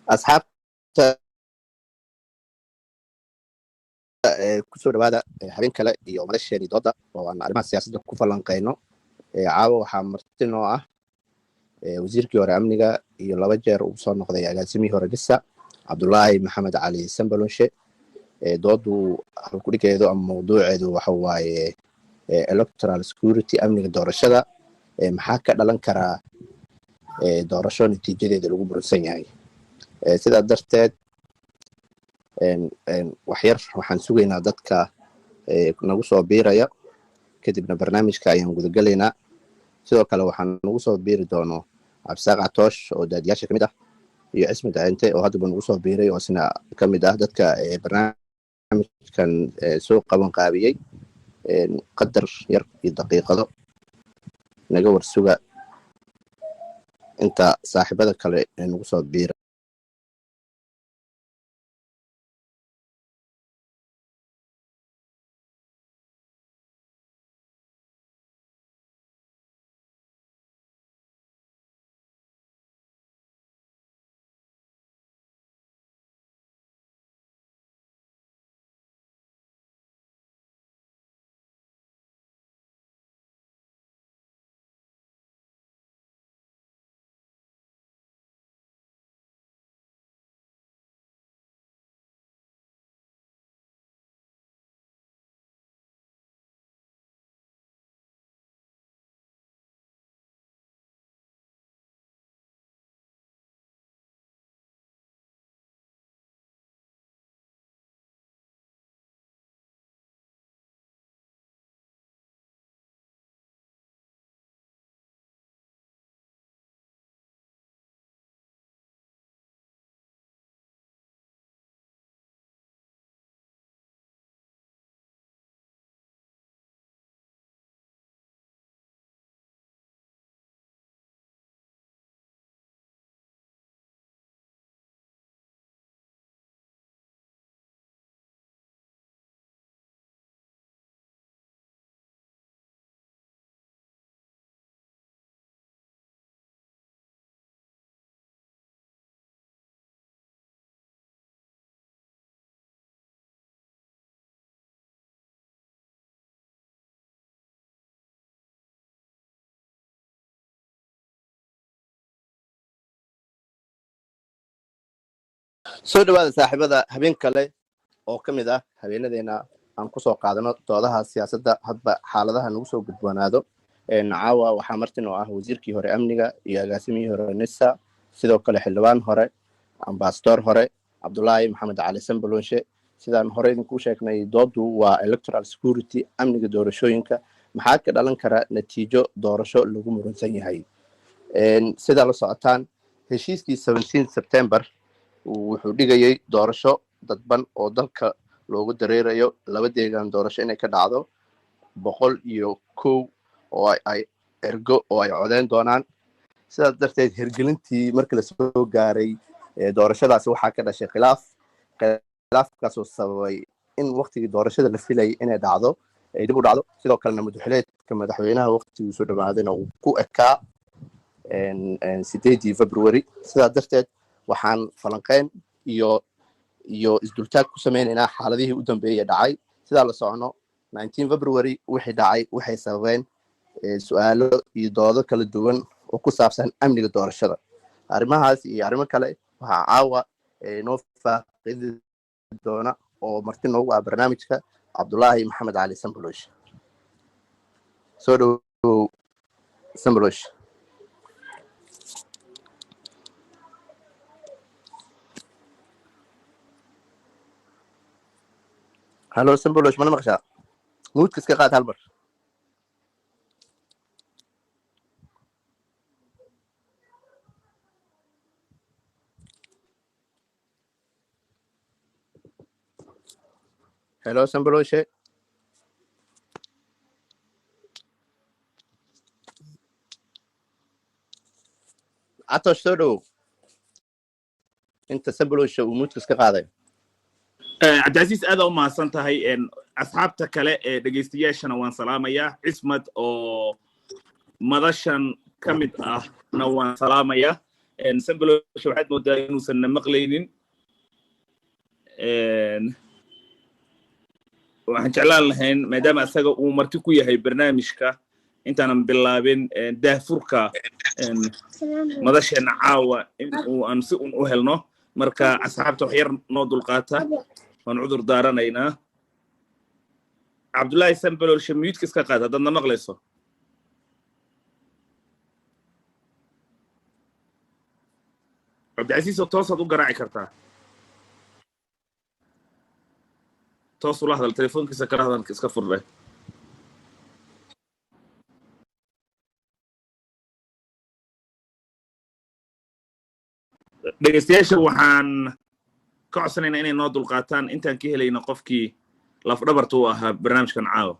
asxaabta kusoo dhawaada habeen kale iyo madasheeni dooda oo aan arrimaha siyaasadda ku falanqeyno. Caawa waxaa marti noo ah wasiirkii hore amniga iyo 2 jeer uu soo noqday agaasimihii hore gisa Cabdullaahi Maxamed Cali Sambalonshe. doodu halkudhigeedu ama mawduuceedu waxa waaye electoral security amniga doorashada maxaa ka dhalan karaa doorasho natiijadeeda lagu burinsan yahay. sidaa darteed waxyar waxaan sugaynaa dadka nagu soo biiraya, kadibna barnaamijka ayaan gudagalaynaa. sidoo kale waxaan nagu soo biiri doono Cabdisaaq Catoosh oo daadiyaasha ka mid ah iyo Cismi Daciinte oo haddaba nagu soo biiray oo isna ka mid ah dadka barnaamijkan soo qaban qaabiyey. qadar yar iyo daqiiqado naga warsuga inta saaxiibada kale nagu soo biira. soo dhawaada saaxiibada habeen kale oo ka mid ah habeenadeena aan ku soo qaadano doodaha siyaasadda hadba xaaladaha nagu soo gudboonaado. caawa waxaa marti noo ah wasiirkii hore amniga iyo agaasimihii hore NISA, sidoo kale xildhibaan hore ambasador hore Cabdullaahi Maxamed Cali Sambalonshe. sidaan hore idinku sheegnay doodu waa electoral security amniga doorashooyinka maxaa ka dhalan kara natiijo doorasho lagu muransan yahay. sidaa la socotaan heshiiskii 17 September wuxuu dhigayay doorasho dadban oo dalka loogu dareerayo 2 deegaan doorasho inay ka dhacdo 101 oo ay ergo oo ay codeyn doonaan. sidaas darteed hirgelintii markii la soo gaaray doorashadaasi waxaa ka dhashay khilaafkaasoo sababay in waqtigii doorashada la filayay inay dhacdo ay dib u dhacdo. sidoo kalena madaxweynaha madaxweynaha waqtigii soo dhawaadayna uu ku ekaa 8 February. sidaas darteed waxaan falanqeyn iyo isdultaag ku sameynaynaa xaaladihii u dambeeyay dhacay. sidaa la socono 19 February wixii dhacay waxay sababeen su'aalo iyo doodo kala duwan oo ku saabsan amniga doorashada. arrimahaas iyo arrimo kale waxaa caawa noo faaqidi doona oo marti noogu ah barnaamijka Cabdullaahi Maxamed Cali Sambalonshe. soo dhawow Sambalonshe. هلو سمبلوش ما نمغشا موت كسك قات هالمر. هلو سمبلوش عطش سولو انت سمبلوش وموت كسك قاضي. cabdicaziis aad u mahadsan tahay. asxaabta kale ee dhegaystayaashana waan salaamayaa. Cismad oo madashan ka mid ahna waan salaamayaa. sambalosh waxaad moodaa inuusan na maqlaynin waxaan jeclaan lahayn maadaama asaga uu marti ku yahay barnaamijka intaanan bilaabin daahfurka madasheena caawa in aan si un u helno marka asxaabta wax yar noo dulqaata waan cudur daaranaynaa cabdullaahi sambalosh miyuudka iska qaad haddaad na maqlayso cabdicasiis toosaad u garaaci kartaa toos ula hadal telefoonkiisa kala hadalka iska furdhe dhegeystayaasha waxaan ka codsanaynaa inay noo dulqaataan intaan ka helayno qofkii lafdhabarta u ahaa barnaamijkan caawa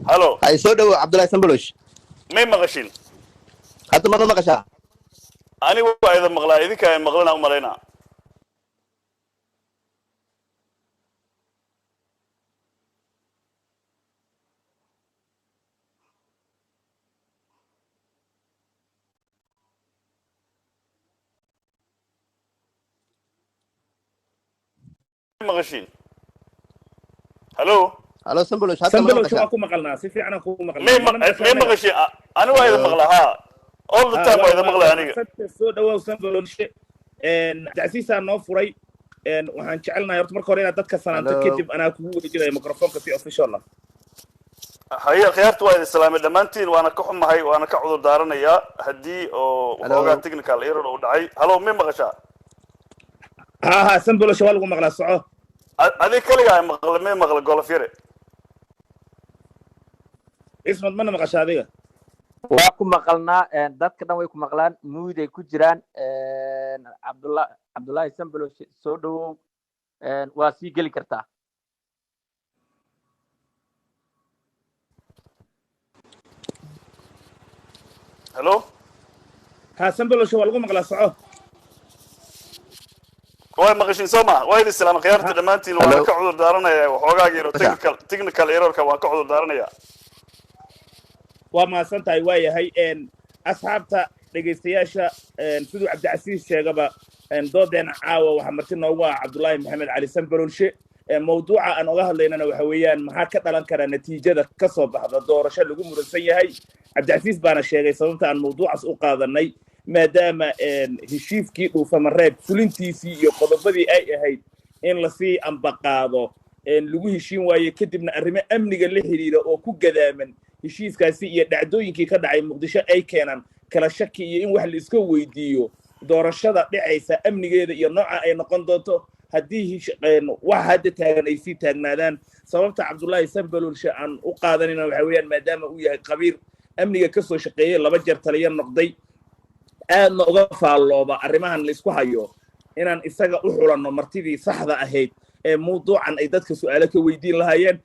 هلو هاي سودو عبد الله سمبلوش مين مغشين حتى مرة مقشة أنا وإذا مغلا إذا كان مغلنا أو ملينا مغشين هلو هلو سمبلوش حتى مرة sambalosh waa مقشة ku maqalnaa si fiican aan ku maqalnaa مين مغشين أنا وإذا مغلا ها all the time وإذا مغلا أنا soo dhawow sambalosh cabdicasiisaa noo furay waxaan jecelnahay horta marka hore inaad dadka salaanto kadib anaa kugu wareejinaya microfonka si official ah هيا خيارت وإذا السلام دمانتين وأنا كحوم هاي وأنا كعذر دارنا يا هدي أو وقع تكنيكال إيرور أو دعي هلو مين مغشى ha sambalosh waa lagu maqlaa soco هذه كلها مغلا مين مغلا قول فيري ismad mana maqasha adiga waa ku maqalnaa dadka dhan way ku maqlaan muuday ku jiraan cabdullaahi sambalosh soo dhawow waa sii geli kartaa. hello ها سنبل شو والله مقلا صعو way maqashin soo ma way islaam khiyaarta dhamaantiin waan ka cudur daaranayaa waxoogaagii technical error-ka waan ka cudur daaranayaa waa ma santahay waayahay asxaabta dhageystayaasha sidoo Cabdicasiis sheegaba doodeen caawa waxa marti noogu ah Cabdullaahi Maxamed Cali Sanbalolshe mawduuca aan uga hadlaynana waxa weeyaan maxaa ka dhalan kara natiijada ka soo baxda doorasho lagu muransan yahay Cabdicasiis baana sheegay sababta aan mawduucaas u qaadanay maadaama heshiiskii dhuufamareeb fulintiisii iyo qodobadii ay ahayd in la sii ambaqaado lagu heshiin waaye kadibna arrimo amniga la xiriira oo ku gadaaman heshiiskaasi iyo dhacdooyinkii ka dhacay muqdisho ay keenan kala shaki iyo in wax la iska weydiiyo doorashada dhacaysa amnigeeda iyo nooca ay noqon doonto haddii wax hadda taagan ay sii taagnaadaan sababta Cabdullaahi Sanbalolshe aan u qaadanayna waxa weeyaan maadaama uu yahay qabiir amniga ka soo shaqeeyay 2 jeer taliya noqday aadna uga faallooba arrimahan la isku hayo inaan isaga u xulanno martidii saxda ahayd ee mawduucan ay dadka su'aalo ka weydiin lahaayeen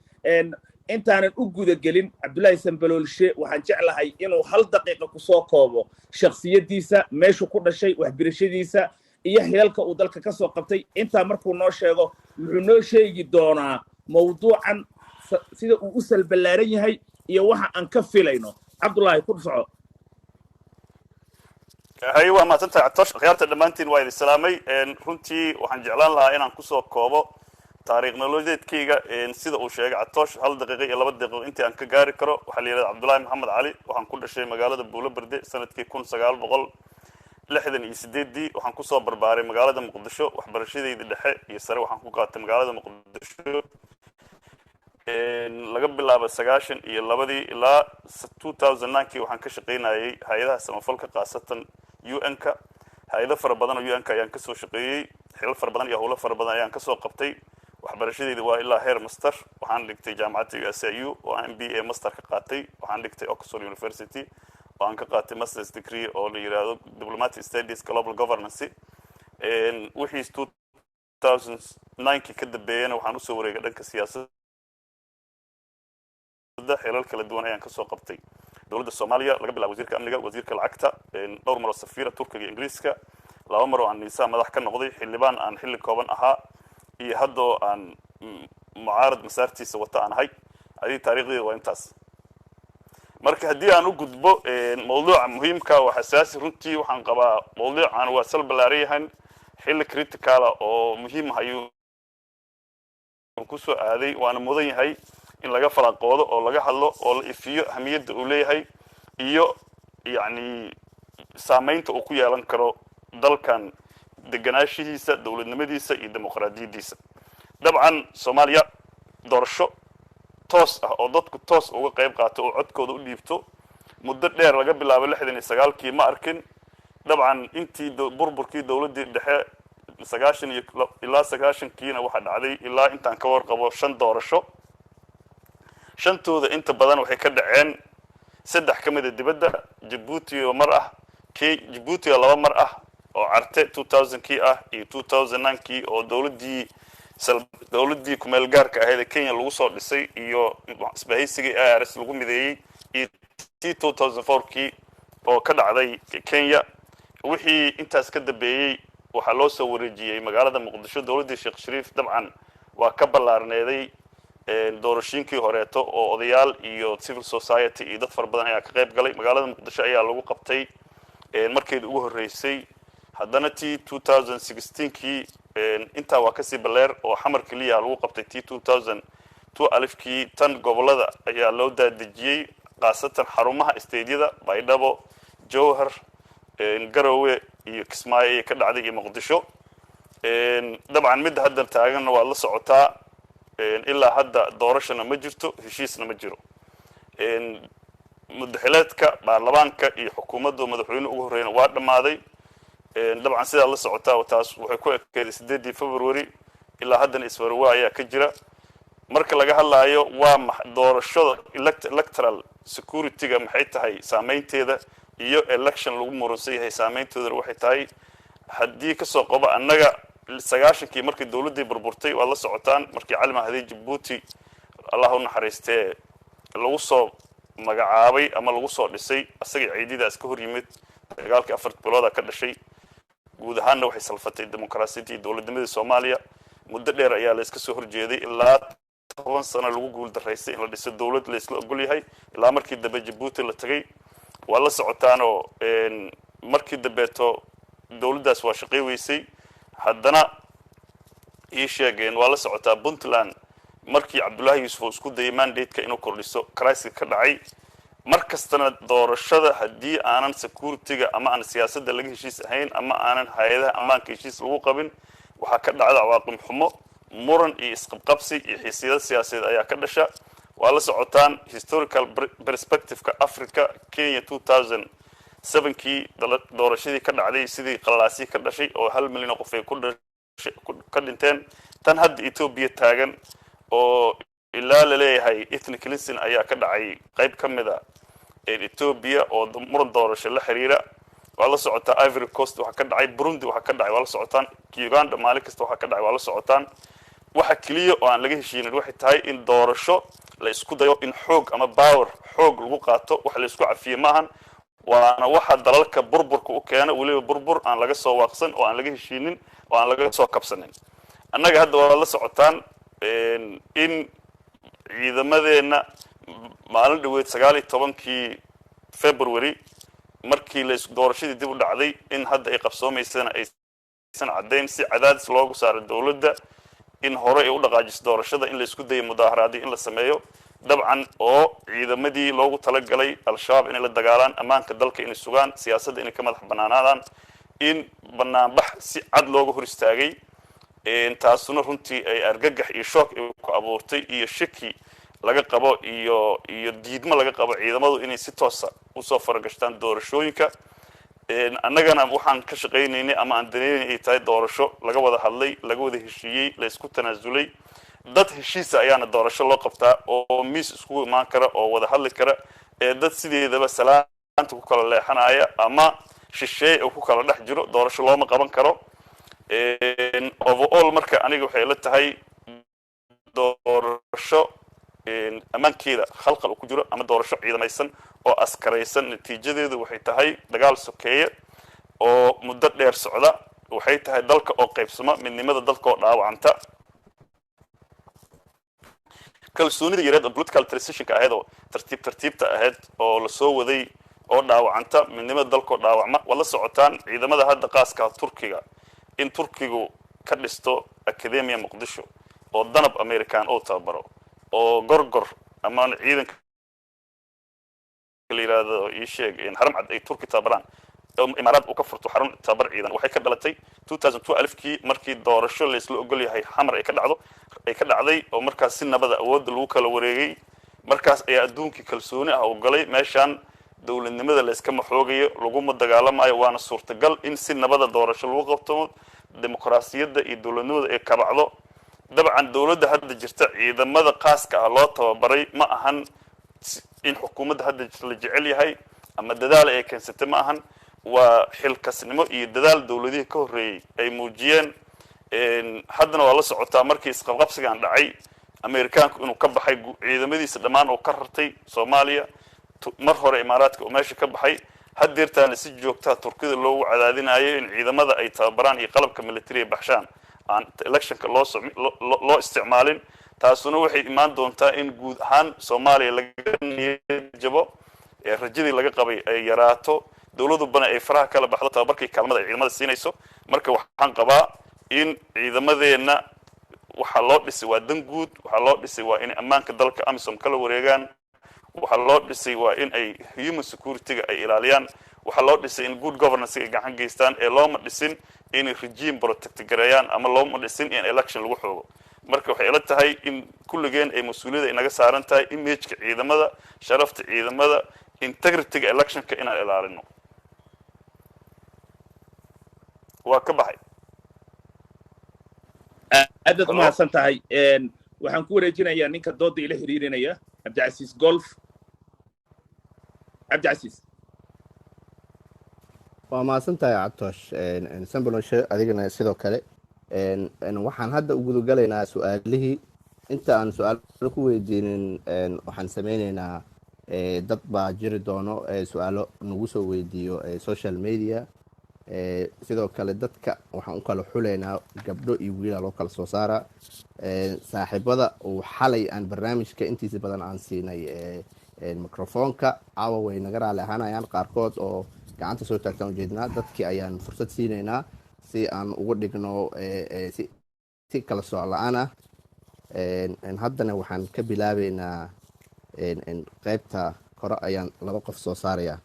intaanan u guda gelin Cabdullaahi Sanbalolshe waxaan jeclahay inuu 1 daqiiqo ku soo koobo shakhsiyadiisa meesha ku dhashay waxbarashadiisa iyo xilalka uu dalka ka soo qabtay inta markuu noo sheego wuxuu noo sheegi doonaa mawduucan sida uu u salbalaaran yahay iyo waxa aan ka filayno Cabdullaahi ku soco haywa ma tanta atosh khiyaarta dhamaantiin waa idin salaamay runtii waxaan jeclaan lahaa inaan ku soo koobo taariikh nololeedkayga sida uu sheegay atosh 1 daqiiqo iyo 2 daqiiqo intii aan ka gaari karo waxa la yiraahdaa Cabdullaahi Maxamed Cali waxaan ku dhashay magaalada Buulobarde sanadkii 1968 waxaan ku soo barbaaray magaalada Muqdisho waxbarashadayda dhexe iyo sare waxaan ku qaatay magaalada Muqdisho laga bilaabo 92 ilaa 2009 waxaan ka shaqeynayay hay'adaha samafalka qaasatan UN-ka hay'ado fara badan oo UN-ka ayaan ka soo shaqeeyay xilal fara badan iyo hawlo fara badan ayaan ka soo qabtay waxbarashadayda waa ilaa heer master waxaan dhigtay jaamacadda USIU oo aan MBA master ka qaatay waxaan dhigtay Oxford University oo aan ka qaatay master's degree oo la yiraahdo Diplomatic Studies Global Governance wixii 2009 ka dambeeyay waxaan u soo wareegay dhanka siyaasadda xilal kala duwan ayaan ka soo qabtay dawladda Soomaaliya laga bilaabo wasiirka amniga wasiirka lacagta dhowr mar oo safiir Turkiga Ingiriiska 2 mar oo aan niisa madax ka noqday xildhibaan aan xilli kooban ahaa iyo hadda aan mucaarad masaartiisa wata aan ahay adii taariikhdeeda waa intaas marka haddii aan u gudbo mawduuca muhiimka oo xasaasi runtii waxaan qabaa mawduucan waa salbalaariyahan xilli critical oo muhiim ah ayuu ku soo aaday waana mudan yahay in laga falaqoodo oo laga hadlo oo la ifiyo ahmiyadda uu leeyahay iyo yani saameynta uu ku yeelan karo dalkan deganaashihiisa dawladnimadiisa iyo dimuqraadiyadiisa dabcan Soomaaliya doorasho toos ah oo dadku toos uga qayb qaato oo codkooda u dhiibto muddo dheer laga bilaabo 69kii ma arkin dabcan intii burburkii dawladda dhexe 90 ilaa 90kiina waxa dhacday ilaa intaan ka warqabo 5 doorasho shantooda inta badan waxay ka dhaceen 3 kamid ah dibadda Djibouti oo mar ah Djibouti 2 mar ah oo carte 2000kii ah iyo 2009kii oo dawladdii kumeel gaarka ahayd Kenya lagu soo dhisay iyo isbahaysigii ARS lagu mideeyay iyo 2004kii oo ka dhacday Kenya wixii intaas ka dambeeyay waxa loo soo wareejiyay magaalada Muqdisho dawladdii Sheekh Shariif dabcan waa ka ballaarneeday doorashooyinkii horeeto oo odayaal iyo civil society iyo dad far badan ayaa ka qayb galay magaalada Muqdisho ayaa lagu qabtay markii ugu horeysay haddana 2016kii inta waa ka sii baleer oo xamar kaliya lagu qabtay 2002 alifkii tan gobolada ayaa loo daadejiyay qaasatan xarumaha isteediyada Baydhabo Jowhar Garowe iyo Kismaayo ka dhacday iyo Muqdisho dabcan mid hadda taagan waa la socotaa ilaa hadda doorashana ma jirto heshiisna ma jiro muddaxileedka baarlamaanka iyo xukuumadda madaxweynaha ugu horeeyay waa dhamaaday dabcan sida la socotaa taas waxay ku ekeeday 8 February ilaa haddana isfarwa ayaa ka jira marka laga hadlaayo waa doorashada electoral security-ga maxay tahay saameynteeda iyo election lagu muransan yahay saameynteedu waxay tahay haddii ka soo qabo annaga sagaashankii markii dowladdii burburtay waad la socotaan markii cali mahdi Djibouti allah u naxariistee lagu soo magacaabay ama lagu soo dhisay asaga ciididaas ka hor yimid dagaalkii 4 bilood ka dhashay guud ahaanna waxay salfatay dimuqraasiyadii dowladnimada Soomaaliya muddo dheer ayaa la iska soo horjeeday ilaa 10 sano lagu guul daraysay in la dhiso dowlad la isla ogol yahay ilaa markii dambe Djibouti la tagay waa la socotaan oo markii dambeeto dowladdaas waa shaqeeysay haddana ii sheegeen waa la socotaa Puntland markii Cabdullaahi Yuusuf isku dayay mandate-ka inuu kordhiso crisis ka dhacay markastana doorashada haddii aanan security-ga ama aan siyaasadda laga heshiis ahayn ama aanan hay'adaha ammaanka heshiis lagu qabin waxa ka dhacda cawaaqib xumo muran iyo isqabqabsi iyo xiisiyada siyaasadeed ayaa ka dhasha waa la socotaan historical perspective-ka Africa Kenya 2007kii doorashadii ka dhacday sidii qalaasi ka dhashay oo 1 milyan qof ay ka dhinteen tan hadda Ethiopia taagan oo ilaa la leeyahay ethnic cleansing ayaa ka dhacay qayb kamid ah Ethiopia oo muran doorasho la xiriira waa la socotaa Ivory Coast waxa ka dhacay Burundi waxa ka dhacay waa la socotaan Uganda maalin kasta waxa ka dhacay waa la socotaan waxa kaliya oo aan laga heshiinin waxay tahay in doorasho la isku dayo in xoog ama power xoog lagu qaato wax la isku cafiyo maahan waana waxa dalalka burburka u keena waliba burbur aan laga soo waaqsan oo aan laga heshiinin oo aan laga soo kabsanin annaga hadda waa la socotaan in ciidamadeena maalin dhaweed 19kii February markii la isku doorashadii dib u dhacday in hadda ay qabsoomaysana aysan cadeyn si cadaadis loogu saaray dawladda in hore ay u dhaqaajiso doorashada in la isku dayo mudaaharaad in la sameeyo dabcan oo ciidamadii loogu talagalay al-shabaab inay la dagaalaan amaanka dalka inay sugaan siyaasadda inay ka madax banaanaadaan in banaanbax si cad looga hor istaagay taasuna runtii ay argagax iyo shock ku abuurtay iyo shaki laga qabo iyo diidmo laga qabo ciidamadu inay si toos ah u soo faragashtaan doorashooyinka annagana waxaan ka shaqeynaynay ama aan daneynay tahay doorasho laga wada hadlay laga wada heshiiyay la isku tanaasulay dad heshiis ayaana doorasho loo qabtaa oo miis isku imaan kara oo wada hadli kara dad sideedaba salaanta ku kala leexanaya ama shisheey oo ku kala dhex jiro doorasho looma qaban karo overall marka aniga waxay la tahay doorasho amaankeeda khalqal ku jiro ama doorasho ciidamaysan oo askaraysan natiijadeedu waxay tahay dagaal sokeeye oo muddo dheer socda waxay tahay dalka oo qaybsama midnimada dalka oo dhaawacanta kalsoonida yareed oo political transition-ka ahayd oo tartiibta ahayd oo la soo waday oo dhaawacanta midnimada dalka oo dhaawacma wala socotaan ciidamada hadda qaaska Turkiga in Turkigu ka dhisto Academia Muqdisho oo danab American oo tababaro oo gorgor ama ciidanka liiraado ii sheeg in haram cad ay Turki tababaraan imaaraad u ka furto xarun tababar ciidan waxay ka dhalatay 2012kii markii doorasho la isla ogol yahay xamar ay ka dhacday oo markaas si nabad awood lagu kala wareegay markaas ay adduunka kalsooni ah u galay meeshan dawladnimada la iska maxoogayo lagu dagaalamayo waana suurtagal in si nabad doorasho lagu qabto dimuqraasiyadda iyo dawladnimada ay ka bacdo dabcan dawladda hadda jirta ciidamada qaaska ah loo tababaray ma ahan in xukuumadda hadda la jecel yahay ama dadaal ay keensatay ma ahan waa xilkasnimo iyo dadaal dawladihii ka horeeyay ay muujiyeen haddana waa la socotaa markii isqabqabsigan dhacay Amerikaanku inuu ka baxay ciidamadiisa dhamaan oo ka rartay Soomaaliya mar hore imaaraadka oo meesha ka baxay haddeertaan si joogta Turkida loogu cadaadinayo in ciidamada ay tababaraan iyo qalabka military baxshaan aan electionka loo isticmaalin taasuna waxay imaan doontaa in guud ahaan Soomaaliya laga jabo rajadii laga qabay ay yaraato dawladdu bana ay faraha kala baxdo tababarkii kaalmada ay ciidamada siinayso marka waxaan qabaa in ciidamadeena waxa loo dhisay waa dan guud waxa loo dhisay waa in ammaanka dalka AMISOM kala wareegaan waxa loo dhisay waa in ay human security-ga ay ilaaliyaan waxa loo dhisay in good governance ay gacan geystaan ee looma dhisin in regime protect gareeyaan ama looma dhisin in election lagu xoogo marka waxay ila tahay in kulligeen ay mas'uuliyad inaga saaran tahay image-ka ciidamada sharafta ciidamada integrity-ga election-ka inaan ilaalino waa ka baxay aad ma hasan tahay waxaan ku wareejinayaa ninka dooda ila xiriirinaya Cabdicasiis Golf Cabdicasiis waa maasan tahay Cabtoosh sambalonshe adigana sidoo kale waxaan hadda u gudagalaynaa su-aalihii inta aan su-aalo ku weydiinin waxaan sameyneynaa dad baa jiri doono su-aalo nagu soo weydiiyo social media sidoo kale dadka waxaan u kala xuleynaa gabdho iyo wiila loo kala soo saara saaxiibada uu xalay aan barnaamijka intiisa badan aan siinay microfoonka caawa way naga raali ahaanayaan qaarkood oo gacanta soo taagtaan ujeednaa dadkii ayaan fursad siinaynaa si aan uga dhigno si kala sooc la-aan ah haddana waxaan ka bilaabeynaa qaybta kore ayaan 2 qof soo saaraya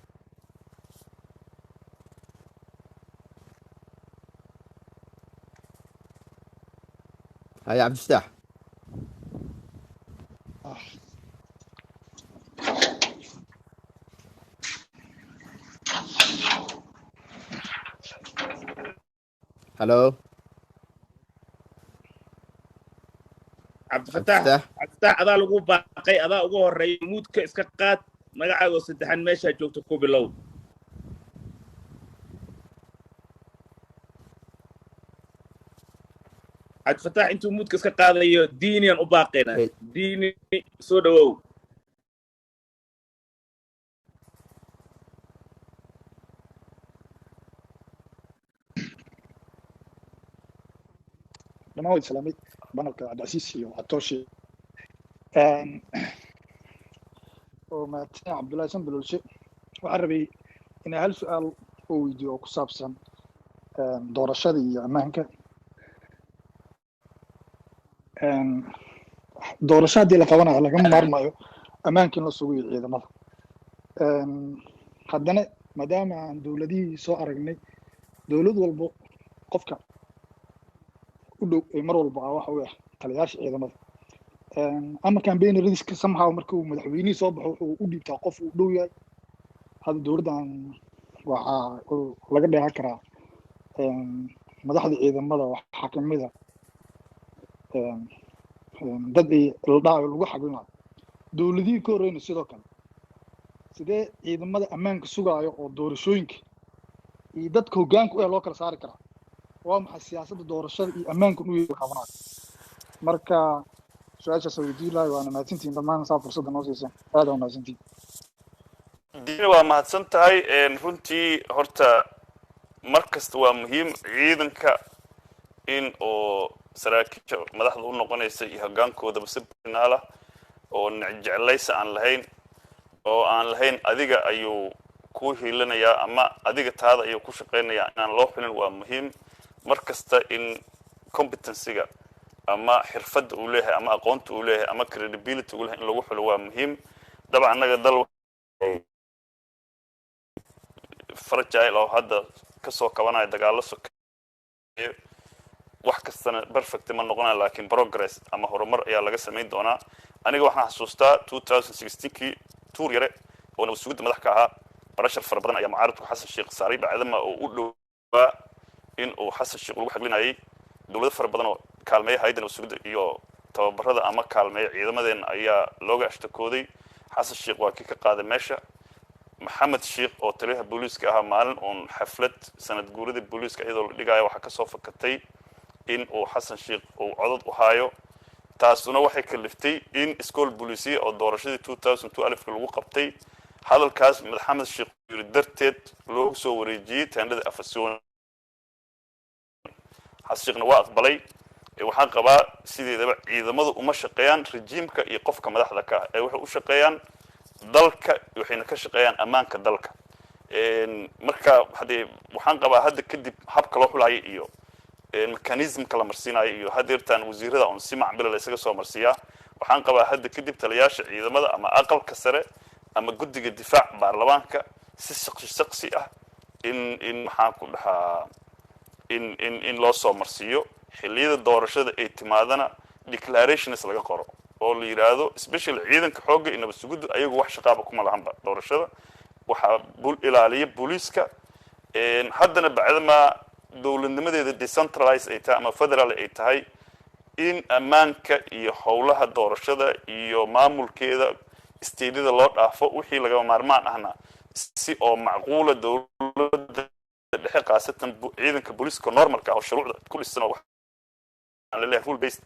هاي عبد الفتاح هلو عبد الفتاح adaa lagu baaqay adaa ugu horeeyay muudka iska qaad magacaaga saddexan meesha joogto ku bilow عبد الفتاح انتو مود كسك قادايو دينيان u baaqayna diini soo dhawow dhammaan islaamid banalka Cabdicasiis iyo Atooshi oo maatin Cabdullaahi Sanbalolshe waxaan rabay in hal su'aal oo weydiiyo ku saabsan doorashada iyo ammaanka doorashadii la qabanayo lagama maarmayo ammaanka in la sugo ciidamada haddana maadaama aan dowladihii soo aragnay dowlad walbo qofka u dhow mar walba waxa uu yahay taliyaasha ciidamada ama campaign risk somehow markuu madaxweynihii soo baxo wuxuu u dhiibtaa qof uu dhow yahay hadda dowladdan waxaa laga dheehan karaa madaxda ciidamada waxaa ka mid ah dad ay ladhaayo lagu xaglinayo dowladihii ka horreyna sidoo kale sidee ciidamada ammaanka sugaayo oo doorashooyinka iyo dadka hoggaanka u loo kala saari karaa waa maxay siyaasadda doorashada iyo ammaanka u yeeli qabanayo marka su-aashaas weydiin lahay waana mahadsantihiin dhammaan saa fursadda noo siiseen aad waa mahadsantihiin diina waa mahadsan tahay runtii horta mar kasta waa muhiim ciidanka in oo saraakiisha madaxda u noqonaysa iyo hoggaankoodaba si binaala oo jeclaysa aan lahayn adiga ayuu ku hiilanayaa ama adiga taada ayuu ku shaqaynayaa inaan loo xulin waa muhiim mar kasta in competency-ga ama xirfadda uu leeyahay ama aqoonta uu leeyahay ama credibility uu leeyahay in lagu xulo waa muhiim dabcan annaga dal fragile oo hadda ka soo kabanaya dagaallo sokeeye wax kastana perfect ma noqonaa laakiin progress ama horumar ayaa laga samayn doonaa aniga waxaan xasuustaa 2016kii tuur yare oo nabad sugidda madax ka ahaa barashar fara badan ayaa mucaaradku xasan sheekh saaray bacdama oo u dhowaa in uu xasan sheekh lagu xaglinayay dowlado fara badan oo kaalmeeya hay'adda nabad sugidda iyo tababarada ama kaalmeeya ciidamadeen ayaa looga ashtakooday xasan sheekh waa kii ka qaaday meesha maxamed sheekh oo taliyaha booliiska ahaa maalin uun xaflad sanad guurida booliiska iyadoo la dhigaayo waxaa kasoo fakatay in uu xasan sheekh uu codad u haayo taasuna waxay kaliftay in iskool booliisiya oo doorashadii 2002 alifka lagu qabtay hadalkaas maxamed sheekh yiri darteed loogu soo wareejiyay taandada afasyoon xasan sheekhna waa aqbalay waxaan qabaa sideedaba ciidamadu uma shaqeeyaan rejiimka iyo qofka madaxda ka ah waxay u shaqeeyaan dalka waxayna ka shaqeeyaan ammaanka dalka marka waxaan qabaa hadda kadib habka loo xulayo iyo mechanismka la marsiinayo iyo hadeertaan wasiirada on si macbil la isaga soo marsiyaa waxaan qabaa hadda kadib taliyaasha ciidamada ama aqalka sare ama guddiga difaac baarlamaanka si shaqsi ah in maxaan ku dhahaa in loo soo marsiiyo xilliyada doorashada ay timaadana declarations laga qoro oo la yiraahdo special ciidanka xoogga inaba suguddu ayagu wax shaqaaba kuma lahanba doorashada waxa ilaaliya booliiska haddana bacdama dowladnimadeeda decentralized ay tahay ama federal ay tahay in ammaanka iyo howlaha doorashada iyo maamulkeeda isteedada loo dhaafo wixii laga maarmaan ahna si oo macquula dowladda dhexe qaasatan ciidanka booliiska normalka oo shuruucda ku dhisan oo leeyahay rule based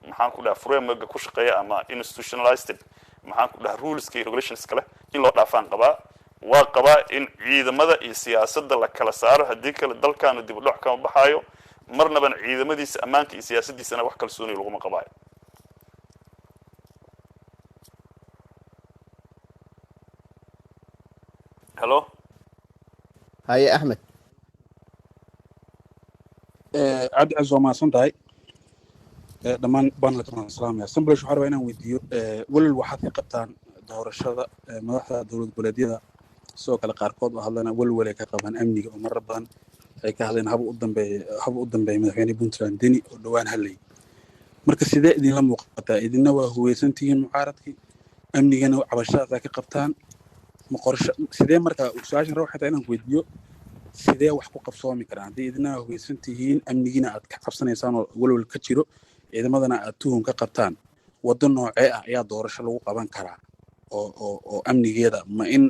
maxaan ku dhahaa framework ku shaqeeya ama institutionalized maxaan ku dhahaa rules iyo regulations kale in loo dhaafaan qabaa waa qabaa in ciidamada iyo siyaasadda la kala saaro haddii kale dalkaanu dib u dhac kama baxaayo marnaba ciidamadiisa ammaanka iyo siyaasaddiisana wax kalsooni laguma qabaayo hello haye axmed cabdi cas waa mahadsan tahay dhammaan banalkan salaamaya samblesh waxaa rabaa inaan weydiiyo walal waxaad ka qabtaan doorashada madaxda dowlad goboleedyada sidoo kale qaarkood oo hadlana walwalay ka qabaan amniga oo marar badan ay ka hadleen haba u dambeeya madaxweyne puntland deni oo dhowaan hadlayay marka sidee idinla muuqataa idinna waa huweysan tihiin mucaaradkii amnigana cabashadaas ka qabtaan ma qorshe sidee marka su-aashan raba xataa inaan weydiiyo sidee wax ku qabsoomi karaan haddii idinna huweysan tihiin amnigiina aad ka cabsanaysaan oo walwal ka jiro ciidamadana aad tuhum ka qabtaan waddo noocee ah ayaa doorasho lagu qaban karaa oo amnigeeda ma in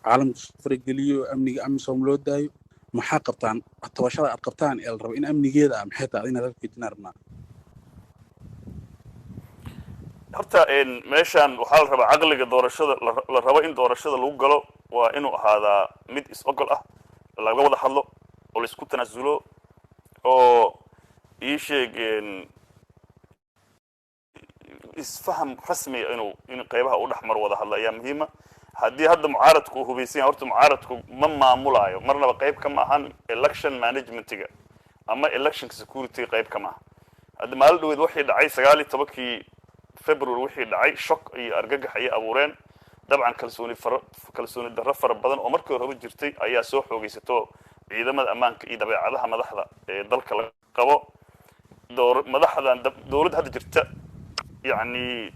caalamku farageliyo amniga amisom loo daayo maxaa qabtaan tabashada aad qabtaan ee la rabo in amnigeeda ah maxay tahay inaad halkeedina rabnaa horta meeshaan waxaa la rabaa caqliga doorashada la rabo in doorashada lagu galo waa inuu ahaadaa mid is-ogol ah laga wada hadlo oo la isku tanaasulo oo ii sheeg isfaham rasmiya in qaybaha u dhexmar wada hadla ayaa muhiima haddii hadda mucaaradku uu hubaysan yahay horta mucaaradku ma maamulaayo marnaba qayb kama ahan election managementiga ama election security qayb kama aha hadda maalin dhaweed waxay dhacay 19 February wixii dhacay shock iyo argagax ay abuureen dabcan kalsooni darro fara badan oo markii hore jirtay ayaa soo xoogaysato ciidamada ammaanka iyo dabeecadaha madaxda ee dalka la qabo madaxdan dawladda hadda jirta yani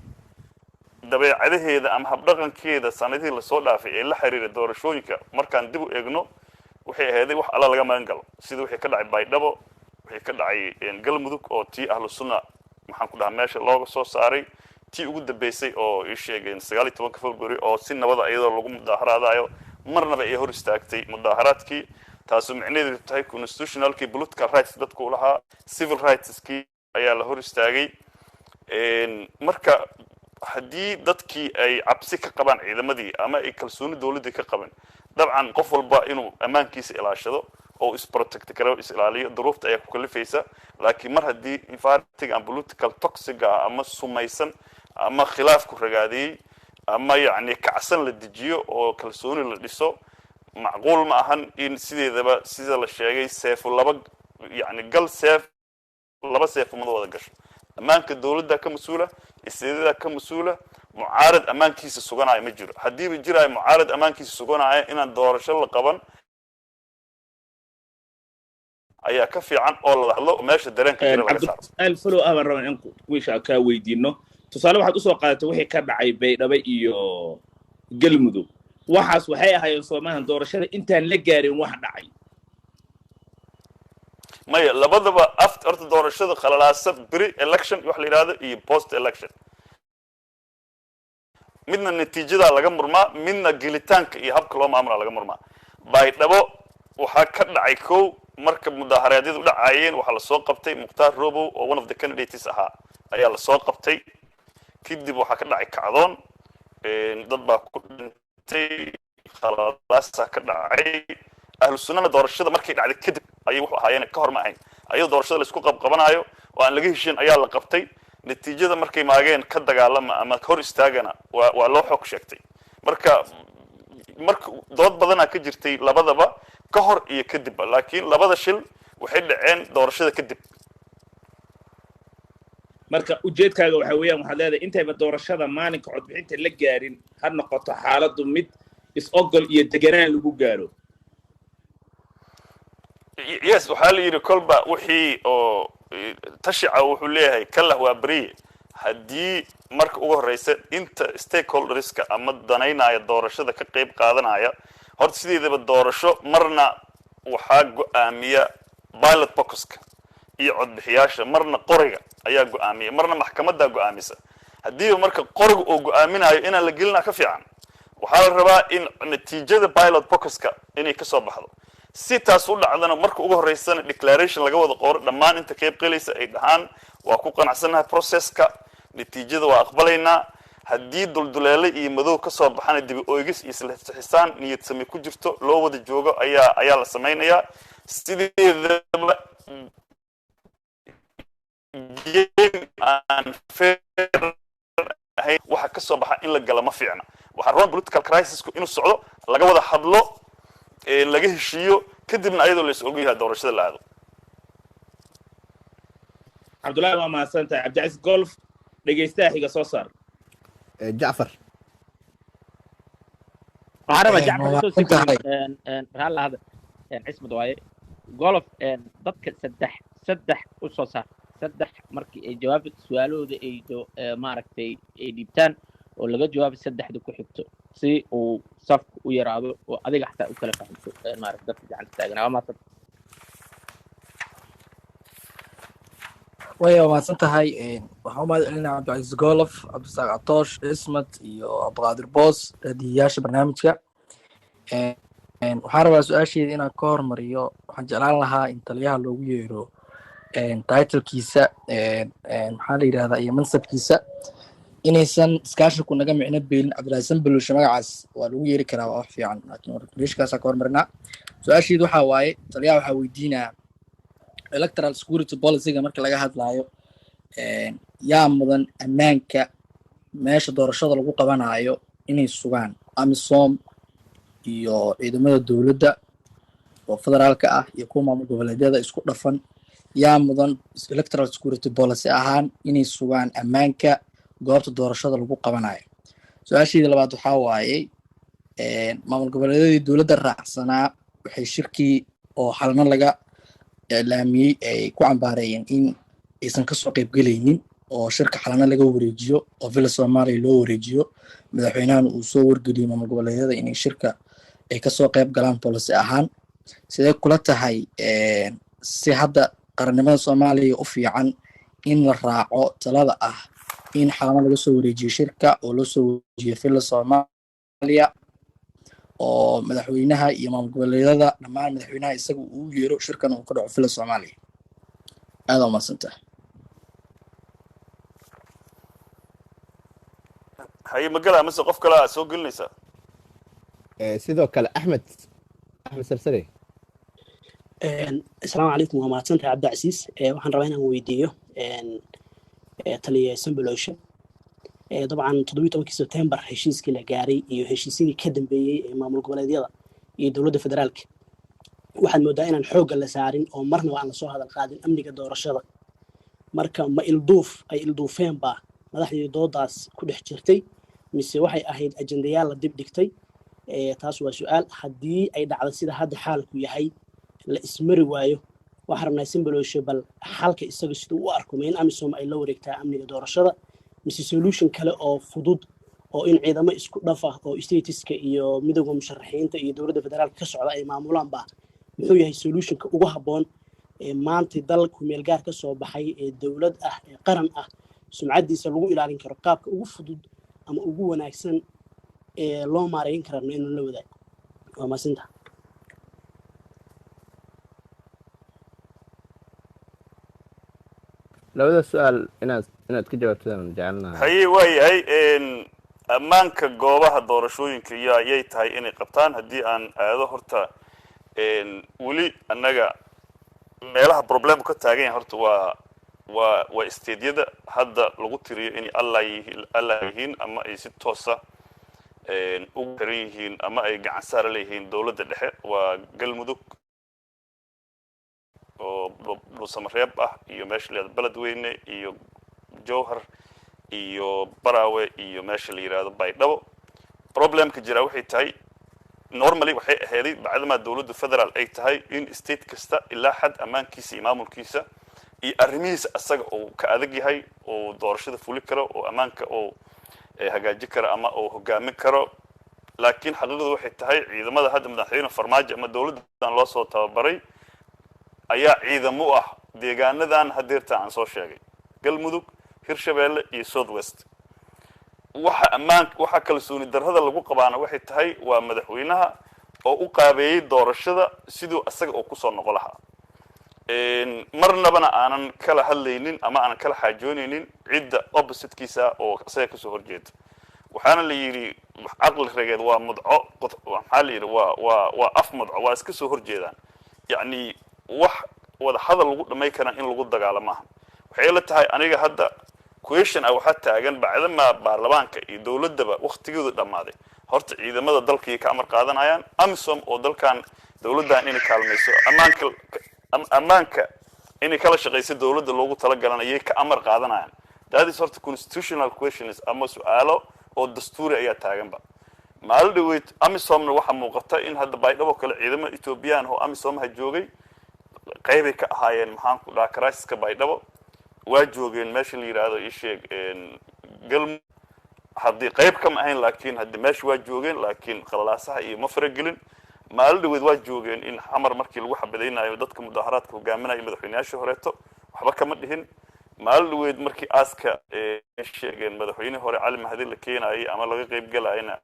dabeecadaheeda ama habdhaqankeeda sanadihii la soo dhaafay ee la xiriira doorashooyinka markaan dib u eegno waxay ahayd wax alla laga magan galo sida wixii ka dhacay Baydhabo wixii ka dhacay Galmudug oo tii ahlu sunna maxaan ku dhahaa meesha looga soo saaray tii ugu dambeysay oo ay sheegeen 19 February oo si nabad ah iyadoo lagu mudaaharaadayo marnaba ay hor istaagtay mudaaharaadkii taasoo micnaheedu tahay constitutionalkii political rights dadku u lahaa civil rightskii ayaa la hor istaagay marka haddii dadkii ay cabsi ka qabaan ciidamadii ama ay kalsooni dawladda ka qaban dabcan qof walba inuu ammaankiisa ilaashado oo isprotect karo is-ilaaliyo duruufta ayaa ku kalifaysa laakiin mar haddii environmental and political toxic ama sumaysan ama khilaafku ragaadiyay ama yani kacsan la dejiyo oo kalsooni la dhiso macquul ma ahan in sideedaba sida la sheegay seefo laba yani gal seef laba seef ma wada gasho ammaanka dawladda ka mas'uula isdeedada ka mas'uula mucaarad ammaankiisa suganaya ma jiro haddii ba jiray mucaarad ammaankiisa suganaya inaan doorasho la qaban ayaa ka fiican oo la hadlo meesha dareenka jira laga saaro alfalo aban raban in wiisha ka weydiino tusaale waxaad u soo qaadatay wixii ka dhacay Baydhabo iyo Galmudug waxaas waxay ahaayeen Soomaaliya doorashada intaan la gaarin wax dhacay maya labadaba after doorashada khalaasa pre election wax la yiraahdo iyo post election midna natiijada laga murmaa midna gelitaanka iyo habka loo maamulo laga murmaa Baydhabo waxa ka dhacay koow marka mudaaharaadadu dhacayeen waxa la soo qabtay Muqtaar Robow oo one of the candidates ahaa ayaa la soo qabtay kadib waxa ka dhacay kacdoon dad baa ku dhintay khalaasa ka dhacay ahlu sunnada doorashada markay dhacday kadib ayay wuxuu ahaayeen ka hor ma ahayn ayuu doorashada la isku qabqabanayo oo aan laga heshin ayaa la qabtay natiijada markay maageen ka dagaalama ama hor istaagana waa loo xog sheegtay marka dood badan ka jirtay labadaba ka hor iyo kadib laakiin labada shil waxay dhaceen doorashada kadib marka ujeedkaaga waxa weeyaan waxaad leedahay intayba doorashada maalinka codbixinta la gaarin har noqoto xaaladu mid is-ogol iyo deganaan lagu gaaro yes waxaa la yidhi kolba wixii oo tashica wuxuu leeyahay kallah waa beri haddii marka ugu horeysa inta stakeholderska ama danaynaya doorashada ka qayb qaadanaya horta sideedaba doorasho marna waxaa go'aamiya ballot boxka iyo codbixiyaasha marna qoriga ayaa go'aamiya marna maxkamadda go'aamisa haddii marka qoriga uu go'aaminayo inaan la gelina ka fiican waxaa la rabaa in natiijada ballot boxka inay ka soo baxdo si taas u dhacdana marka ugu horeysana declaration laga wada qoro dhammaan inta qayb qalaysa ay dhahaan waa ku qanacsanahay processka natiijada waa aqbalaynaa haddii dulduleele iyo madow ka soo baxana dib u eegis iyo isla xisaan niyad sami ku jirto loo wada joogo ayaa la samaynayaa sideedaba aan fair ahayn waxa ka soo baxa in la gala ma fiicna waxa roon political crisisku inuu socdo laga wada hadlo laga heshiiyo kadibna ayadoo la is ogyahay doorashada la aado cabdullaahi waa mahadsantahay cabdicasiis golf dhegeystaha xiga soo saar jacfar waxaan rabaa jacfar soo sii raalla hada cismad waaye golof dadka saddex u soo saar saddex markii ay jawaabta su'aalahooda ay maaragtay ay dhiibtaan oo laga jawaabo saddexda ku xigto si uu safku u yaraado oo adiga xataa u kala fahamto maaragtay dadka gacanta taagan waa maasad way wanaagsan tahay waxaan u mahadcelinaa cabdicasiis golof cabdisaaq catoosh ismad iyo abdiqaadir boos raadiyayaasha barnaamijka waxaan rabaa su-aasheeda inaan ka hormariyo waxaan jeclaan lahaa in taliyaha loogu yeero titlkiisa maxaa la yidhahdaa iyo mansabkiisa inaysan iskaashinku naga micno beelin cabdilaahi sanbaloshe magacaas waa lagu yeeri karaa waa wax fiican laakiin regulatinkaasaa ka hormarinaa su-aasheedu waxaa waaye taliyaha waxaa weydiinaa electoral security policyga marka laga hadlaayo yaa mudan ammaanka meesha doorashada lagu qabanayo inay sugaan amisom iyo ciidamada dowladda oo federaalka ah iyo kuwa maamul goboleedyada isku dhafan yaa mudan electoral security policy ahaan inay sugaan ammaanka goobta doorashada lagu qabanayo su-aasheedii labaad waxaa waaye maamul goboleedyadii dowladda raacsanaa waxay shirkii oo xalna laga iclaamiyey ay ku cambaareeyeen in aysan kasoo qaybgelaynin oo shirka xalana laga wareejiyo oo villa soomaaliya loo wareejiyo madaxweynahana uu soo wargeliyey maamul goboleedyada inay shirka ay kasoo qayb galaan policy ahaan sidee kula tahay si hadda qarannimada soomaaliya u fiican in la raaco talada ah in xalana laga soo wareejiyo shirka oo loo soo wareejiyo villa soomaaliya oo madaxweynaha iyo maamul goboleedyada dhammaan madaxweynaha isaga uu yeero shirkan uu ka dhaco villa soomaaliya aad waa mahadsantahay haye magala mise qof kale aad soo gelinaysaa sidoo kale axmed sarsare asalaamu calaykum waa mahadsantahay cabdicasiis waxaan rabaa inaan weydiiyo taliya sanbaloshe dabcan 17 September heshiiskii la gaaray iyo heshiisyadii ka dambeeyay ee maamul goboleedyada iyo dowladda federaalka waxaad moodaa inaan xoogga la saarin oo marnaba aan la soo hadal qaadin amniga doorashada marka ma ay ilduufeen baa madaxdii doodaas ku dhex jirtay mise waxay ahayd ajendayaal la dib dhigtay taas waa su'aal haddii ay dhacdo sida hadda xaalku yahay la ismari waayo waxaan rabnaa sanbaloshe bal xalka isaga siduu u arko in amisom ay la wareegtaa amniga doorashada mise solution kale oo fudud oo in ciidamo isku dhafa oo statiska iyo midowga musharaxiinta iyo dowladda federaalka ka socda ay maamulaan baa muxuu yahay solutionka ugu habboon ee maanta dalku meel gaar ka soo baxay ee dowlad ah ee qaran ah sumcadiisa lagu ilaalin karo qaabka ugu fudud ama ugu wanaagsan ee loo maareyn karana inuu la wadaago waa maasinta labada su-aal inaad ka jawaabtaan jecelnahay haye waayahay ammaanka goobaha doorashooyinka yay tahay inay qabtaan haddii aan aado horta weli annaga meelaha problemu ka taagan yahay horta waa stediyada hadda lagu tiriyo inay allah yihiin ama ay si toosa ugu xiran yihiin ama ay gacan saara leeyihiin dowladda dhexe waa galmudug oo dhuusamareeb ah iyo meesha la yihahdo beledweyne iyo jowhar iyo barawe iyo meesha la yidhahdo baydhabo problemka jira waxay tahay normally waxay aheeday bacdamaa dowladda federaal ay tahay in state kasta ilaa xad ammaankiisa iyo maamulkiisa iyo arrimihiisa asaga uu ka adag yahay oo doorashada fuli karo oo ammaanka oo hagaaji karo ama oo hogaamin karo laakiin xaqiiqadu waxay tahay ciidamada hadda madaxweyne farmaajo ama dowladdan loo soo tababaray ayaa ciidamo u ah deegaanadan hadeerta aan soo sheegay galmudug hirshabeelle iyo southwest waxa kalsooni darrada lagu qabaana waxay tahay waa madaxweynaha oo u qaabeeyey doorashada siduu asaga oo kusoo noqon lahaa marnabana aanan kala hadlaynin ama aanan kala xaajoonaynin cidda oppositekiisa oo asaga kasoo horjeeda waxaana la yidhi caqli rageed waa mudco maxaa la yidhi waa af mudco waa iska soo horjeedaan yacni wax wada hadal lagu dhamay karaan in lagu dagaalamo aha waxay la tahay aniga hadda question waxaa taagan bacdama baarlamaanka iyo dowladaba waqtigooda dhammaaday horta ciidamada dalkii ka amar qaadanayaan amisom oo dalkan dowladdan inay kaalmayso ammaanka inay kala shaqayso dowladda loogu talagalanayo ka amar qaadanayaan that is horta constitutional questions ama su'aalo oo dastuuri ayaa taaganba maalin dhaweyd amisomna waxaa muuqata in hadda baydhabo kale ciidamada ethoobiyan oo amisomaha joogay qaybay ka ahaayeen maxaan ku dhahaa criisiska baydhabo waa joogeen meesha la yidhaahdo ii sheeg galm haddii qayb kama ahayn laakiin haddii meesha waa joogeen laakiin qalalaasaha iyo ma faragelin maalin dhaweyd waa joogeen in xamar markii lagu xabadaynayo dadka mudaharaadka hogaaminaya madaxweynayaashii horeeto waxba kama dhihin maalin dhaweyd markii aaska sheegeen madaxweynihii hore cali mahdi la keenayay ama laga qayb galayna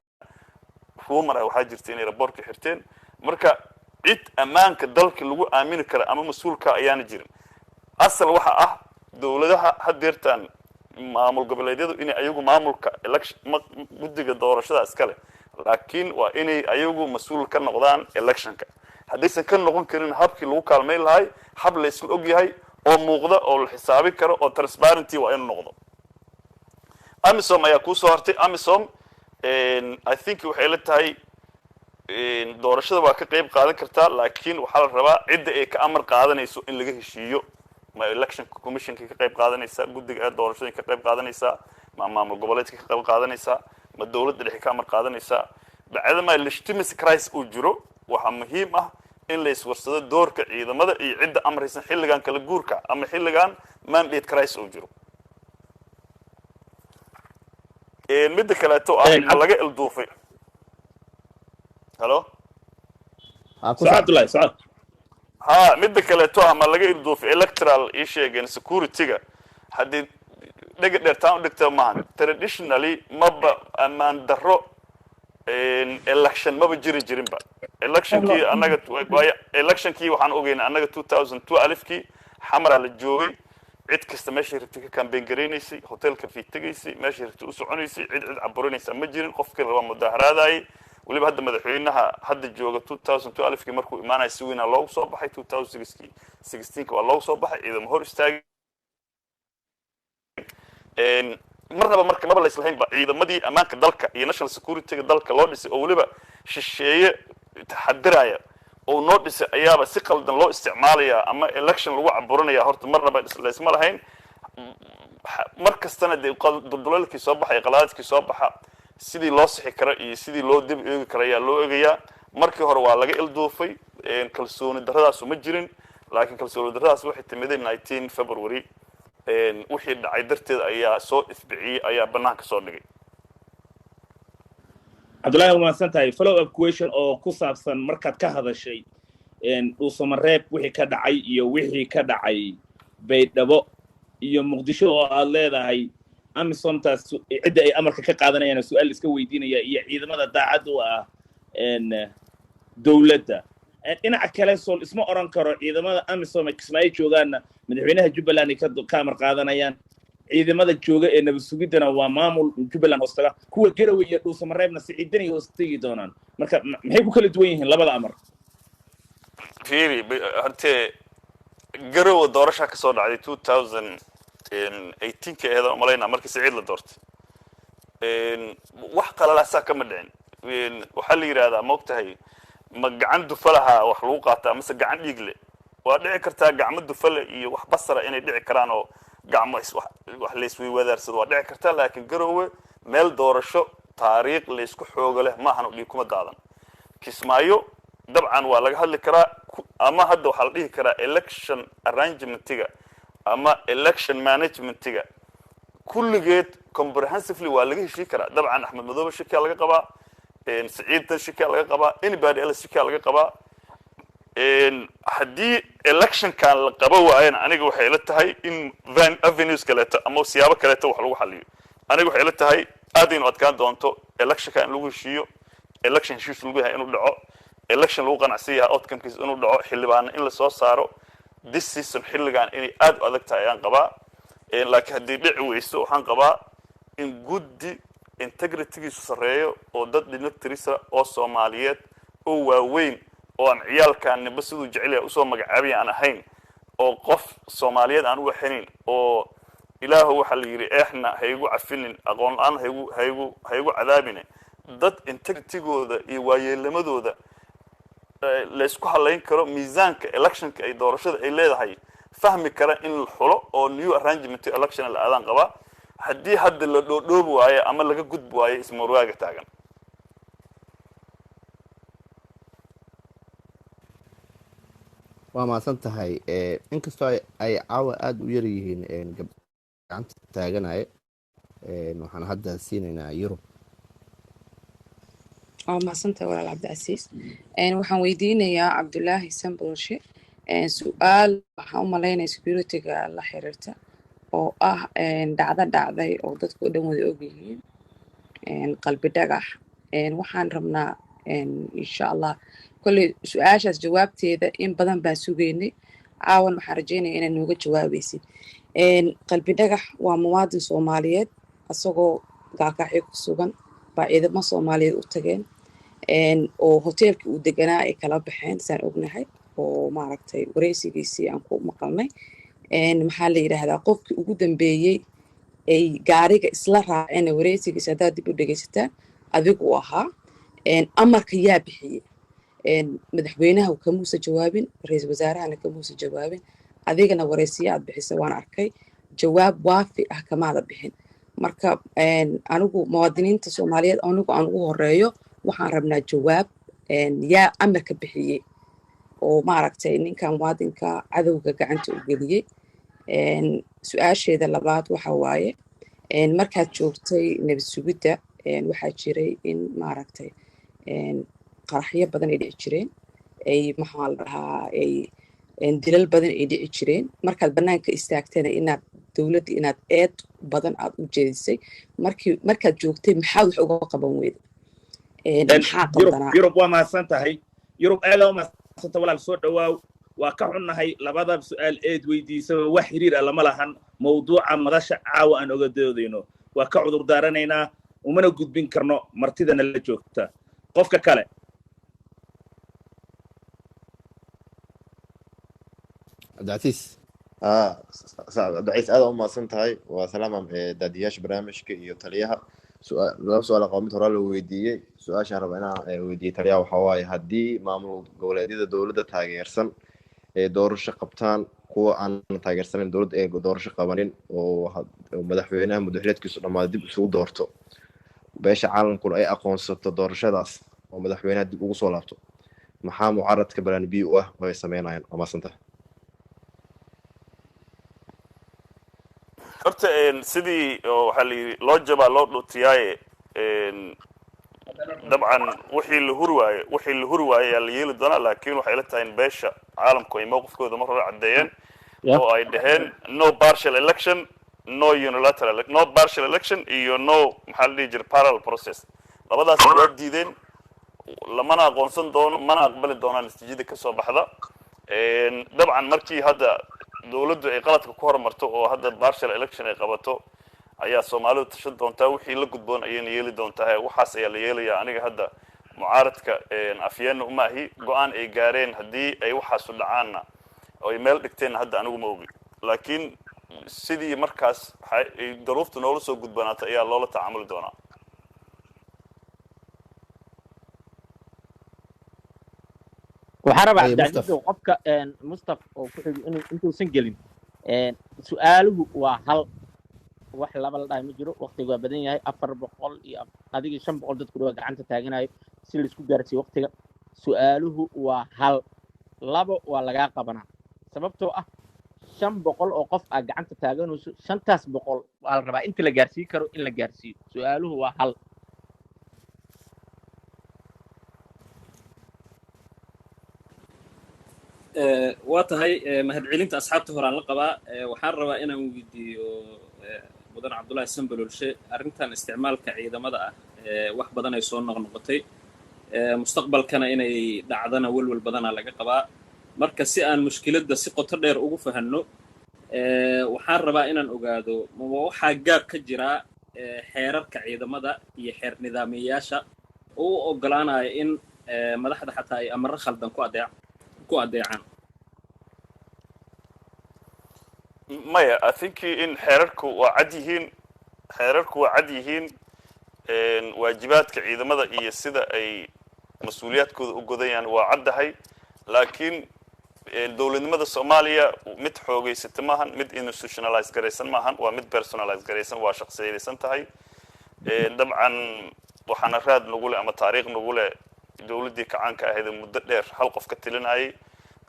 rumor waxaa jirta inay raboorka xirteen marka cid ammaanka dalka lagu aamini kara ama mas-uulka ayaana jirin asal waxa ah dowladaha hadeertaan maamul goboleedyadu inay ayagu maamulka election guddiga doorashada iskale laakiin waa inay ayagu mas-uul ka noqdaan electionka haddaysan ka noqon karin habkii lagu kaalmayn lahay hab la isla og yahay oo muuqda oo la xisaabi karo oo transparency waa inuu noqdo amisom ayaa kusoo hartay amisom I think waxay la tahay doorashada waa ka qayb qaadan kartaa laakiin waxaa la rabaa cidda ay ka amar qaadanayso in laga heshiiyo ma election commissionka ka qayb qaadanaysa guddiga doorashada ka qayb qaadanaysa ma maamul goboleedka ka qayb qaadanaysa ma dowladda dhexe ka amar qaadanaysa bacdama legitimacy crisis uu jiro waxaa muhiim ah in la iswarsado doorka ciidamada iyo cidda amraysan xilligan kala guurka ama xilligan mandate crisis uu jiro midda kaleeto ah ma laga ilduufay halo Abdullahi Saad ha midda kaleeto ah ma laga ilduufay electoral ii sheegeen security-ga haddii dhaga dheertaan u dhigta maahan traditionally maba ammaan darro election maba jirinba electionkii annaga electionkii waxaan ogeynay annaga 2002 alifkii xamara la joogay cid kasta meesha rabtay ka campaign gareynaysay hotelka fiitagaysay meesha rabtay u soconaysay cid caburinaysa ma jirin qofkii raba mudaharaadaay waliba hadda madaxweynaha hadda jooga 2002 alifkii markuu imaanay si weyn loogu soo baxay 2016 waa loogu soo baxay ciidamo hor istaagay marnaba marka maba la islahayn ba ciidamadii ammaanka dalka iyo national security-ga dalka loo dhisay oo waliba shisheeye taxadiraya oo noo dhisay ayaaba si qaldan loo isticmaalaya ama election lagu caburinaya horta marnaba isma lahayn mar kastana dee dulduleelkii soo baxay qalaadkii soo baxa sidii loo sixi karo iyo sidii loo dib eegi karo ayaa loo eegayaa markii hore waa laga ilduufay kalsooni darradaas uma jirin laakiin kalsooni darradaas waxay timideen 19 February wixii dhacay darteed ayaa soo ifbiciyay ayaa banaanka soo dhigay Abdullahi ma santahay follow up question oo ku saabsan markaad ka hadashay dhuusamareeb wixii ka dhacay iyo wixii ka dhacay Baydhabo iyo Muqdisho oo aad leedahay amisomtaas cidda ay amarka ka qaadanayaan su'aal iska weydiinaya iyo ciidamada daacad u ah dawladda dhinaca kale soo isma oran karo ciidamada amisom ee Kismaayo joogaana madaxweynaha Jubbaland ay ka amar qaadanayaan ciidamada jooga ee nabad sugidana waa maamul Jubbaland hoostaga kuwa garowe iyo dhuusamareebna si ciidan iyo hoostagi doonaan marka maxay ku kala duwan yihiin labada amar fiiri harte garowe doorasho ka soo dhacday 2018 keeda malayna markii Saciid la doortay wax qalalaasa kama dhicin waxa la yiraahdaa moogtahay ma gacan dufalaha wax lagu qaataa ama gacan dhiigle waa dhici kartaa gacmo dufale iyo wax basara inay dhici karaan oo gacmo wax la iswey wadaarsado waa dhici kartaa laakiin garowe meel doorasho taariikh la isku xooga leh ma ahan dhig kuma daadan Kismaayo dabcan waa laga hadli karaa ama hadda waxa la dhihi karaa election arrangement-iga ama election management-iga kulligeed comprehensively waa laga heshii karaa dabcan Axmed Madoobe shaki laga qabaa Saciid shaki laga qabaa anybody else shaki laga qabaa haddii election kan la qabo waayeen aniga waxay la tahay in van avenues kaleeto ama siyaabo kaleeto wax lagu xaliyo aniga waxay la tahay aad inuu adkaan doonto election kan lagu heshiiyo election heshiis lagu yahay inuu dhaco election lagu qanacsan yahay outcomekiisa inuu dhaco xildhibaana in lasoo saaro this season xilligan inay aad u adag tahay ayaan qabaa laakiin haddii dhici weyso waxaan qabaa in guddi integritygiisu sarreeyo oo dad dhinagtirisa oo soomaaliyeed oo waaweyn oo aan ciyaalkaan ninba siduu jecel yahay usoo magacaabay aan ahayn oo qof soomaaliyeed aan u waxanin oo ilaahu waxa la yiri eexna haygu cafinin aqoon aan haygu cadaabine dad integritygooda iyo waayeelamadooda la isku halayn karo miisaanka electionka ay doorashada ay leedahay fahmi kara in la xulo oo new arrangement election la aadan qaba haddii hadda la dhoodhoobi waayo ama laga gudbi waayo ismurwaaga taagan waa maasan tahay inkastoo ay caawa aada u yar yihiin gacanta taaganaya waxaan hadda siinaynaa yurub waa mahadsantahay walaal cabdicasiis waxaan weydiinayaa cabdulaahi sambolshe su-aal waxaan u malaynaya securityga la xiriirta oo ah dhacday oo dadku o dhan wada ogyihiin qalbi dhagax waxaan rabnaa insha allah kolley su-aashaas jawaabteeda in badan baan sugaynay caawan waxaan rajeynaya inaad nooga jawaabaysid qalbi dhagax waa muwaadin soomaaliyeed asagoo gaakaxyo ku sugan baa ciidamo soomaaliyeed u tageen oo hoteelkii uu deganaa ay kala baxeen saan ognahay oo maaragtay wareysigiisii aan ku maqalnay maxaa la yidhaahdaa qofkii ugu dambeeyey ay gaariga isla raaceen wareysigiisa haddaad dib u dhegaysataan adigu u ahaa amarka yaa bixiyey madaxweynaha kamuusa jawaabin ra-iisul wasaarahana kamuusa jawaabin adigana wareysiya aad bixisa waan arkay jawaab waafi ah kamaada bixin marka anigu muwaadiniinta soomaaliyeed anigu aan ugu horeeyo waxaan rabnaa jawaab yaa amarka bixiyey oo maaragtay ninkan muwaadinka cadowga gacanta u geliyey su-aasheeda labaad waxa waaye markaad joogtay nabad sugidda waxaa jiray in maaragtay qaraxyo badan ay dhici jireen ay maxaa la dhahaa ay dilal badan ay dhici jireen markaad bannaanka istaagtana inaad dowladda inaad eed badan aad u jeedisay markaad joogtay maxaad wax uga qaban weyda maxaa qaldanaa yurub waa mahadsan tahay yurub aada u mahadsantahay walaal soo dhawaaw waa ka xunnahay labada su-aal eed weydiisaba wax xiriir ah lama lahan mawduuca madasha caawa aan oga doodayno waa ka cudur daaranaynaa umana gudbin karno martidana la joogta qofka kale cabdicasiis cabdicasiis aada u mahadsan tahay waa salaama daadiyaasha barnaamijka iyo taliyaha laba su-aal aqoon mid horaa loo weydiiyey su-aashaan raba inaan weydiiyey taliyaha waxaa waaye haddii maamul goboleedyada dowladda taageersan ee doorasho qabtaan kuwa aan taageersanayn dowladda ee doorasho qabanin oo madaxweynaha muddaxileedkiisu dhammaada dib isugu doorto beesha caalamkuna ay aqoonsato doorashadaas oo madaxweynaha dib ugu soo laabto maxaa mucaaradka balaan b u ah oo ay sameynayaan waa mahadsantahay horta sidii waxaa la yidhi loo jabaa loo dhutiyaaye dabcan wixii la huri waaye ayaa la yeeli doonaa laakiin waxay la tahay in beesha caalamku ay mowqifkooda mar hore caddeeyeen oo ay dhaheen no partial election no unilateral no partial election iyo no maxaa la dhihi jira parallel process labadaas waa diideen lamana aqoonsan doono mana aqbali doonaan natiijada ka soo baxda dabcan markii hadda dowladdu ay qaladka ku horumarto oo hadda partial election ay qabato ayaa soomaalidu tashan doontaa wixii la gudboon ayayna yeeli doontaa waxaas ayaa la yeelayaa aniga hadda mucaaradka afyeena uma ahi go-aan ay gaareen haddii ay waxaasu dhacaanna oo ay meel dhigteenna hadda anigu ma ogi laakiin sidii markaas ay daruufta noola soo gudbanaatay ayaa loola tacaamuli doonaa waxaan rabaa cabdicasiis qofka mustaf oo ku xigi intuusan gelin su-aaluhu waa hal wax laba la dhahay ma jiro waqtiga waa badan yahay 400 iyo adiga 500 dadku waa gacanta taaganayo si la isku gaarsiiyo waqtiga su-aaluhu waa hal labo waa laga qabanaa sababtoo ah 500 oo qof aad gacanta taaganayso 500 waa la rabaa inta la gaarsiin karo in la gaarsiiyo su-aaluhu waa hal waa tahay mahadcelinta asxaabta horaan la qabaa waxaan rabaa inaan weydiiyo mudan cabdullaahi sambalolshe arrintan isticmaalka ciidamada ah wax badan ay soo noqnoqotay mustaqbalkana inay dhacdana welwel badanaa laga qabaa marka si aan mushkiladda si qoto dheer ugu fahanno waxaan rabaa inaan ogaado waxaa gaab ka jira xeerarka ciidamada iyo xeer nidaamiyayaasha oo u oggolaanaya in madaxda xataa ay amarro khaldan ku adeecaan maya I think in xeerarku waa cad yihiin waajibaadka ciidamada iyo sida ay mas-uuliyaadkooda u godayaan waa caddahay laakiin dowladnimada Soomaaliya mid xoogaysata maahan mid institutionalized garaysan maahan waa mid personalized garaysan waa shakhsiyaysan tahay dabcan waxaana raad nagu leh ama taariikh nagu leh dowladdii kacaanka ahayd muddo dheer hal qof ka tilinayay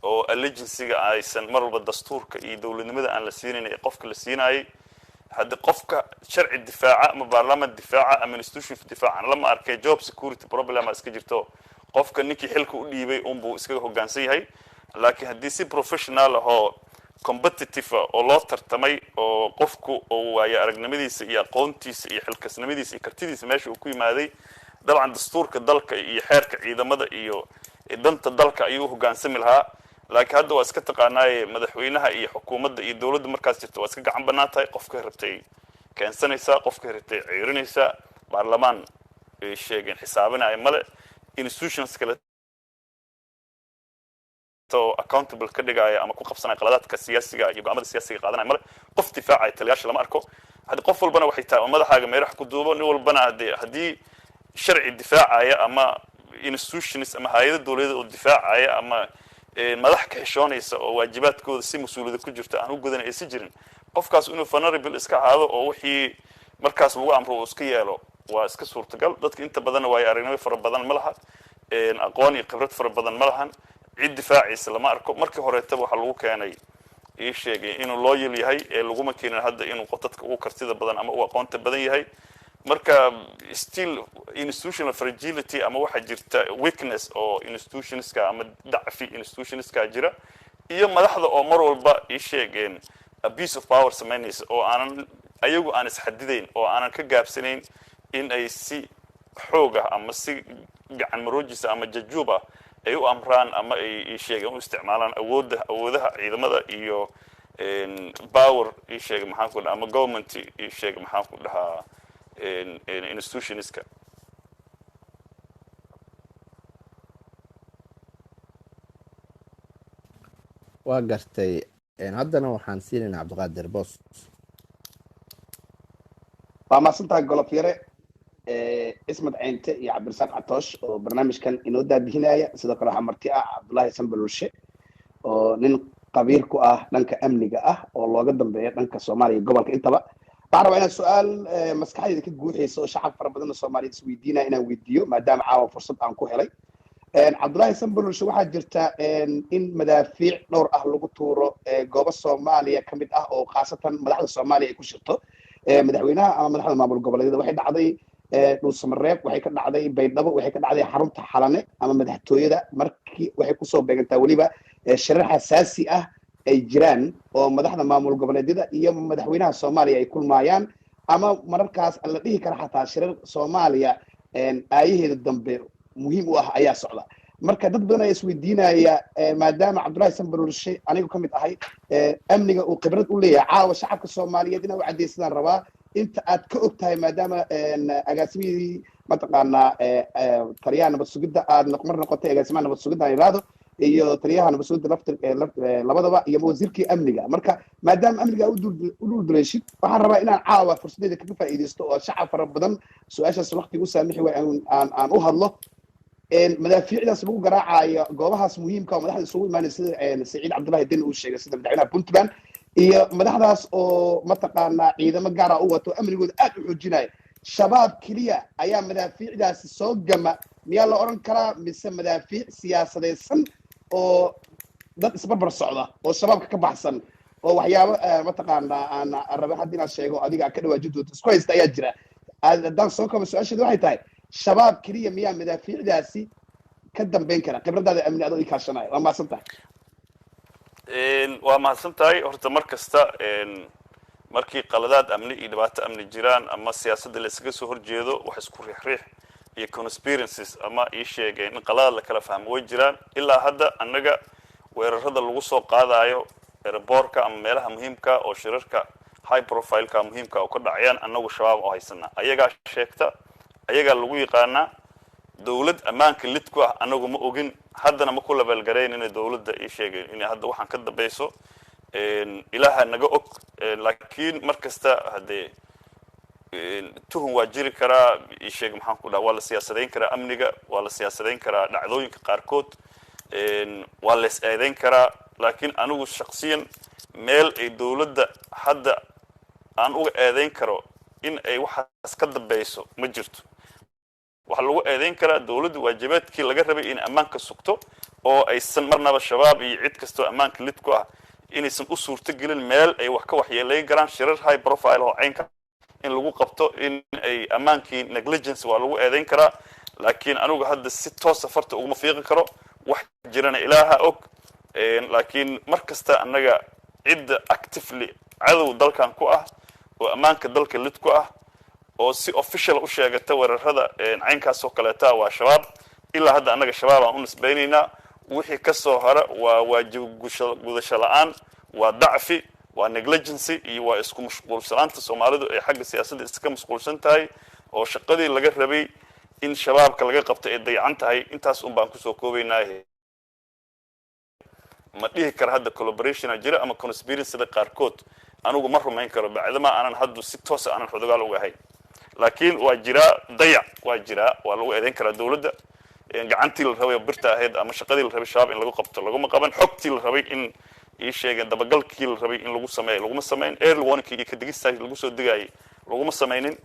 oo allegiance-ga aysan mar walba dastuurka iyo dowladnimada aan la siinin ee qofka la siinayay hadda qofka sharci difaaca ama baarlamaan difaaca ama institution difaaca lama arkay job security problem iska jirto qofka ninkii xilka u dhiibay buu iskaga hoggaansan yahay laakiin haddii si professional oo competitive oo loo tartamay oo qofku oo waayo aragnimadiisa iyo aqoontiisa iyo xilkasnimadiisa iyo kartidiisa meesha uu ku yimaaday dabcan dastuurka dalka iyo xeerka ciidamada iyo danta dalka ayuu hoggaansami lahaa laakiin hadda waa iska taqaanaaye madaxweynaha iyo xukuumadda iyo dowladda markaas jirta waa iska gacan bannaan tahay qofka rabtay keensanaysaa qofka rabtay ceyrinaysaa baarlamaan ay sheegeen xisaabinaya male institutions kale accountable ka dhigaya ama ku qabsanaya qaladaadka siyaasiga iyo go'aamada siyaasiga qaadanaya male qof difaacay taliyaasha lama arko hadda qof walbana waxay tahay madaxaaga meerax ku duubo nin walbana haddii sharci difaacaya ama institutions ama hay'ado dawladeed oo difaacaya ama madax ka xishoonaysa oo waajibaadkooda si mas'uuliyad ku jirta aan u gudanay si jirin qofkaas inuu vulnerable iska ahaado oo wixii markaas lagu amro uu iska yeelo waa iska suurtagal dadka inta badan way aragnimo fara badan ma laha aqoon iyo khibrad fara badan ma lahan cid difaaciisa lama arko markii horeetaba waxa lagu keenay ii sheegay inuu loyal yahay ee laguma keenin hadda inuu dadka ugu kartida badan ama uu aqoonta badan yahay marka still institutional fragility ama waxa jirta weakness oo institutionska ama dacfi institutionska jira iyo madaxda oo mar walba ii sheegeen abuse of power sameynaysa oo aanan ayagu aan isxadidayn oo aanan ka gaabsanayn in ay si xoog ah ama si gacan maroojisa ama jajuuba ay u amraan ama ay sheegaan u isticmaalaan awoodaha ciidamada iyo power ii sheegay maxaan ku dhahaa ama government ii sheegay maxaan ku dhahaa institutionska waa gartay haddana waxaan siinaynaa cabdiqaadir boos waa maasantahay golof yare ismad ceynte iyo cabdirasaaq catoosh oo barnaamijkan inoo daadihinaya sidoo kale waxaa marti ah cabdullaahi sanbalulshe oo nin qabiir ku ah dhanka amniga ah oo looga dambeeya dhanka soomaaliya gobolka intaba waxaan rabaa inaan su-aal maskaxdayda ka guuxaysa oo shacab fara badan oo soomaaliyeed is weydiinaya inaan weydiiyo maadaama caawa fursad aan ku helay cabdullaahi sanbalulshe waxaa jirta in madaafiic dhowr ah lagu tuuro goobo soomaaliya ka mid ah oo khaasatan madaxda soomaaliya ay ku shirto madaxweynaha ama madaxda maamul goboleedyada waxay dhacday dhuusamareeb waxay ka dhacday baydhabo waxay ka dhacday xarunta xalane ama madaxtooyada markii waxay kusoo beegantaa weliba shirar xasaasi ah ay jiraan oo madaxda maamul goboleedyada iyo madaxweynaha soomaaliya ay kulmaayaan ama mararkaas la dhihi kara xataa shirar soomaaliya aayaheeda dambe muhiim u ah ayaa socda marka dad badan ayaa isweydiinaya maadaama cabdullaahi sanbalulshe anigu ka mid ahay amniga uu khibrad u leeyahay caawa shacabka soomaaliyeed inaa u caddaysadaan rabaa inta aad ka og tahay maadaama agaasimihii mataqaanaa taliyaha nabad sugidda aad mar noqotay agaasimaha nabad sugidda aan iraahdo iyo taliyaha nabad sugidda labadaba iyo wasiirkii amniga marka maadaama amniga u dhulduleeshid waxaan rabaa inaan caawa fursadeeda kaga faa'iidaysto oo shacab fara badan su-aashaas waqtiga u saamixi waay aan u hadlo madaafiicdaas lagu garaacayo goobahaas muhiimka oo madaxda isugu imaanay sida saciid cabdullaahi deni uu sheegay sida madaxweynaha puntland iyo madaxdaas oo mataqaanaa ciidamo gaara u wato amnigooda aad u xoojinaya shabaab keliya ayaa madaafiicdaasi soo gama miyaa la odhan karaa mise madaafiic siyaasadaysan oo dad isbarbar socda oo shabaabka ka baxsan oo waxyaabo mataqaanaa aan rabin hadda inaad sheego adiga ka dhawaajin doonto isku haysta ayaa jira haddaan soo kaba su-aasheeda waxay tahay shabaab keliya miyaa madaafiicdaasi ka dambeyn kara khibradaada amni adoo i kaashanaya waa mahadsan tahay waa mahadsan tahay horta mar kasta markii qaladaad amni iyo dhibaato amni jiraan ama siyaasadda la iskaga soo horjeedo wax isku riixriix iyo conspiracies ama ii sheegeen in qaladaad la kala fahmo way jiraan ilaa hadda annaga weerarada lagu soo qaadayo airportka ama meelaha muhiimka oo shirarka high profile-ka muhiimka oo ka dhacayaan annagu shabaab oo haysana ayagaa sheegta ayagaa lagu yaqaanaa dawlad ammaanka lid ku ah annagu ma ogin haddana ma ku labaalgarayn inay dawladda ii sheegeen inay hadda waxaan ka dambayso ilaaha naga og laakiin mar kasta haddee tuhun waa jiri karaa ii sheeg maxaan ku dhaha waa la siyaasadayn karaa amniga waa la siyaasadayn karaa dhacdooyinka qaarkood waa la is-eedayn karaa laakiin anigu shaksiyan meel ay dawladda hadda aan uga eedayn karo in ay waxaas ka dambayso ma jirto waxaa lagu eedayn karaa dawladda waajibaadkii laga rabay in ammaanka sugto oo aysan marnaba shabaab iyo cid kastoo ammaanka lid ku ah inaysan u suurtogelin meel ay wax ka waxyeelayn karaan shirar high profile oo caynka in lagu qabto in ay ammaankii negligence waa lagu eedayn karaa laakiin anigu hadda si toosa farta uguma fiiqi karo wax jirana ilaaha og laakiin mar kasta annaga cidda actively cadow dalkan ku ah oo ammaanka dalka lid ku ah oo si official u sheegata weerarada caynkaas oo kaleeta waa shabaab ilaa hadda annaga shabaab aan u nisbaynaynaa wixii ka soo hara waa waajib gudasho la'aan waa dacfi waa negligence iyo waa isku mashquulsanaanta Soomaalidu ay xagga siyaasadda iska mashquulsan tahay oo shaqadii laga rabay in shabaabka laga qabto ay dayacan tahay intaas baan ku soo koobaynaa ma dhihi karo hadda collaboration jira ama conspiracy qaarkood anigu ma rumayn karo bacdama aanan haddu si toos ah aanan xudugaal uga ahay laakiin waa jira dayac waa jira waa lagu eedayn karaa dawladda gacantii la rabay birta ahayd ama shaqadii la rabay shabaab in lagu qabto laguma qaban xogtii la rabay in ii sheegeen dabagalkii la rabay in lagu sameeyo laguma sameyn early warning iyo ka digista lagu soo digayay laguma sameynin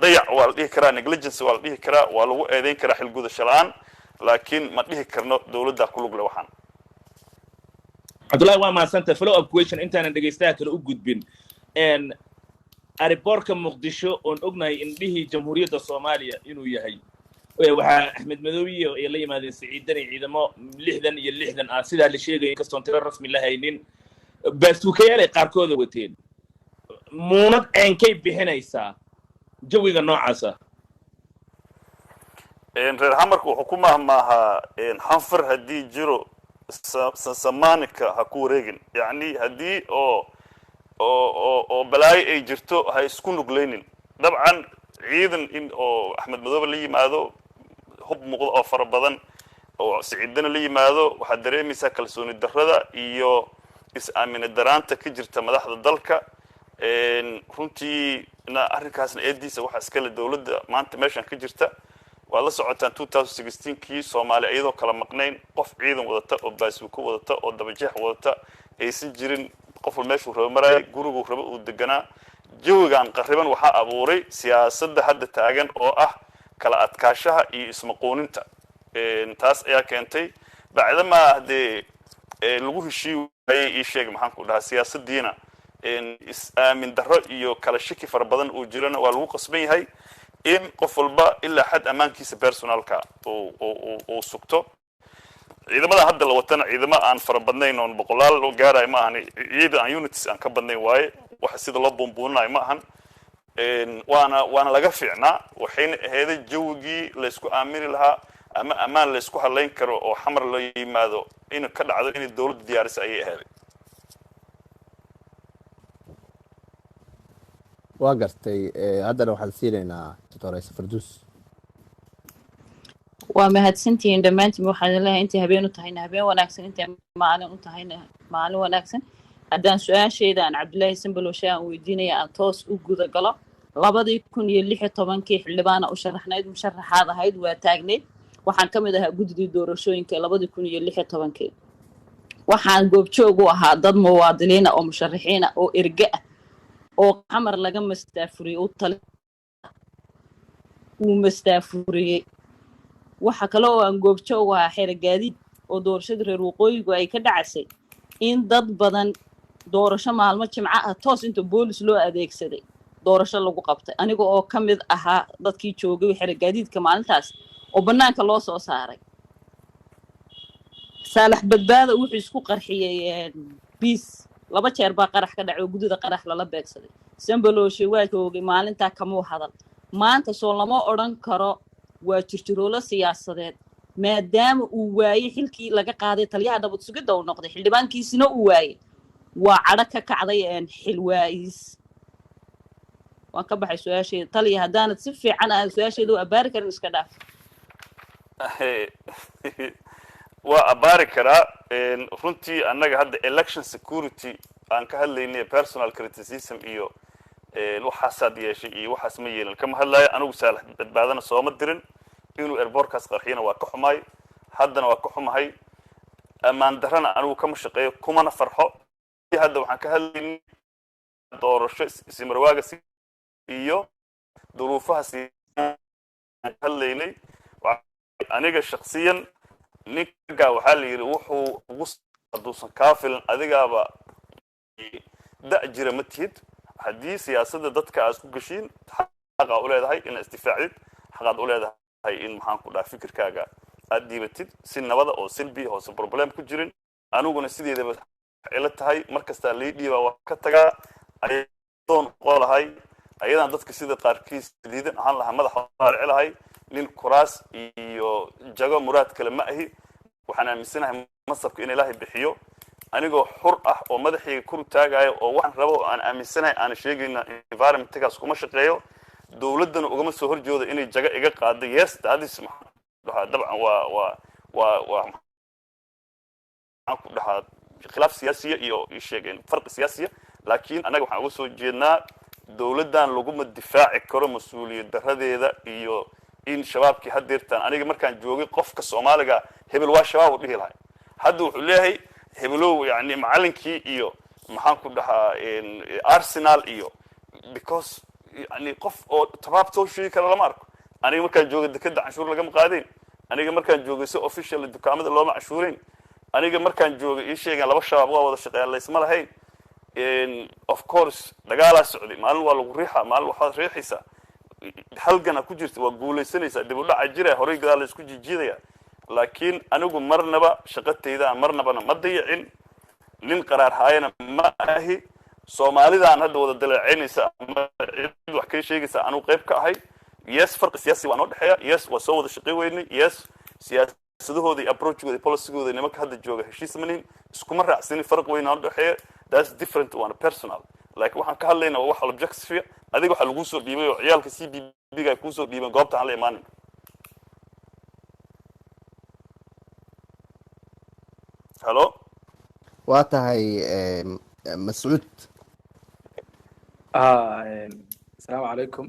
dayac waa la dhihi karaa negligence waa la dhihi karaa waa lagu eedayn karaa xil gudasho la'aan laakiin ma dhihi karno dawladda ku lug leh waxaan Abdullahi waa maasanta follow up question intaan dhageystaha kale u gudbin airportka Muqdisho oo ognahay indhihii jamhuuriyadda Soomaaliya inuu yahay waxa Axmed Madoobi oo la yimaadeen Siciidani ciidamo 60 ah sida la sheegay kastoon tiro rasmi la haynin baasuukayaal qaarkood wateen muunad aankay bixinaysaa jawiga noocaas ah reer hamarku wuxuu ku mahmaaha xanfar haddii jiro samaanika ha ku wareegin yani haddii oo balaayo ay jirto ha isku nugleynin dabcan ciidan in oo Axmed Madoobe la yimaado hub muuqdo oo fara badan oo Siciidana la yimaado waxa dareemaysaa kalsooni darrada iyo is-aamin daraanta ka jirta madaxda dalka runtii arrinkaasna eediisa waxa iska la dawladda maanta meeshan ka jirta waa la socotaan 2016kii Soomaaliya iyadoo kala maqnayn qof ciidan wadata oo baasuuko wadata oo dabajeex wadata aysan jirin qof meeshuu rabo maray gurigu rabo uu deganaa jawigan qariban waxa abuuray siyaasadda hadda taagan oo ah kala adkaashaha iyo ismaqooninta taas ayaa keentay bacdama hadee lagu heshiiyay ii sheeg maxaan ku dhahaa siyaasaddiina is-aamin darro iyo kala shaki fara badan oo jirana waa lagu qasban yahay in qof walba ilaa xad ammaankiisa personalka oo sugto ciidamada hadda la watana ciidamo aan fara badnayn oo boqolaal loo gaaray ma ahan ciidan units aan ka badnayn waaye waxa sida loo boomboonay ma ahan waana laga fiicnaa waxayna ahayd jawigii la isku aamini lahaa ama amaan la isku haleyn karo oo xamar loo yimaado in ka dhacdo in dawladda diyaarisa ay ahayd waa gartay haddana waxaan siinaynaa Dr. Farduus waa mahadsantihiin dhammaantiin waxaan leeyahay intii habeen u tahayna habeen wanaagsan intii maalin u tahayna maalin wanaagsan haddaan su-aashayda aan Cabdullaahi Sanbalowshe aan weydiinaya aan toos u guda galo 2016 xildhibaana u sharaxnayd musharaxaad ahayd waa taagneed waxaan ka mid ahaa guddiga doorashooyinka 2016 waxaan goobjoog u ahaa dad muwaadiniin oo musharaxiin ah oo erga ah oo xamar laga mastaafuriyay uu mastaafuriyay waxa kale oo aan goobjoog ahaa xergaadiid oo doorashada reer waqooyigu ay ka dhacsay in dad badan doorasho maalmo jimco ah toos inta boolis loo adeegsaday doorasho lagu qabtay aniga oo ka mid ahaa dadkii joogay xergaadiidka maalintaas oo banaanka loo soo saaray saalax badbaado wuxuu isku qarxiyay biis 2 jeer baa qarax ka dhacay oo gudida qarax lala beegsaday Sanbalowshe waa joogay maalinta kamuu hadal maanta soo lama oran karo waa jirjiroolo siyaasadeed maadaama uu waayey xilkii laga qaaday taliyaha nabad sugidda uu noqday xildhibaankiisina uu waayey waa cadho ka kacday xil waayis waan ka baxay su-aasheeda taliya haddaanad si fiican aan su-aasheeda u abbaari karin iska dhaaf waa abbaari karaa runtii annaga hadda election security aan ka hadlaynay personal criticism iyo waxaasaad yeeshay iyo waxaas ma yeelin kama hadlaayo anigu saalax badbaadana sooma dirin inuu airbortkaas qarxiyana waa ka xumaay haddana waa ka xumahay ammaan darrana anigu kama shaqeeyo kumana farxo hadda waxaan ka hadlaynay doorasho isimarwaaga iyo duruufaha hadlaynay aniga shakhsiyan ninka waxaa la yidhi wuxuu ugu haduusan kaa filan adigaaba da' jira ma tihid haddii siyaasadda dadka aad isku geshiin xaqaa u leedahay inaad isdifaacdid xaqaad u leedahay in maxaan ku dhaha fikirkaaga aad dhiibatid si nabada oo silbi hoose problem ku jirin aniguna sideedaba ila tahay markastaa lii dhiibaa waa ka tagaa ayadoon qolahay ayadaan dadka sida qaarkiis diidan ahaan lahaa madaxa raarci lahay nin kuraas iyo jago muraad kale ma ahi waxaan aaminsanahay masabka in ilaahay bixiyo anigoo xur ah oo madaxayga kor taagayo oo waxaan rabo aan aaminsanahay aan sheegayna environmentkaas kuma shaqeeyo dawladdana ugama soo horjoodo inay jago iga qaado yes daadis maxaan dhahaa dabcan waa maxaan ku dhahaa khilaaf siyaasiya iyo sheegeen farqi siyaasiya laakiin annaga waxaan uga soo jeednaa dawladdan laguma difaaci karo mas-uuliyad darradeeda iyo in shabaabkii hadeertaan aniga markaan joogay qofka soomaaliga hebel waa shabaab u dhihi lahay hadda wuxuu leeyahay hebelow yani macallinkii iyo maxaan ku dhahaa arsenal iyo because yani qof oo tabaab soo sheegi kara lama arko aniga markaan joogay dekeda canshuur lagama qaadayn aniga markaan joogay si official dukaamada looma canshuurayn aniga markaan joogay ii sheegaan laba shabaab waa wada shaqeeyaan laysma lahayn of course dagaalaa socday maalin waa lagu riixaa maalin waxaad riixaysaa halgana ku jirta waa guulaysanaysaa dib u dhaca jira horay gadaal la isku jijiidaya laakiin anigu marnaba shaqatayda marnabana ma dayicin nin qaraar haayana ma ahi soomaalidaan hadda wada daleecaynaysa ama cid wax ka sheegaysa anigu qayb ka ahay yes farqi siyaasi waa noo dhexeeya yes waa soo wada shaqay weynay yes siyaasadahooda iyo approachgooda iyo policygooda nimanka hadda jooga heshiis manin iskuma raacsanin farq weyn noo dhexeeya that's different one personal laakiin waxaan ka hadlaynaa waa wax objective adiga waxa lagu soo dhiibay oo ciyaalka CBB-ga ay ku soo dhiibeen goobta aan la imaanin hello waa tahay mas'uud السلام عليكم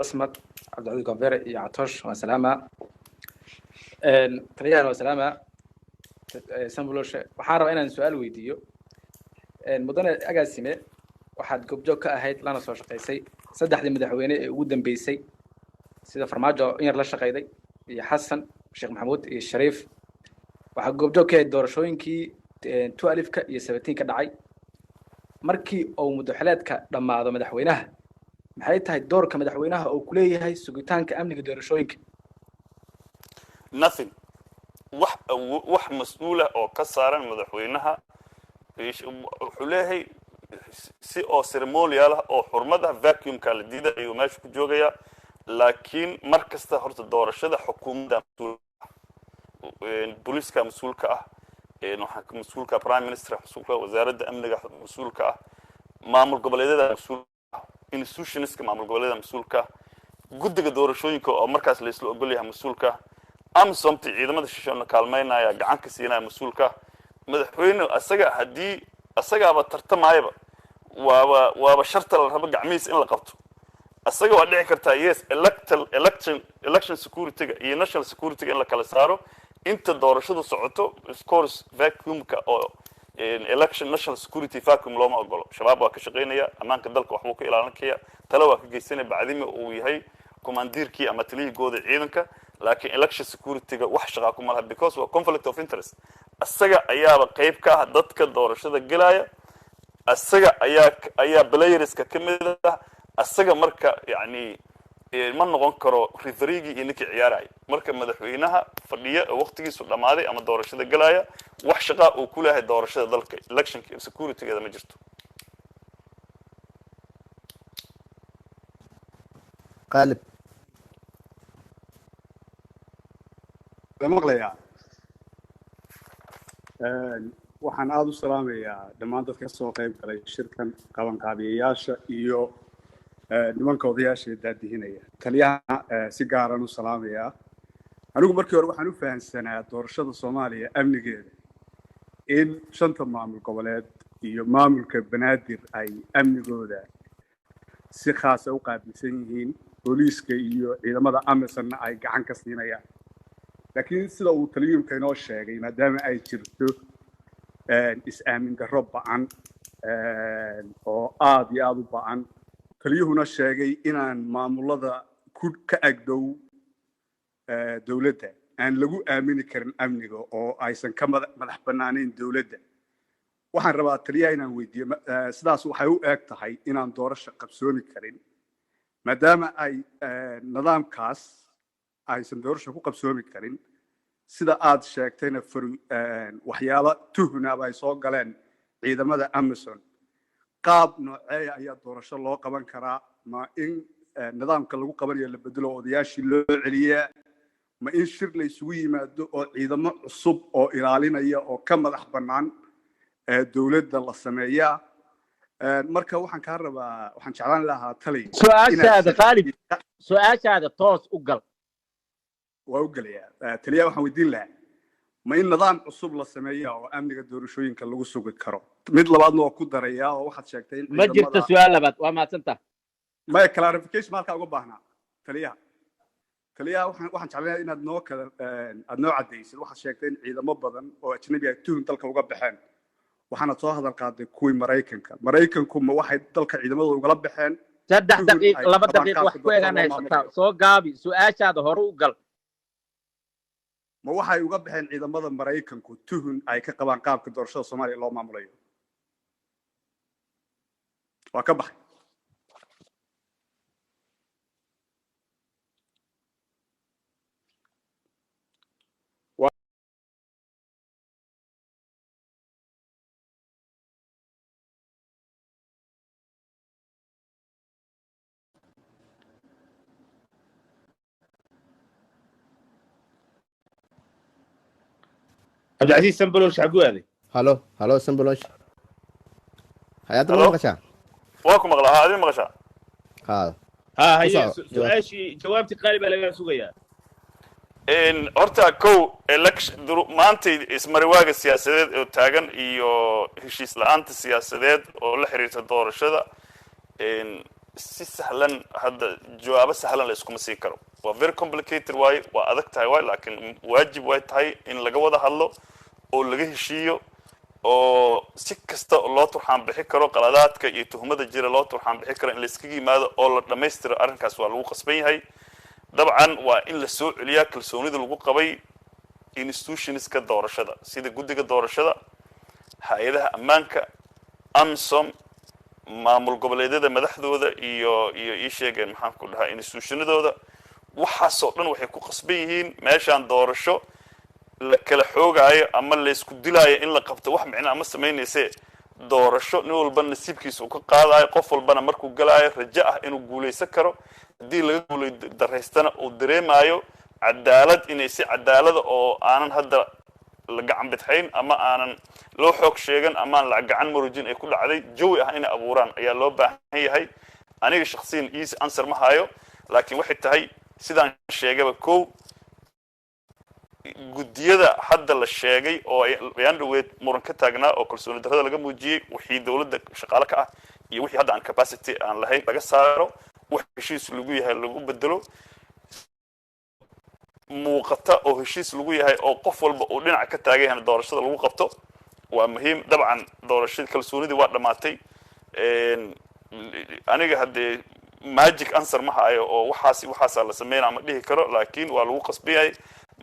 أسمت عبد العزيز كوفير يا عطوش وسلامة تريان وسلامة سامبلوش وحارة أنا سؤال ويديو مدن أجاسمة واحد جوب ka ahayd lana soo shaqeysay saddexdii madaxweyne ee ugu dambeysay sida farmaajo in yar la shaqeeyay iyo xasan sheekh maxamuud iyo shariif waxa goobjoog ka ahayd doorashooyinkii 12ka iyo 17 ka dhacay markii uu madaxweynaadka dhamaado madaxweynaha maxay tahay doorka madaxweynaha oo ku leeyahay sugitaanka amniga doorashooyinka nothing wax mas'uul ah oo ka saaran madaxweynaha wuxuu leeyahay si oo ceremonial ah oo xurmada vacuum ka la diiday ayuu meesha ku joogaya laakiin markasta horta doorashada xukuumadda booliska mas'uulka ah waxa mas'uulka prime minister mas'uulka wasaaradda amniga mas'uulka ah maamul goboleedyada mas'uulka institutionska maamul goboleedyada mas'uulka guddiga doorashooyinka oo markaas la isla ogol yahay mas'uulka amsomti ciidamada shisheena kaalmeynaya gacan ka siinaya mas'uulka madaxweyne asagaaba tartamayba waaba sharta la rabo gacmiis in la qabto asaga waa dhici kartaa yes election security iyo national security in la kala saaro inta doorashadu socoto of course vacuumka oo election national security vacuum looma ogolo shabaab waa ka shaqeynaya amaanka dalka waxbuu ka ilaalinaya tala waa ka geysanaya bacdima uu yahay commandeerkii ama taliyigooda ciidanka laakiin election security-ga wax shaqo kuma laha because waa conflict of interest asaga ayaaba qayb ka ah dadka doorashada galaya asaga ayaa playerska kamid ah asaga marka yani ma noqon karo referee iyo ninkii ciyaaraya marka madaxweynaha fadhiya waqtigiisu dhamaaday ama doorashada galaya wax shaqo uu ku leeyahay doorashada dalka election security-geeda ma jirto qalib maqlayaa waxaan aada u salaamayaa dhammaan dadka ka soo qayb galay shirkan qabanqaabiyayaasha iyo nimanka odayaasha ee daadihinaya taliyahana si gaaran u salaamayaa anigu markii hore waxaan u fahamsanaa doorashada soomaaliya amnigeeda in shanta maamul goboleed iyo maamulka banaadir ay amnigooda si khaasa u qaabilsan yihiin booliiska iyo ciidamada amisonna ay gacan ka siinayaan laakiin sida uu taliyuumka inoo sheegay maadaama ay jirto is-aamin darro ba'an oo aada iyo aada u ba'an taliyuhuna sheegay inaan maamulada ka agdhow dowladda aan lagu aamini karin amniga oo aysan ka madax bannaanayn dowladda waxaan rabaa taliyaha inaan weydiiyo sidaas waxay u eg tahay inaan doorasho qabsoomi karin maadaama ay nidaamkaas aysan doorasho ku qabsoomi karin sida aad sheegtayna waxyaalo tuhunaba ay soo galeen ciidamada Amazon qaab noocee ayaa doorasho loo qaban karaa ma in nidaamka lagu qabanayo la bedelo odayaashii loo celiyaa ma in shir la isugu yimaado oo ciidamo cusub oo ilaalinaya oo ka madax bannaan dowladda la sameeyaa marka waxaan kaa rabaa waxaan jeclaan lahaa tali su'aashaada Khalid su'aashaada toos u gal waa u galayaa taliya waxaan weydiin lahaa ma in nidaam cusub la sameeyaa oo amniga doorashooyinka lagu sugi karo mid labaadna waa ku darayaa oo waxaad sheegtay in ma jirto su'aal labaad waa maadsantahay ma clarification halka uga baahnaa taliyaha waxaan jeclahay inaad noo kala aad noo cadaysid waxaad sheegtay in ciidamo badan oo ajnabi ah tuhun dalka uga baxeen waxaana soo hadal qaaday kuwii maraykanku ma waxay dalka ciidamadooda ugala baxeen 3 daqiiq 2 daqiiq wax ku eeganaysa soo gaabi su'aashaada hore u gal ma waxay uga baxeen ciidamada maraykanku tuhun ay ka qabaan qaabka doorashada Soomaaliya loo maamulayo waa ka baxay عبد العزيز سنبلوش عقوالي هلو سنبلوش حياتي ما مقشع واكم مغلا هذه مغشع ها هي سؤاشي جوابتي قالبة لغا سوغيا in horta maanta ismariwaaga siyaasadeed oo taagan iyo heshiis la'aanta siyaasadeed oo la xiriirta doorashada si sahlan hadda jawaabo sahlan la iskuma siin karo waa very complicated way waa adag tahay way laakiin waajib way tahay in laga wada hadlo oo laga heshiiyo oo si kasta loo turxaan bixi karo qaladaadka iyo tuhmada jira loo turxaan bixi karo in la iskaga yimaado oo la dhameystiro arrinkaas waa lagu qasban yahay dabcan waa in la soo celiyaa kalsoonida lagu qabay institutionska doorashada sida guddiga doorashada hay'adaha ammaanka AMSOM maamul goboleedyada madaxdooda iyo ii sheegeen maxaan ku dhahaa institutionadooda waxaasoo dhan waxay ku qasban yihiin meeshaan doorasho la kala xoogaayo ama la isku dilaayo in la qabto wax micno ama samaynayse doorasho nin walba nasiibkiisa uu ka qaadayo qof walbana markuu galaayo rajo ah inuu guuleysan karo haddii laga guulay daraystana uu dareemayo cadaalad inay si cadaalada oo aanan hadda la gacan bidxayn ama aanan loo xoog sheegan ama aan la gacan marujin ay ku dhacday jawi ah inay abuuraan ayaa loo baahan yahay aniga shakhsiyan easy answer ma hayo laakiin waxay tahay sidaan sheegaba kow guddiyada hadda la sheegay oo ayaan dhaweyd muran ka taagnaa oo kalsooni darrada laga muujiyey wixii dowladda shaqaale ka ah iyo wixii hadda aan capacity aan lahayn laga saaro wax heshiis lagu yahay lagu bedelo muuqata oo heshiis lagu yahay oo qof walba uu dhinac ka taagan yahay doorashada lagu qabto waa muhiim dabcan doorashada kalsoonidii waa dhamaatay aniga haddee magic answer ma hayo oo waxaas la sameynaa ma dhihi karo laakiin waa lagu qasbiyay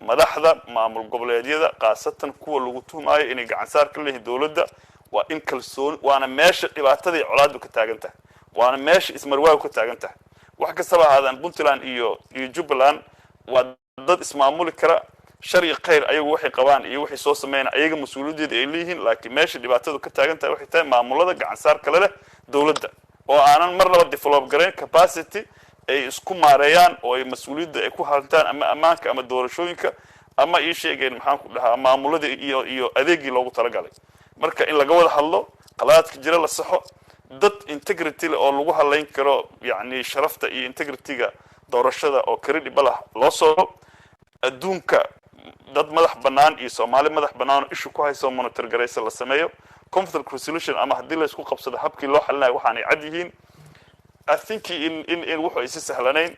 madaxda maamul goboleedyada qaasatan kuwa lagu tuhmaayo inay gacan saar ka leeyihiin dowladda waa in kalsooni waana meesha dhibaatada iyo colaaddu ka taagan tahay waana meesha ismarwaagu ka taagan tahay wax kastaba ahaadaan Puntland iyo Jubbaland waa dad ismaamuli kara sharci khayr ayagu waxay qabaan iyo waxay soo sameeyaan ayaga mas'uuliyadda ay leeyihiin laakiin meesha dhibaatadu ka taagan tahay waxay tahay maamulada gacan saar kale leh dowladda oo aanan mar laba develop gareyn capacity ay isku maareeyaan oo ay mas'uuliyadda ay ku haltaan ama ammaanka ama doorashooyinka ama ii sheegeen maxaan ku dhahaa maamuladii iyo adeegii loogu talagalay marka in laga wada hadlo qalaadka jira la saxo dad integrity oo lagu halayn karo yani sharafta iyo integrityga doorashada oo credible ah loo soo adduunka dad madax bannaan iyo Soomaali madax bannaan ishu ku hayso monitor garaysa la sameeyo conflict resolution ama haddii la isku qabsado habkii loo xalinayo waxaan ay cad yihiin I think in wuxuu ay si sahlanayn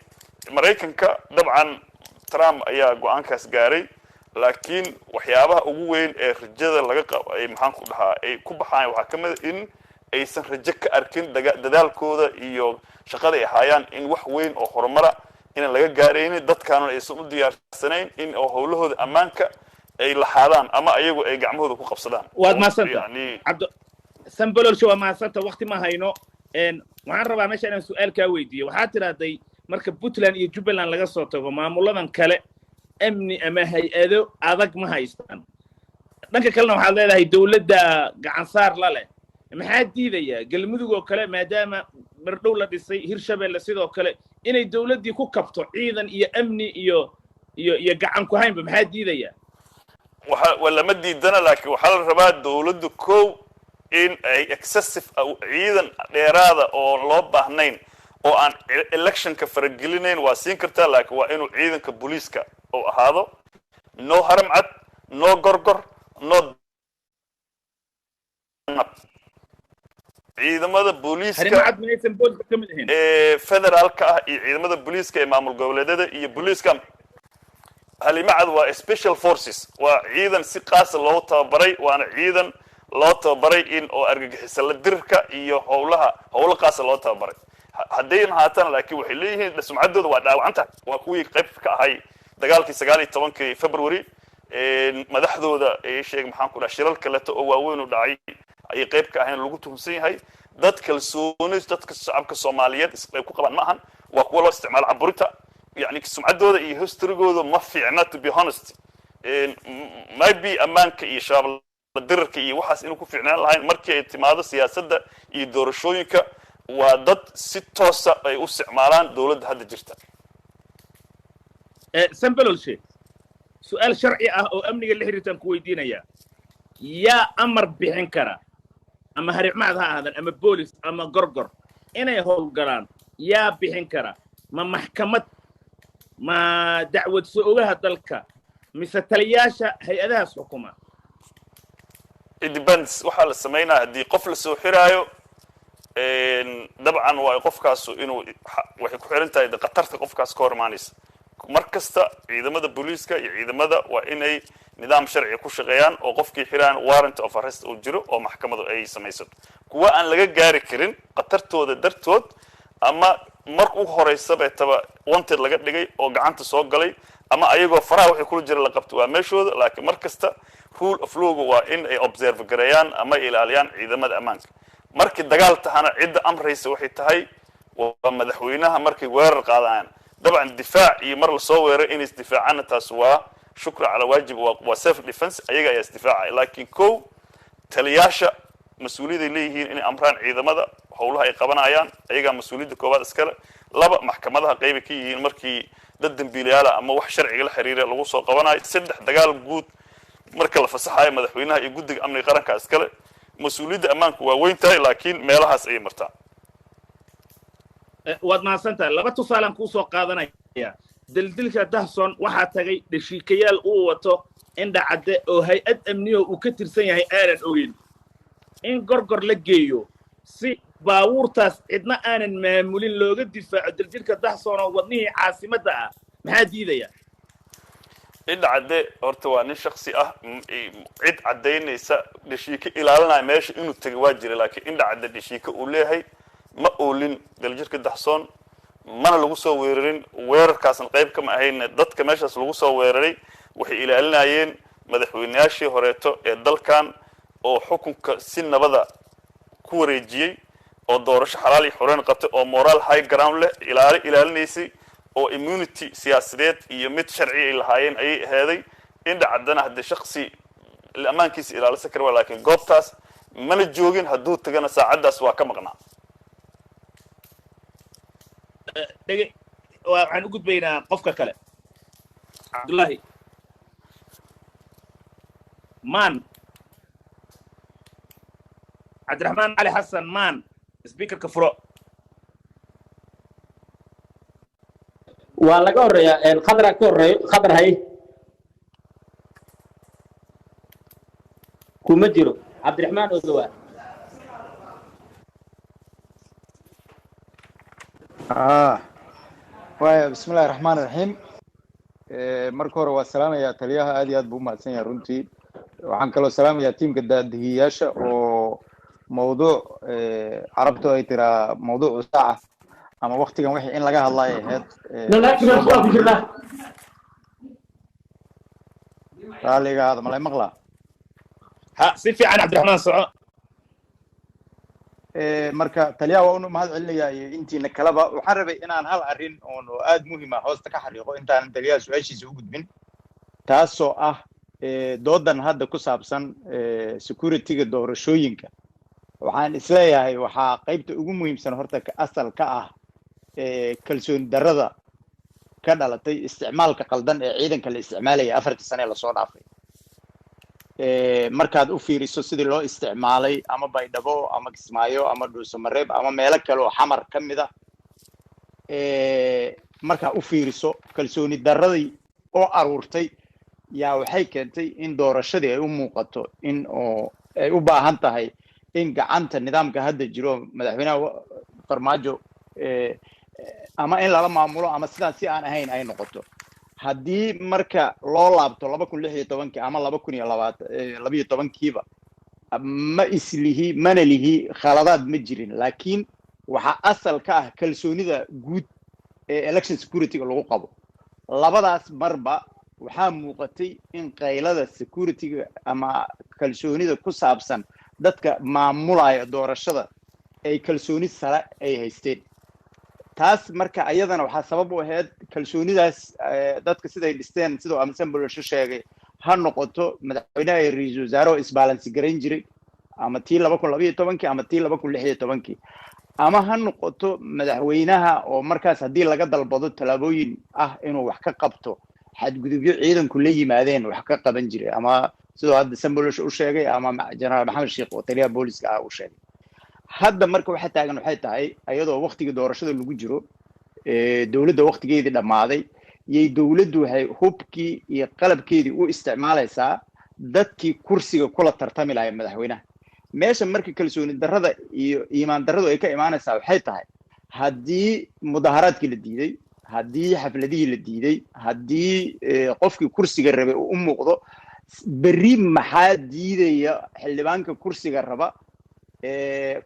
Mareykanka dabcan Trump ayaa go'aankaas gaaray laakiin waxyaabaha ugu weyn ee rajada laga qabo ay maxaan ku dhahaa ay ku baxaan waxa kamid in aysan rajo ka arkin dadaalkooda iyo shaqada ay hayaan in wax weyn oo horumar in laga gaaraynin dadkaana aysan u diyaarsanayn in oo howlahooda ammaanka ay lahaadaan ama ayagu ay gacmahooda ku qabsadaan waad maasanta cabdo sambolol waa maasanta waqti ma hayno waxaan rabaa meesha inaan su'aal ka weydiiyo waxaad tiraaday marka Puntland iyo Jubaland laga soo tago maamuladan kale amni ama hay'ado adag ma haystaan dhanka kalena waxaad leedahay dawladda gacan saar la leh maxaa diidaya galmudug oo kale maadaama mardhow la dhisay Hirshabelle sidoo kale inay dawladdii ku kabto ciidan iyo amni iyo gacan ku haynba maxaa diidaya wala ma diidana laakiin waxa la rabaa dawladdu koow in ay excessive ciidan dheeraada oo loo baahnayn oo aan election ka faragelinayn waa siin kartaa laakiin waa inuu ciidanka booliiska oo ahaado no haram cad no gorgor no ciidamada booliiska federaalka ah iyo ciidamada booliiska ee maamul goboleedyada iyo booliiska halimacad waa special forces waa ciidan si qaas loo tababaray waana ciidan loo tababaray in oo argagixisada dirka iyo howlo qaas loo tababaray haddii haatan laakiin waxay leeyihiin sumcaddooda waa dhaawacanta waa kuwii qayb ka ahay dagaalkii 19 February madaxdooda ay sheeg maxaan ku dhahay shirarka kale oo waaweyn u dhacay ay qayb ka ahayn lagu tuhunsan yahay dad kalsooni dadka shacabka Soomaaliyeed ay ku qabaan maahan waa kuwa loo isticmaalo caburinta يعني سمعتوده iyo historygooda ma fiicna to be honest maybe amaanka iyo shabaab la dirarka iyo waxaas inuu ku fiicnaan lahayn markii ay timaado siyaasadda iyo doorashooyinka waa dad si toos ah ay u isticmaalaan dawladda hadda jirta sambalolshe su'aal sharci ah oo amniga la xiriirtan ku weydiinaya yaa amar bixin kara ama haricmaad ha ahadan ama boolis ama gorgor inay howlgalaan yaa bixin kara ma maxkamad ما دعوة سؤالها دلك مثل تلياشة هيئتها الحكومة. It depends وحال السمينا هدي قفل سوحرايو طبعا وقف كاسو إنه وحكي حرنتا إذا قطرت قف كاس كورمانيس مركزتا إذا ماذا بوليسكا إذا ماذا وإني نظام شرعي كوش غيان وقف كي حران وارنت أو فرست أو جرو أو محكمة أي سميسد كوا أن لقى جاري كرين قطرتو درتود أما mark u horeysaba taba wanted laga dhigay oo gacanta soo galay ama ayagoo faraha wixii kula jira la qabto waa meeshooda laakiin markasta rule of law waa in ay observe gareeyaan ama ilaaliyaan ciidamada ammaanka markii dagaal tahana cid amraysa waxay tahay waa madaxweynaha markay weerar qaadaan dabcan difaac iyo mar la soo weeray in isdifaacana taas waa shukra ala waajib waa self defense ayaga ayaa isdifaaca laakiin ko taliyaasha mas'uuliyadda leeyihiin in amraan ciidamada howlaha ay qabanayaan ayaga mas'uuliyadda koobaad iskale laba maxkamadaha qayb ka yihiin markii dad dambiilayaal ama wax sharciga la xiriira lagu soo qabanayo saddex dagaal guud marka la fasaxayo madaxweynaha iyo guddiga amniga qaranka iskale mas'uuliyadda ammaanku waa weyn tahay laakiin meelahaas ay martaa waad mahadsantahay laba tusaalan kuu soo qaadanaya dildilka Dahson waxaa tagay dhashiikayaal uu wato indha cadde oo hay'ad amniyo uu ka tirsan yahay aanan ogeyn in gorgor la geeyo si baawurtaas cidna aanan maamulin looga difaaco dildilka Dahson oo wadnihii caasimadda ah maxaa diidaya indha cadde horta waa nin shakhsi ah cid cadeynaysa dhashiika ilaalinaya meesha inuu tagay waa jira laakiin indha cadde dhashiika uu leeyahay ma oolin dildilka Dahson mana lagu soo weerarin weerarkaasna qayb kama ahayn dadka meeshaas lagu soo weeraray waxay ilaalinayeen madaxweynayaashii horeeto ee dalkan oo xukunka si nabada ku wareejiyay oo doorasho xalaal iyo xoreen qabtay oo moral high ground leh ilaalinaysay oo immunity siyaasadeed iyo mid sharci ay lahaayeen ay ahaday indha cadana hadda shakhsi amaankiisa ilaalisa kara laakiin goobtaas mana joogin hadduu tagana saacadaas waa ka maqnaa waxaan u gudbaynaa qofka kale cabdullaahi مان عبد الرحمن علي حسن مان سبيكر كفرو waa laga horeeyaa khadra ka horeeyo khadar hay kuma jiro cabdiraxmaan odowa بسم الله الرحمن الرحيم marka hore waa salaamaya taliyaha aad iyo aad buu mahadsan yahay runtii waxaan kaloo salaamayaa tiimka daadihiyaasha oo mawduuc carabtu ay tiraa mawduuc saaca ama waqtigan wixii in laga hadlayo ahayd raaliga hada malay maqlaa ha si fiican cabdiraxmaan soco marka taliyaha waa unu mahad celinayaa iyo intiina kaleba waxaan rabay inaan hal arrin oon aad muhiim ah hoosta ka xariiqo intaanan taliyaha su-aashiisa u gudbin taasoo ah doodan hadda ku saabsan security-ga doorashooyinka waxaan isleeyahay waxaa qaybta ugu muhiimsan horta asal ka ah kalsooni darrada ka dhalatay isticmaalka qaldan ee ciidanka la isticmaalaya 4 sano lasoo dhaafay markaad u fiiriso sidii loo isticmaalay ama baydhabo ama kismaayo ama dhuusamareeb ama meelo kale oo xamar ka mid ah markaa u fiiriso kalsooni darradii oo aruurtay yaa waxay keentay in doorashadii ay u muuqato in ay u baahan tahay in gacanta nidaamka hadda jiro madaxweynaha farmaajo ama in lala maamulo ama sidaan si aan ahayn ay noqoto haddii marka loo laabto 2016 ama 2012kiiba ma islihi mana lihi khaladaad ma jirin laakiin waxaa asal ka ah kalsoonida guud ee election security-ga lagu qabo labadaas marba waxaa muuqatay in qaylada security-ga ama kalsoonida ku saabsan dadka maamulaya doorashada ay kalsooni sare ay haysteen taas marka ayadana waxaa sabab u ahayd kalsoonidaas dadka siday dhisteen sidoo amisan bulsho sheegay ha noqoto madaxweynaha iyo ra'iisul wasaaraha isbalance garan jiray ama tii 2012 ama tii 2016 ama ha noqoto madaxweynaha oo markaas haddii laga dalbado talaabooyin ah inuu wax ka qabto xadgudubyo ciidanku la yimaadeen wax ka qaban jiray ama sidoo hadda sambulish u sheegay ama jenaraal maxamed sheekh oo taliyaha booliska ah uu sheegay hadda marka waxa taagan waxay tahay ayadoo waqtiga doorashada lagu jiro dawladda waqtigeedii dhamaaday yay dawladdu waxay hubkii iyo qalabkeedii u isticmaalaysaa dadkii kursiga kula tartami lahay madaxweynaha meesha marka kalsooni darrada iyo iimaan darradu ay ka imaanaysaa waxay tahay haddii mudaharaadkii la diiday haddii xafladihii la diiday haddii qofkii kursiga rabay uu u muuqdo berri maxaa diidaya xildhibaanka kursiga raba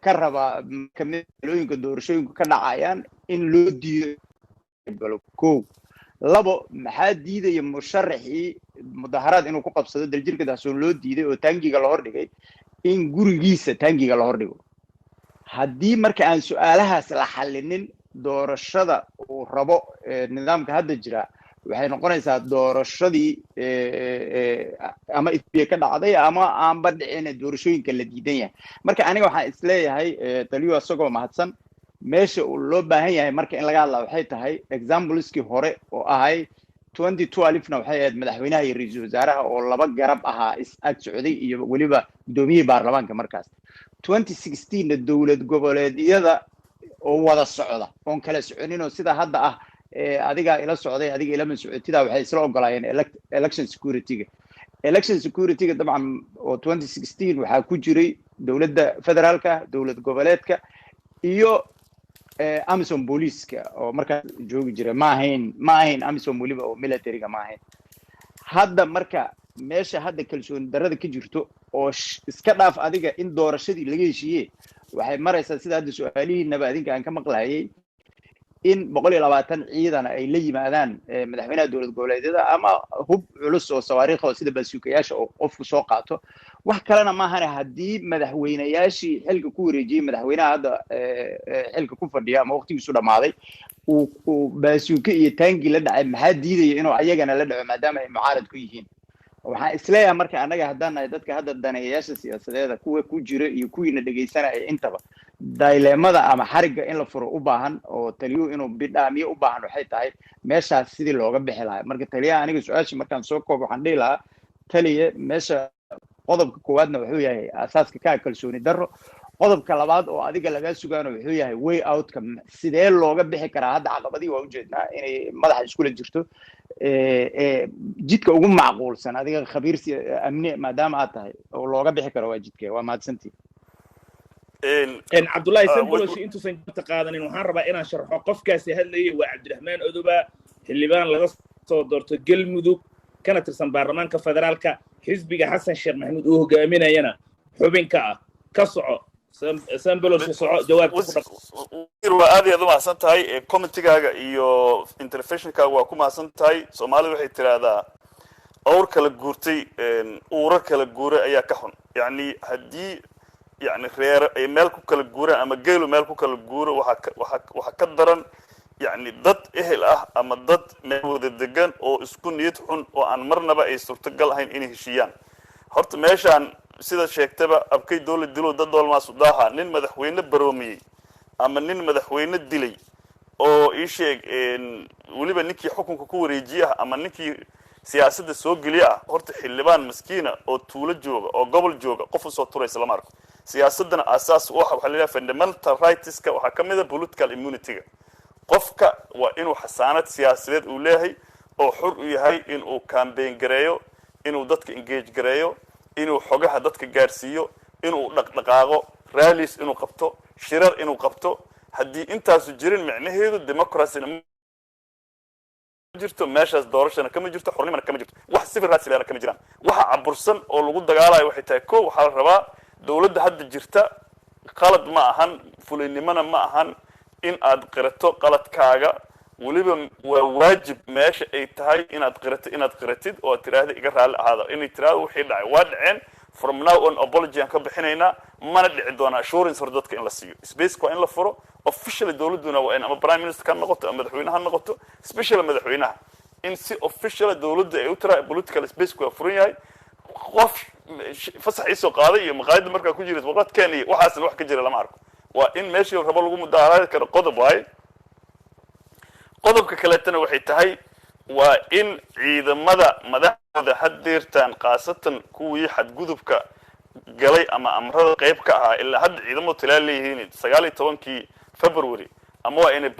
ka raba kamidalooyinka doorashooyinka ka dhacayaan in loo diido kow labo maxaa diidaya musharaxii mudaharaad inuu ku qabsado daljirka dahsoon loo diiday oo taangiga la hordhigay in gurigiisa taangiga la hordhigo haddii marka aan su-aalahaas la xallinin doorashada uu rabo nidaamka hadda jira waxay noqonaysaa doorashadii ama Ethiopia ka dhacday ama aanba dhicin doorashooyinka la diidan yahay marka aniga waxaan isleeyahay taliyo asagoo mahadsan meesha uu loo baahan yahay marka in laga hadlaa waxay tahay exampleski hore oo ahay 2012na waxay ahayd madaxweynaha iyo ra'iisul wasaaraha oo laba garab ahaa is ag socday iyo weliba gudoomiyihii baarlamaanka markaas 2016na dowlad goboleedyada oo wada socda oon kala soconin oo sida hadda ah adiga ila socday adiga ila mas'uuliyadda waxay isla ogolayeen election security-ga dabcan oo 2016 waxaa ku jiray dowladda federaalka dowlad goboleedka iyo Amazon booliska oo markaa joogi jiray ma ahayn Amazon waliba oo military-ga ma ahayn hadda marka meesha hadda kalsooni darrada ka jirto oo iska dhaaf adiga in doorashadii laga heshiiyey waxay maraysaa sida hadda su'aalihiinaba adinka aan ka maqlayay in 120 ciidan ay la yimaadaan madaxweynaha dowlad goboleedyada ama hub culus oo sawaariikh oo sida basuukayaasha oo qofku soo qaato wax kalena ma ahana haddii madaxweynayaashii xilka ku wareejiyay madaxweynaha hadda xilka ku fadhiya ama waqtigiisu dhamaaday uu basuuka iyo taangi la dhacay maxaa diidaya inuu ayagana la dhaco maadaama ay mucaarad ku yihiin waxaan isleeyahay marka anaga haddaan nahay dadka hadda daneeyayaasha siyaasadeeda kuwa ku jira iyo kuwiina dhegaysanaya intaba dilemada ama xariga in la furo u baahan oo taliyo inuu bidhaamiyo u baahan waxay tahay meeshaas sidii looga bixi lahaa marka taliyaha aniga su-aashii markaan soo koobo waxaan dhihi lahaa taliye meesha qodobka koowaadna wuxuu yahay asaaska kaa kalsooni darro qodobka labaad oo adiga lagaa sugaano wuxuu yahay way outka sidee looga bixi karaa hadda caqabadii waa ujeednaa inay madaxa iskula jirto jidka ugu macquulsan adiga khabiir amni maadaama aad tahay oo looga bixi karo waa jidka waa mahadsantii cabdullaahi sanboloshi intuusan jabta qaadanin waxaan rabaa inaan sharxo qofkaasi hadlayay waa cabdiraxmaan odoba xildhibaan laga soo doorto galmudug kana tirsan baarlamaanka federaalka xisbiga xasan sheekh maxamuud uu hogaaminayana xubinka ah ka soco sanboloshi soco jawaabta waa aad iyo aad u mahadsan tahay commentigaaga iyo interventionkaaga waa ku mahadsan tahay soomaalida waxay tiraahdaa awr kala guurtay uura kala guuray ayaa ka xun yacni haddii يعني رير مالك كل جورة أما جيلو مالك كل جورة وحك درن يعني ضد إهل أما ضد مود الدجان أو اسكون يدحون وعن مرنا بقى يسترتقل هين إنه شيئان هرت ماشي عن سيدا شيك تبع أبكي دول الدلو ضد دول ما صداها نين مدحوين البرومي أما نين مدحوين الدلي أو إيشيك ولي بنيكي حكم كوري جيها أما نيكي سياسة السوق ليها هرت حلبان مسكينة أو طول الجوجا أو قبل الجوجا قفل صوت ترى سلام عليكم siyaasadana asaas waxa waxa leeyahay fundamental rightska waxa kamida political immunity qofka waa inuu xasaanad siyaasadeed uu leeyahay oo xur u yahay inuu campaign gareeyo inuu dadka engage gareeyo inuu xogaha dadka gaarsiiyo inuu dhaqdhaqaaqo rallies inuu qabto shirar inuu qabto haddii intaas jirin macnaheedu democracy jirto meeshaas doorashana kama jirto xornimana kama jirto wax civil rights leena kama jiraan waxa cabursan oo lagu dagaalayo waxay tahay ko waxa la rabaa dawladda hadda jirta qalad ma ahan fulinimana ma ahan in aad qirato qaladkaaga waliba waa waajib meesha ay tahay inaad qiratid oo tiraahdo iga raali ahaada inay tiraahdo wixii dhacay waa dhaceen from now on apology aan ka bixinaynaa mana dhici doona assurance hor dadka in la siiyo space waa in la furo officially dawladuna waa in ama prime minister ka noqoto ama madaxweynaha noqoto special madaxweynaha in si official dawladda ay u tira political space ku furan yahay qof fasax isoo qaaday iyo maqaayada markaa ku jiray waqti Kenya waxaasna wax ka jira lama arko waa in meeshii rabo lagu mudaaharaad karo qodob waay qodobka kaleetana waxay tahay waa in ciidamada madaxda hadeertan qaasatan kuwii xadgudubka galay ama amrada qayb ka ah ilaa hadda ciidamadu talaal leeyihiin 19 February ama waa in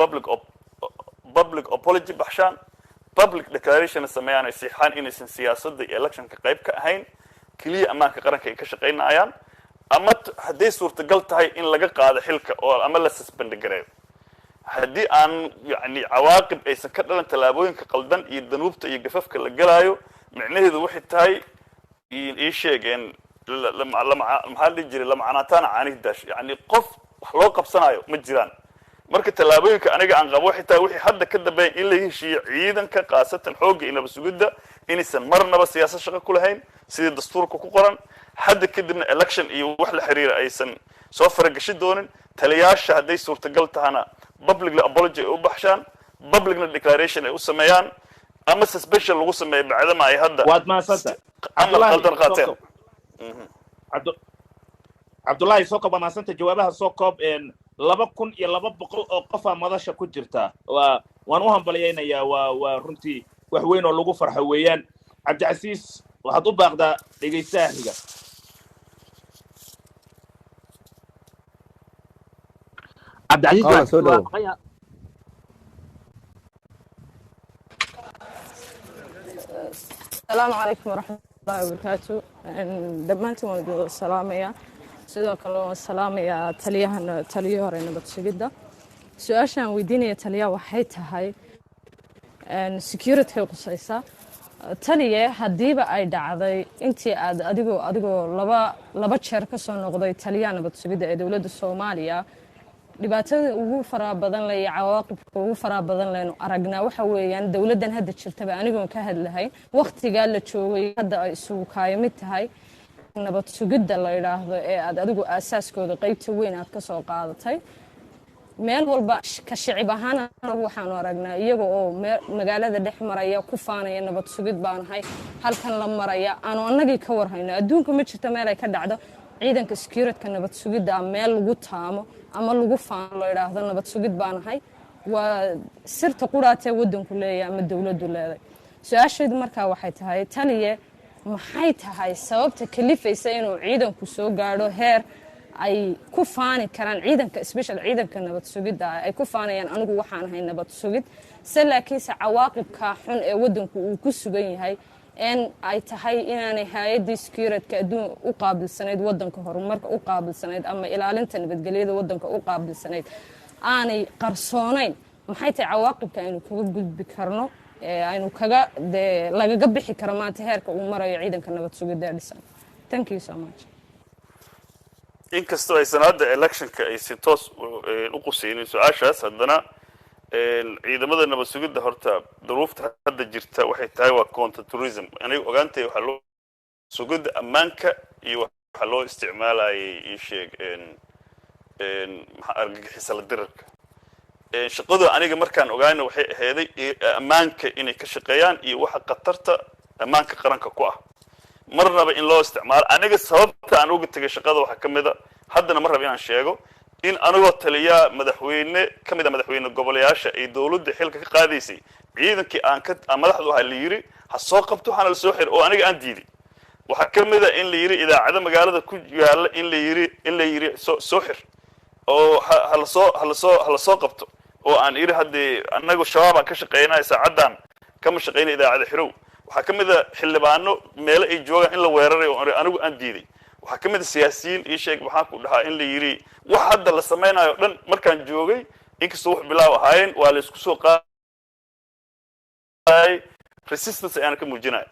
public apology baxshaan public declaration sameeyaan ay siixaan inaysan siyaasadda iyo electionka qayb ka ahayn kaliya amaanka qaranka ay ka shaqeynayaan ama haddii suurtagal tahay in laga qaado xilka oo ama la suspend gareeyo haddii aan yani cawaaqib aysan ka dhalan talaabooyinka qaldan iyo danuubta iyo gafafka la galaayo macnaheedu waxay tahay in sheegeen maxaa la jiray lama canaatana caanidash yani qof wax loo qabsanayo ma jiraan marka talaabooyinka aniga aan qabo waxay tahay wixii hadda ka dambeeyay in la heshiiyo ciidanka qaasatan xoogga inaba sugidda inaysan marnaba siyaasad shaqo ku lahayn sidii dastuurka ku qoran hadda kadibna election iyo wax la xiriira aysan soo faragashi doonin taliyaasha hadday suurtagal tahana publicly apology u baxshaan publicly declaration ay u sameeyaan ama suspension lagu sameeyo bacdama ay hadda waad maasanta amal qaldan qaateen Cabdullaahi soo koob maasanta jawaabaha soo koob 2200 oo qof madasha ku jirta waan u hambaliyaynayaa waa runtii wax weyn oo lagu farxo weeyaan Cabdicasiis waxaad u baaqdaa dhageystaha xiga Cabdicasiis soo dhaw السلام عليكم ورحمة الله وبركاته دمانتي موجود السلام يا sidoo kale waan salaamayaa taliyahii hore nabad sugidda su'aashan weydiinaya taliyaha waxay tahay security qusaysa taliye hadiiba ay dhacday intii aad adigoo laba jeer ka soo noqday taliyaha nabad sugidda ee dawladda Soomaaliya dhibaatada ugu faraha badan leh iyo cawaaqibka ugu faraha badan leh aragnaa waxa weeyaan dawladdan hadda jirtaba anigoon ka hadlahay waqtiga la joogay hadda ay isugu kaayimid tahay nabad sugidda la yiraahdo ee aad adigu aasaaskooda qaybta weyn aad ka soo qaadatay meel walba ka shicib ahaan waxaan aragnaa iyaga oo magaalada dhex maraya ku faanaya nabad sugid baanahay halkan la maraya aanu annagii ka warhayno adduunka ma jirto meel ay ka dhacdo ciidanka security nabad sugidda meel lagu taamo ama lagu faano la yiraahdo nabad sugid baanahay waa sirta quraatay wadanku leeyahay ama dawladdu leedahay su'aasheedu markaa waxay tahay taliye maxay tahay sababta kalifaysa inuu ciidanku soo gaadho heer ay ku faani karaan ciidanka special ciidanka nabad sugidda ay ku faanayaan anigu waxaan ahay nabad sugid se laakiinse cawaaqibka xun ee waddanku uu ku sugan yahay in ay tahay inaanay hay-addii securityka adduun u qaabilsanayd waddanka horumarka u qaabilsanayd ama ilaalinta nabadgelyada waddanka u qaabilsanayd aanay qarsoonayn maxay tahay cawaaqibka aynu kaga gudbi karno aynu lagaga bixi karo maanta heerka uu marayo ciidanka nabad sugidda ee dhisan thank you so much inkastoo aysan hadda electionka ay si toos u qusaynin su-aashaas haddana ciidamada nabad sugidda horta duruufta hadda jirta waxay tahay waa counter tourism aniga ogaantay waxaa loo sugidda ammaanka iyo waxaa loo isticmaalayay ii sheeg argagixisa la dirarka shaqada aniga markaan ogaana waxay aheeday ammaanka inay ka shaqeeyaan iyo waxa khatarta ammaanka qaranka ku ah marnaba in loo isticmaalo aniga sababta aan uga tagay shaqada waxaa ka mid a haddana mar raba inaan sheego in anigoo taliya madaxweyne ka mid a madaxweyne goboleyaasha ay dowladda xilka ka qaadaysay ciidankii aan madaxdu ahaa la yiri ha soo qabto waxaana la soo xir oo aniga aan diiday waxaa ka mid a in la yiri idaacada magaalada ku yaala in la yiri soo xir oo hala soo qabto oo aan iri haddii anagu shabaab aan ka shaqeynay saacadan kama shaqeynay idaacada xirow waxaa ka mid a xildhibaano meelo ay joogaan in la weeraray oo anigu aan diiday waxaa ka mid a siyaasiyiin ii sheeg maxaan ku dhahaa in la yiri wax hadda la samaynayo dhan markaan joogay inkastoo wax bilaaw ahaayeen waa la isku soo qaaday resistance ayaan ka muujinaya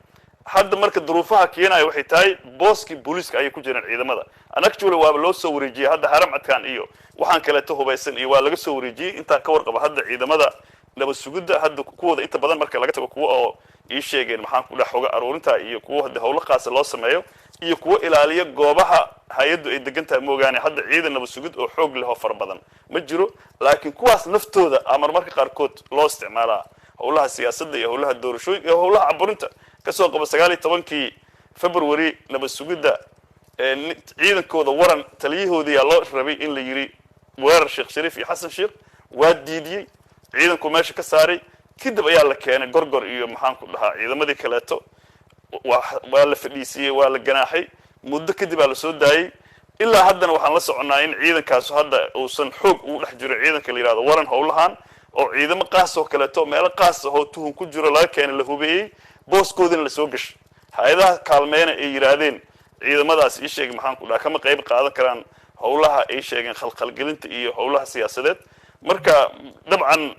hadda marka duruufaha keenaya waxay tahay booskii booliiska ayay ku jiraan ciidamada actually waaba loo soo wareejiyay hadda haram cadkaan iyo waxaan kaleeto hubaysan iyo waa laga soo wareejiyey intaan ka warqaba hadda ciidamada nabad sugidda hadda kuwooda inta badan marka laga tago kuwa oo ii sheegeen maxaan ku dhax xoga aruurinta iyo kuwa hadda howlo qaasa loo sameeyo iyo kuwa ilaaliya goobaha hay-addu ay degan tahay moogaane hadda ciidan nabad sugid oo xoog leh oo fara badan ma jiro laakiin kuwaas naftooda ama marka qaarkood loo isticmaalaa howlaha siyaasadda iyo howlaha doorashooyinka iyo howlaha caburinta kasoo qaba 19 February nabad sugidda ciidankooda waran taliyahoodii yaa loo rabay in la yiri weerar Sheekh Shariif iyo Xasan Sheekh waa diidiyay ciidanku meesha ka saaray kadib ayaa la keenay gorgor iyo maxaan ku dhahaa ciidamadii kaleeto waa la fadhiisiyay waa la ganaaxay muddo kadib la soo daayay ilaa haddana waxaan la soconaa in ciidankaas hadda uusan xoog ugu dhex jiro ciidanka la yiraahdo waran howlahan oo ciidamo qaas oo kaleeto meelo qaas oo tuhun ku jiro laga keenay la hubeeyay booskoodina la soo gashay hay'adaha kaalmeena ay yiraahdeen ciidamadaas ii sheeg maxaan ku dhahaa kama qayb qaadan karaan howlaha ay sheegeen khalkhalgelinta iyo howlaha siyaasadeed marka dabcan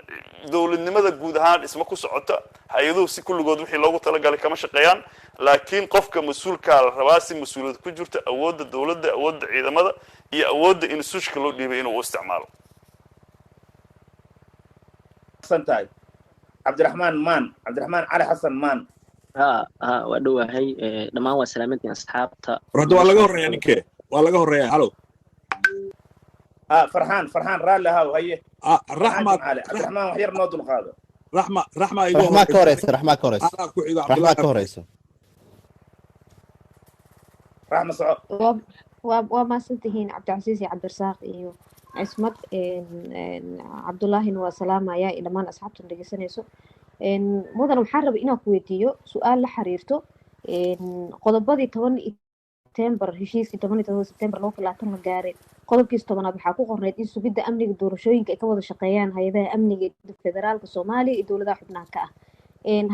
dowladnimada guud ahaan isma ku socota hay'aduhu si kulligood wixii loogu talagalay kama shaqeeyaan laakiin qofka mas'uulka la rabaa si mas'uuliyad ku jirta awoodda dowladda awoodda ciidamada iyo awoodda in suushka loo dhiibay inuu u isticmaalo santaay cabdiraxmaan cali xasan maan waa dhowahay dhammaan waa salaamantiin asxaabta horta waa laga horeeyaa ninkee waa laga horeeyaa halo فرحان رالي هاو هي رحمة عبد الرحمن وحير نود القاده رحمة كوريس رحمة صعود وما سنتهين عبد العزيز عبد الرزاق iyo عصمت cabdullaahin waa salaamaya dhammaan asxaabta dhegeysanayso mudan waxaan rabay inaan ku weydiiyo su'aal la xiriirto qodobadii 10 September heshiiskii 17 September 2020 la gaaray qodobkiisa 10aad waxaa ku qorneyd in sugidda amniga doorashooyinka ay ka wada shaqeeyaan hay'adaha amniga federaalka Soomaaliya iyo dowladaha xubnaha ka ah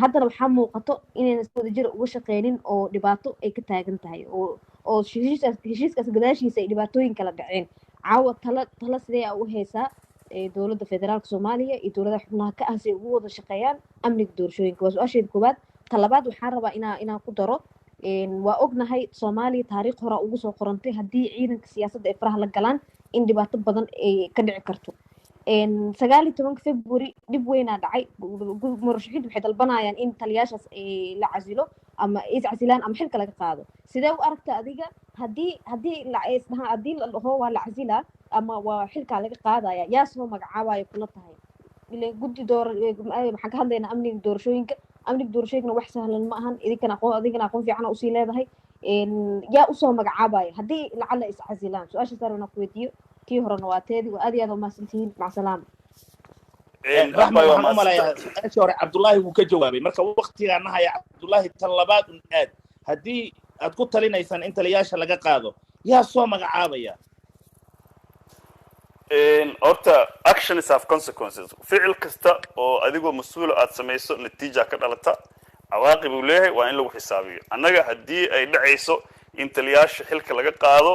haddana waxaa muuqato inayna si wada jir uga shaqeynin oo dhibaato ay ka taagan tahay oo heshiiskaas gadaashiisa ay dhibaatooyin kala dhaceen caawa tala sidee u haysaa dowladda federaalka Soomaaliya iyo dowladaha xubnaha ka ah si ugu wada shaqeeyaan amniga doorashooyinka waa su'aasheeda koobaad talabaad waxaan rabaa inaan ku daro waa ognahay Soomaaliya taariikh hore ugu soo qorantay haddii ciidanka siyaasadda ay faraha la galaan in dhibaato badan ay ka dhici karto 19 February dib weyn dhacay murashaxiintu waxay dalbanayaan in taliyaashaas la casilo ama is casilaan ama xilka laga qaado sidee u aragtaa adiga haddii la dhaho waa la casila ama waa xilka laga qaadaya yaa soo magacaabaya kula tahay ilaa guddi waxaan ka hadlaynaa amniga doorashooyinka wax sahlan ma ahan adigana aqoon fiican u sii leedahay yaa u soo magacaabaya haddii lacala is casilaan su'aasha saarana ku weydiiyo tii horena waa teedi waa aad iyo aad u mahadsantihiin mac salaama رحمة waxaan u malayaa su'aashii hore Cabdullaahi wuu ka jawaabay marka waqtigaana haya Cabdullaahi tan labaad un aad haddii aad ku talinaysaan in taliyaasha laga qaado yaa soo magacaabaya horta actions have consequences ficil kasta oo adigoo mas-uul aad samayso natiija ka dhalata cawaaqib uu leeyahay waa in lagu xisaabiyo annaga haddii ay dhacayso in taliyaasha xilka laga qaado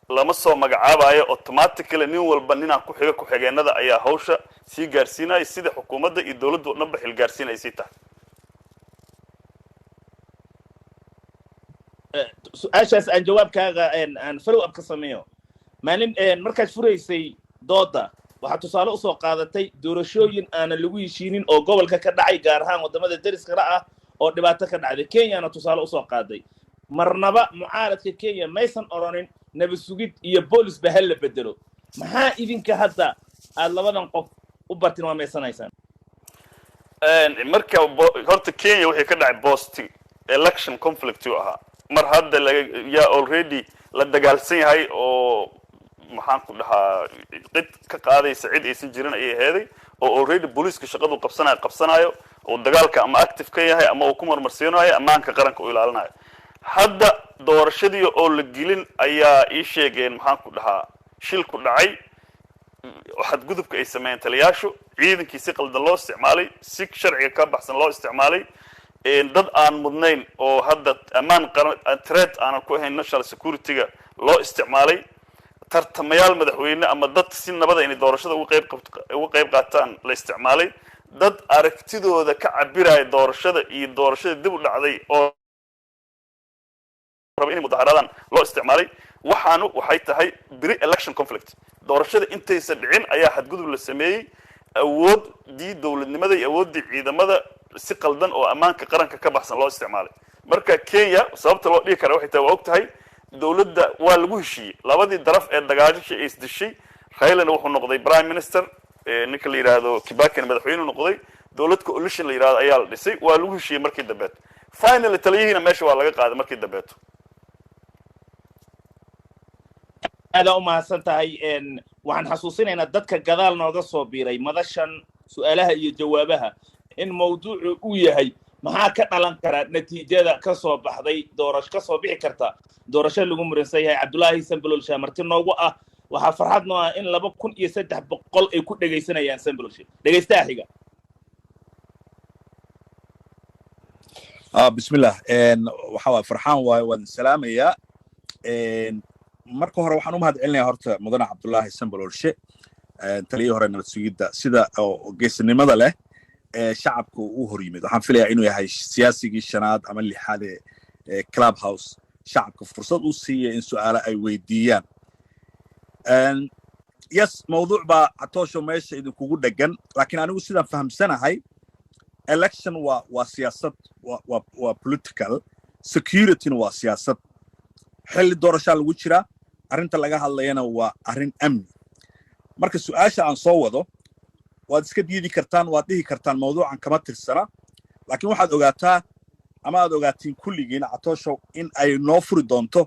lama soo magacaabayo automatically nin walba ninaan ku xiga ku-xigeenada ayaa hawsha sii gaarsiinaya sida xukuumadda iyo dowladdu dhanba xil gaarsiinay sii tahay su-aashaas aan jawaabkaaga aan follow up ka sameeyo maalin markaad furaysay dooda waxaad tusaale usoo qaadatay doorashooyin aanan lagu heshiinin oo gobolka ka dhacay gaar ahaan waddamada deriskala ah oo dhibaato ka dhacday kenyana tusaale usoo qaaday marnaba mucaaradka kenya maysan odhanin nabad sugid iyo boolisba hal la bedelo maxaa idinka hadda aad labadan qof u bartilmaameysanaysaan marka horta kenya waxay ka dhacay post election conflict uu ahaa mar hadda yaa already la dagaalsan yahay oo maxaan ku dhahaa cid ka qaadaysa cid aysan jirin ayay heeday oo already booliiska shaqadu qabsanayo oo dagaalka ama active ka yahay ama uu ku marmarsiinayo ammaanka qaranka u ilaalinayo hadda doorashadii oo la gelin ayaa ii sheegeen maxaan ku dhahaa shil ku dhacay waxaad gudubka ay sameeyeen taliyaashu ciidankii si qaldan loo isticmaalay si sharciga ka baxsan loo isticmaalay dad aan mudnayn oo hadda ammaan qaran threat aanan ku ahayn national security-ga loo isticmaalay tartamayaal madaxweyne ama dad si nabada inay doorashada uga qayb qaataan la isticmaalay dad aragtidooda ka cabiraya doorashada iyo doorashada dib u dhacday oo raba inay mudaharaadaan loo isticmaalay waxay tahay pre-election conflict doorashada intaysan dhicin ayaa xadgudub la sameeyey awooddii dowladnimada iyo awooddii ciidamada si qaldan oo ammaanka qaranka ka baxsan loo isticmaalay marka kenya sababta loo dhigi kara waxay tahay waa og tahay dowladda waa lagu heshiiyey labadii daraf ee dagaashay ay isdishay raylana wuxuu noqday prime minister ninka la yidhaahdo kibakina madaxweyne noqday dowlad coalition la yidhahdo ayaa la dhisay waa lagu heshiiyey markii dambeeto finally taliyihiina meesha waa laga qaaday markii dambeeto aada u mahadsan tahay waxaan xasuusinaynaa dadka gadaal nooga soo biiray madashan su-aalaha iyo jawaabaha in mawduucu uu yahay maxaa ka dhalan kara natiijada ka soo baxday ka soo bixi karta doorasho lagu muransan yahay cabdullaahi sambalolshe marti noogu ah waxaa farxad noo ah in 2300 ay ku dhegaysanayaan sambalolshe dhegaystaha xiga bismillah waxa waa farxaan waaye waan salaamayaa marka hore waxaan u mahadcelinayaa horta mudane cabdullaahi sambalolshe taliyihii hore nabad sugidda sida geesinimada leh shacabku uu hor yimid waxaan filayaa inuu yahay siyaasigii shanaad ama lixaad ee club house shacabka fursad u siiya in su'aalo ay weydiiyaan yes mawduuc baa catoosho meesha idinkugu dhegan laakiin anigu sidaan fahamsanahay election waa siyaasad waa political securityna waa siyaasad xilli doorashaa lagu jiraa arrinta laga hadlayana waa arrin amni marka su'aasha aan soo wado waad iska diidi kartaan waad dhihi kartaan mawduucan kama tirsana laakiin waxaad ogaataa ama aad ogaatiin kulligiin catoosho in ay noo furi doonto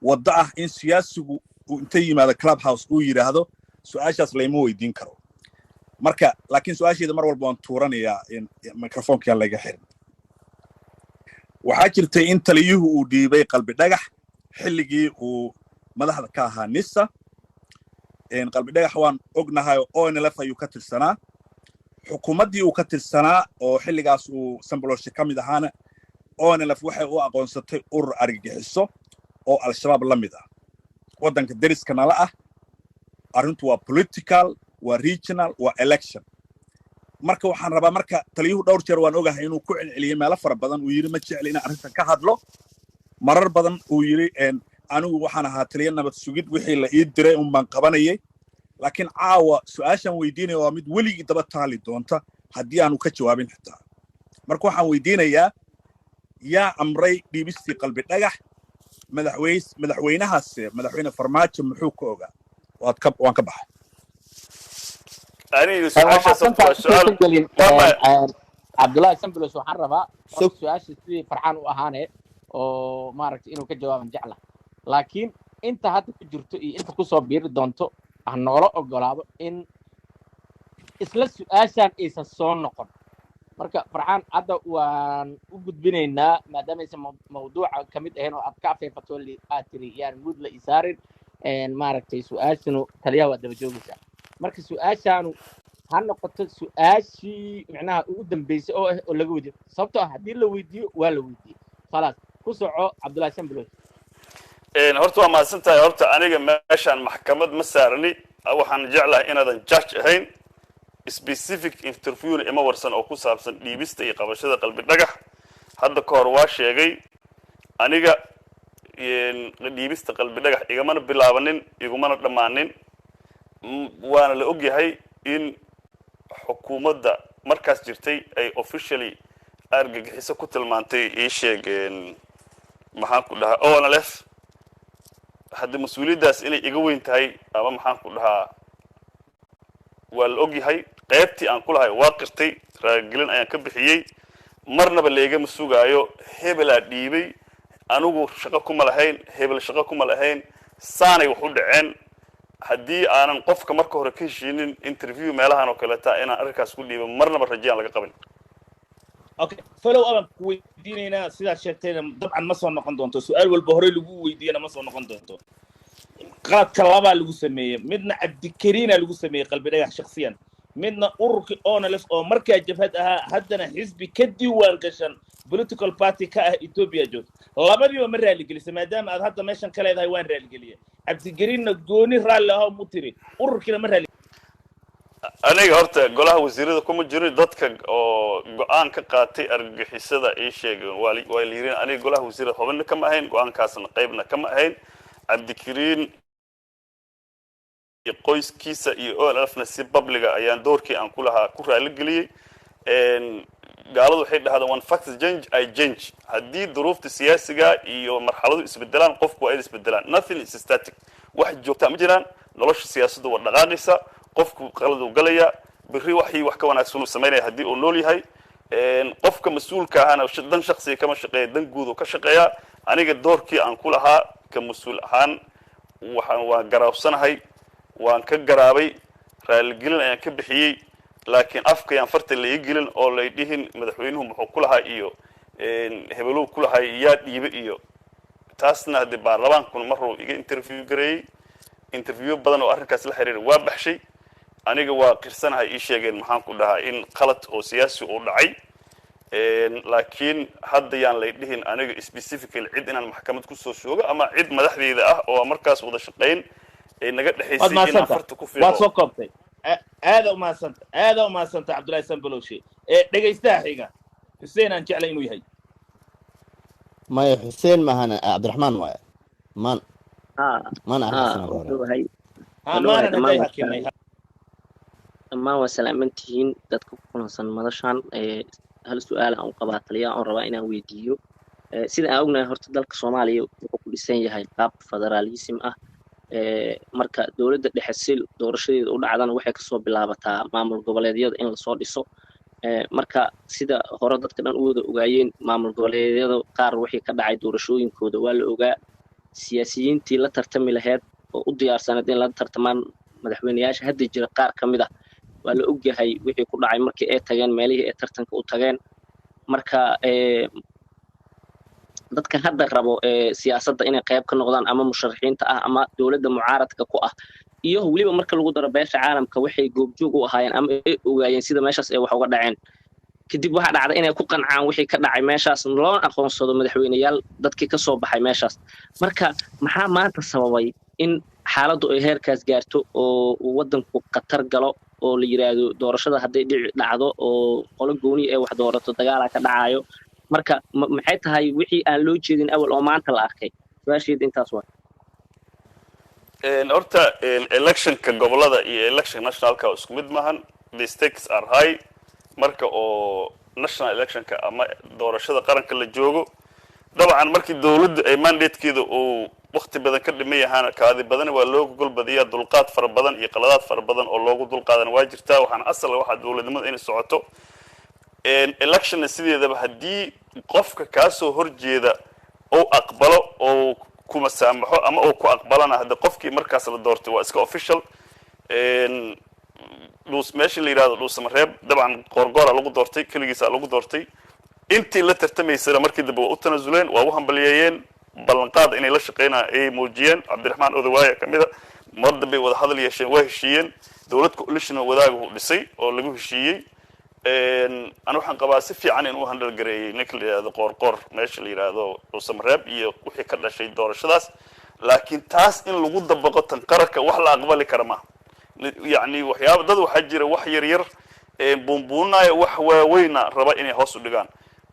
waddo ah in siyaasigu uu inta yimaado club house uu yidhaahdo su'aashaas layma weydiin karo marka laakiin su'aasheeda mar walba waan tuuranayaa in microfonka laga xirin waxaa jirtay in taliyuhu uu dhiibay qalbi dhagax xilligii uu madaxda ka ahaa nisa qalbi dhagax waan ognahay oo ONLF ayuu ka tirsanaa xukuumaddii uu ka tirsanaa oo xilligaas uu sambalolshe ka mid ahaana ONLF waxay u aqoonsatay urur argagixiso oo al-shabaab la mid ah waddanka deriska nala ah arrintu waa political waa regional waa election marka waxaan rabaa marka taliyuhu dhowr jeer waan ogahay inuu ku celceliyey meelo fara badan uu yidhi ma jecli inaan arrintan ka hadlo marar badan uu yidhi anigu waxaan ahaa taliya nabad sugid wixii la ii diray un baan qabanayay laakiin caawa su'aashaan weydiinaya waa mid weligii daba taali doonta haddii aanu ka jawaabin xitaa marka waxaan weydiinayaa yaa amray dhiibistii qalbi dhagax madaxweynahaase madaxweyne farmaajo muxuu ka ogaa waan ka baxay cabdullaahi sambalos waxaan rabaa su-aasha sidii farxaan u ahaane oo maaragtay inuu ka jawaaban jecla laakiin inta hadda ku jirto iyo inta kusoo biiri doonto ha noola ogolaado in isla su-aashaan aysan soo noqon marka farxaan hadda waan u gudbinaynaa maadaama aysan mawduuca ka mid ahayn oo aad ka afeefato aad tiri yaan mud la isaarin maaragtay su-aashanu taliyaha waa daba joogaysaa marka su-aashaanu ha noqoto su-aashii micnaha ugu dambeysay oo ah oo laga weydiyo sababtoo ah haddii la weydiiyo waa la weydiiyey khalaas ku soco cabdullaahi sambalosh horta waa mahadsan tahay horta aniga meeshaan maxkamad ma saarani waxaan jeclahay inaadan judge ahayn specific interviewna ima warsan oo ku saabsan dhiibista iyo qabashada qalbi dhagax hadda ka hor waa sheegay aniga dhiibista qalbi dhagax igamana bilaabanin igumana dhammaanin waana la ogyahay in xukuumadda markaas jirtay ay officially argagixiso ku tilmaantay ii sheegeen maxaan ku dhahaa ONLF haddii mas-uuliyaddaas inay iga weyn tahay ama maxaan ku dhahaa waa la ogyahay qaybtii aan ku lahay waa qirtay raaligelin ayaan ka bixiyey marnaba laygama sugaayo hebelaa dhiibay anigu shaqo kuma lahayn hebel shaqo kuma lahayn saanay wax u dhaceen haddii aanan qofka marka hore ka heshiinin interview meelahan oo kaleeta inaan arrinkaas ku dhiibo marnaba rajayaan laga qabin okay follow up ku weydiinaynaa sidaad sheegtayna dabcan ma soo noqon doonto su-aal walba hore lagu weydiiyana ma soo noqon doonto qaladka labaa lagu sameeyey midna cabdikariina lagu sameeyey qalbi dhagax shakhsiyan midna ururkii ONLF oo markaa jabhad ahaa haddana xisbi ka diiwaan gashan political party ka ah Ethiopia joogto labadiiba ma raaligelisay maadaama aad hadda meeshan ka leedahay waan raaligeliye cabdikariinna gooni raalli ahoo mu tiri ururkiina ma raali aniga horta golaha wasiirada kuma jirin dadka oo go'aan ka qaatay argagixisada ii sheegeen waa la yireen aniga golaha wasiirada xubinna kama ahayn go'aankaasna qaybna kama ahayn cabdikariin qoyskiisa iyo ONLFna si publiga ayaan doorkii aan ku lahaa ku raaligeliyey gaaladu waxay dhahdaan one fact change I change haddii duruufta siyaasiga iyo marxaladu isbedelaan qofku waa isbedelaan nothing is static wax joogta ma jiraan nolosha siyaasaddu waa dhaqaaqaysa qofku qalad uu galaya berri wax ka wanaagsan uu sameynaya haddii uu nool yahay qofka mas'uulka ahana dan shakhsiga kama shaqeeya dan guud uu ka shaqeeyaa aniga doorkii aan ku lahaa ka mas'uul ahaan waan garaabsanahay waan ka garaabay raaligelin ayaan ka bixiyey laakiin afka ayaan farta la ii gelin oo lay dhihin madaxweynuhu muxuu ku lahaa iyo hebeluu ku lahaa yaa dhiibe iyo taasna haddii baarlamaankuna maruu iga interview gareeyey interview badan oo arrinkaas la xiriiray waa baxshay aniga waa qirsanahay ii sheegeen maxaan ku dhahaa in qalad oo siyaasi uu dhacay laakiin hadda yaan lay dhihin aniga specifically cid inaan maxkamad ku soo shoogo ama cid madaxdeeda ah oo markaas wada shaqayn ay naga dhaxaysay inaan farta ku fiiqo waa soo koobtay aada u mahadsanta cabdullaahi sambalooshe dhegaystaha xiga xuseen aan jeclay inuu yahay maya xuseen mahana cabdiraxmaan waaye maan dhammaan waa salaamantihiin dadka ku kulansan madashan hal su-aal aan u qabaa taliyaha oon rabaa inaan weydiiyo sida aan ognahay horta dalka soomaaliya wuxuu ku dhisan yahay qaab federaalism ah marka dowladda dhexe si doorashadeeda u dhacdana waxay kasoo bilaabataa maamul goboleedyada in lasoo dhiso marka sida hore dadka dhan u wada ogaayeen maamul goboleedyada qaar wixii ka dhacay doorashooyinkooda waa la ogaa siyaasiyiintii la tartami lahayd oo u diyaarsaneed in la tartamaan madaxweyneyaasha hadda jira qaar ka mid ah waa la ogyahay wixii ku dhacay markii ay tageen meelihii ay tartanka u tageen marka dadka hadda rabo siyaasadda inay qayb ka noqdaan ama musharaxiinta ah ama dowladda mucaaradka ku ah iyo weliba marka lagu daro beesha caalamka waxay goobjoog u ahaayeen ama ay ogaayeen sida meeshaas ay wax uga dhaceen kadib waxaa dhacda inay ku qancaan wixii ka dhacay meeshaas loo aqoonsado madaxweyneyaal dadkii ka soo baxay meeshaas marka maxaa maanta sababay in xaaladdu ay heerkaas gaarto oo waddanku khatar galo oo la yiraahdo doorashada hadday dhacdo oo qolo gooni ay wax doorato dagaala ka dhacayo marka maxay tahay wixii aan loo jeedin awal oo maanta la arkay su'aasheeda intaas waa horta electionka gobolada iyo election nationalka isku mid maahan the stakes are high marka oo national electionka ama doorashada qaranka la joogo dabcan markii dawladdu ay mandatekeeda uu waqti badan ka dhimay yahaana kaadi badan waa loogu golbadiyaa dulqaad fara badan iyo qaladaad fara badan oo loogu dulqaadan waa jirtaa waxaan asal waxa dawladnimada inay socoto election sideedaba haddii qofka ka soo horjeeda oo aqbalo oo kuma saamaxo ama oo ku aqbalana hadda qofkii markaas la doortay waa iska official meeshii la yidhahdo dhuusamareeb dabcan qoorgoora lagu doortay keligiisa lagu doortay intii la tartamaysana markii dambe waa u tanasuleen waa u hambaliyeeyeen ballanqaad inay la shaqeynayaan ayay muujiyeen cabdiraxmaan odawaaya ka mid a mar dambey wada hadal yeesheen waa heshiiyeen dowlad coalition wadaaga uu dhisay oo lagu heshiiyey ana waxaan qabaa si fiican inuu handal gareeyay ninka la yidhahdo qoorqoor meesha la yidhaahdo dhuusamareeb iyo wixii ka dhashay doorashadaas laakiin taas in lagu dabaqo tan qaranka wax la aqbali kara maaha يعني waxyaabo dad waxa jira wax yar yar buunbuunaya wax waaweyna raba inay hoos u dhigaan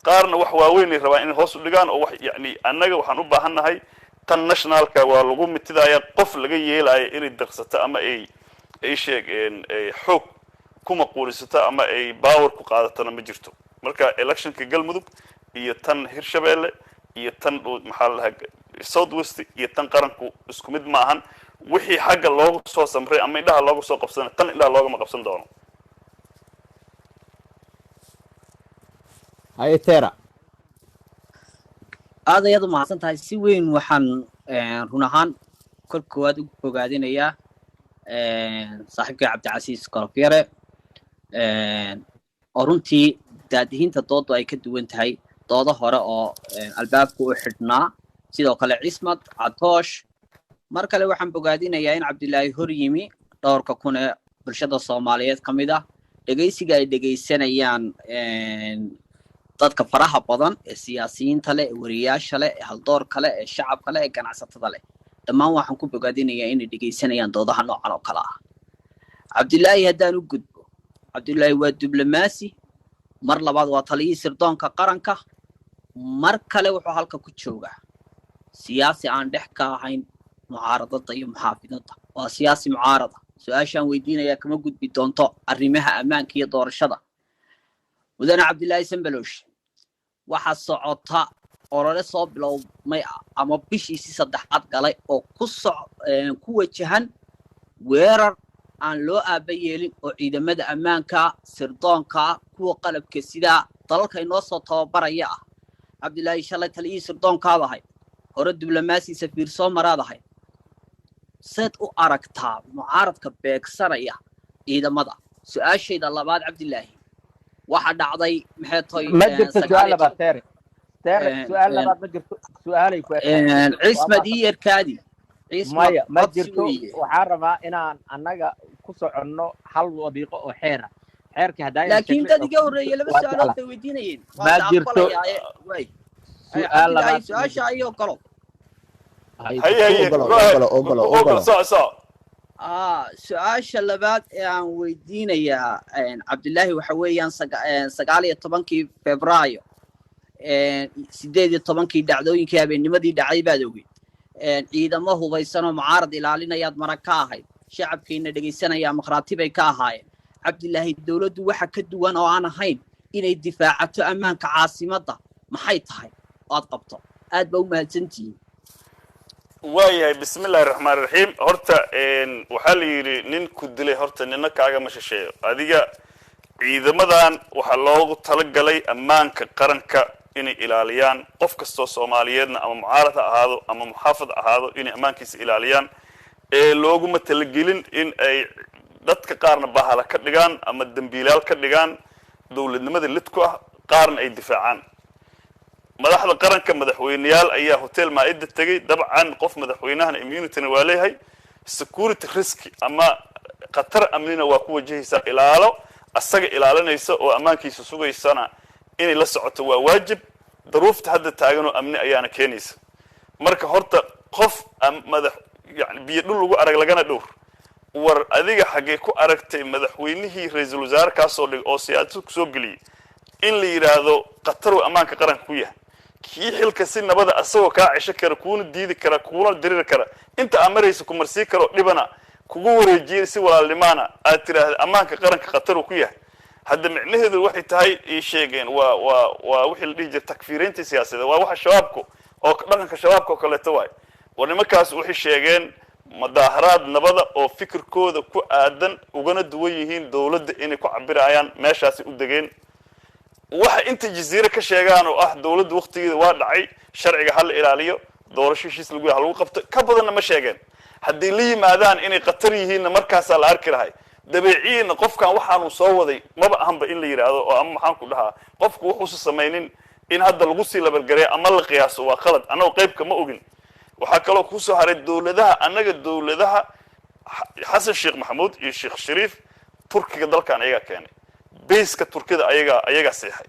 qaarna wax waaweyn ay rabaan inay hoos u dhigaan oo wax yani annaga waxaan u baahanahay tan nationalka waa lagu mitidaya qof laga yeelayo inay daqsato ama ay sheegeen xoog kuma quulisato ama ay power ku qaadatana ma jirto marka electionka galmudug iyo tan hirshabeelle iyo tan maxaa la south west iyo tan qaranku isku mid ma ahan wixii xagga loogu soo samray ama indhaha loogu soo qabsan tan indhaha loogama qabsan doono haytera aad ayaad u mahadsan tahay si weyn waxaan run ahaan kol koowaad ugu bogaadinayaa saaxiibkay cabdicasiis kolofyare oo runtii daadihiinta doodu ay ka duwan tahay doodo hore oo albaabka u xidhnaa sidoo kale cismad catoosh mar kale waxaan bogaadinayaa in cabdilaahi hor yimi dhowrka kun ee bulshada soomaaliyeed ka mid ah dhegaysiga ay dhegaysanayaan dadka faraha badan ee siyaasiyiinta leh ee wariyaasha leh ee haldoorka leh ee shacabka leh ee ganacsatada leh dhammaan waxaan ku bogaadinayaa inay dhegaysanayaan doodaha noocan oo kale ah cabdilaahi haddaan u gudbo cabdilaahi waa diblomaasi mar labaad waa taliyihii sirdoonka qaranka mar kale wuxuu halka ku joogaa siyaasi aan dhex ka ahayn mucaaradada iyo muxaafidada waa siyaasi mucaarada su-aashaan weydiinayaa kama gudbi doonto arrimaha ammaanka iyo doorashada mudane cabdilaahi sambaloosh waxaa socota olole soo bilowmay ama bishiisii saddexaad galay oo ku wajahan weerar aan loo aaba yeelin oo ciidamada ammaanka sirdoonka kuwa qalabka sidaa dalalka inoo soo tababaraya ah cabdilaahi shalay taliyihii sirdoonkaad ahay hore diblomaasi safiir soo maraad ahay seed u aragtaa mucaaradka beegsanaya ciidamada su-aashayda labaad cabdilaahi waxa dhacday maxay tahay ma jirto su'aal labaad teere su'aal labaad ma jirto su'aalay ku cismad iyo erkaadi maya ma jirto waxaan rabaa inaan annaga ku soconno hal wadiiqo oo xeera xeerka hadaayan laakiin dad iga horreeyay laba su'aalood bay weydiinayeen ma jirto su'aal labaad su-aasha ayoo kalo su-aasha labaad ee aan weydiinayaa cabdilaahi waxa weeyaan 19 febraayo 18 dhacdooyinkii habeennimadii dhacay baad ogeyd ciidamo hubaysan oo mucaarad ilaalinayaad marag ka ahayd shacabkiina dhegaysanaya maqraatibay ka ahaayeen cabdilaahi dowladdu waxa ka duwan oo aan ahayn inay difaacato ammaanka caasimadda maxay tahay aad qabto aad baa u mahadsantihiin waayahay bismillahi raxmaani raxiim horta waxaa la yidhi nin ku dilay horta nina kaagama shisheeyo adiga ciidamadan waxaa loogu talagalay ammaanka qaranka inay ilaaliyaan qof kastoo soomaaliyeedna ama mucaarad ha ahaado ama muxaafad ahaado inay ammaankiisa ilaaliyaan looguma talagelin in ay dadka qaarna bahala ka dhigaan ama dambiilaal ka dhigaan dowladnimada lid ku ah qaarna ay difaacaan madaxda qaranka madaxweyneyaal ayaa hotel maa'ida tagay dabcan qof madaxweynahana immunityna waa leeyahay security risk ama khatar amnina waa ku wajahaysaa ilaalo asaga ilaalinaysa oo ammaankiisa sugaysana inay la socoto waa waajib daruufta hadda taagan oo amni ayaana keenaysa marka horta qof madax yani biyo dhul lagu arag lagana dhowr war adiga xagee ku aragtay madaxweynihii ra-iisul wasaare kaasoo dhig oo siyaasad kusoo geliyay in la yidhaahdo khatar uu ammaanka qaranka ku yahay kii xilka si nabada asagoo kaa cisho kara kuuna diidi kara kuuna diriri kara inta amaraysa ku marsii karo dhibana kugu wareejiyay si walaalnimaana aad tiraahdo ammaanka qaranka khatar uu ku yahay hadda micnaheedu waxay tahay ii sheegeen waa wixii la dhihi jiray takfiiriinta siyaasadda waa waxa shabaabku oo dhaqanka shabaabka oo kaleeto waay war nimankaas waxay sheegeen mudaaharaad nabada oo fikirkooda ku aadan ugana duwan yihiin dowladda inay ku cabirayaan meeshaasi u degeen waxa inta jasiire ka sheegaan oo ah dowladda waqtigeeda waa dhacay sharciga hal ilaaliyo doorasho heshiis lagu qabto ka badanna ma sheegeen haddii la yimaadaan inay khatar yihiinna markaasaa la arki lahay dabeeciina qofkan waxaanu soo waday maba ahanba in la yidhaahdo oo ama maxaan ku dhahaa qofku wuxuusa samaynin in hadda lagu sii labalgareeyo ama la qiyaaso waa qalad annagoo qaybka ma ogin waxaa kaloo kusoo haray dowladaha annaga dowladaha xasan sheekh maxamuud iyo sheekh shariif turkiga dalkan ayagaa keenay bayska turkida ayagaa seexay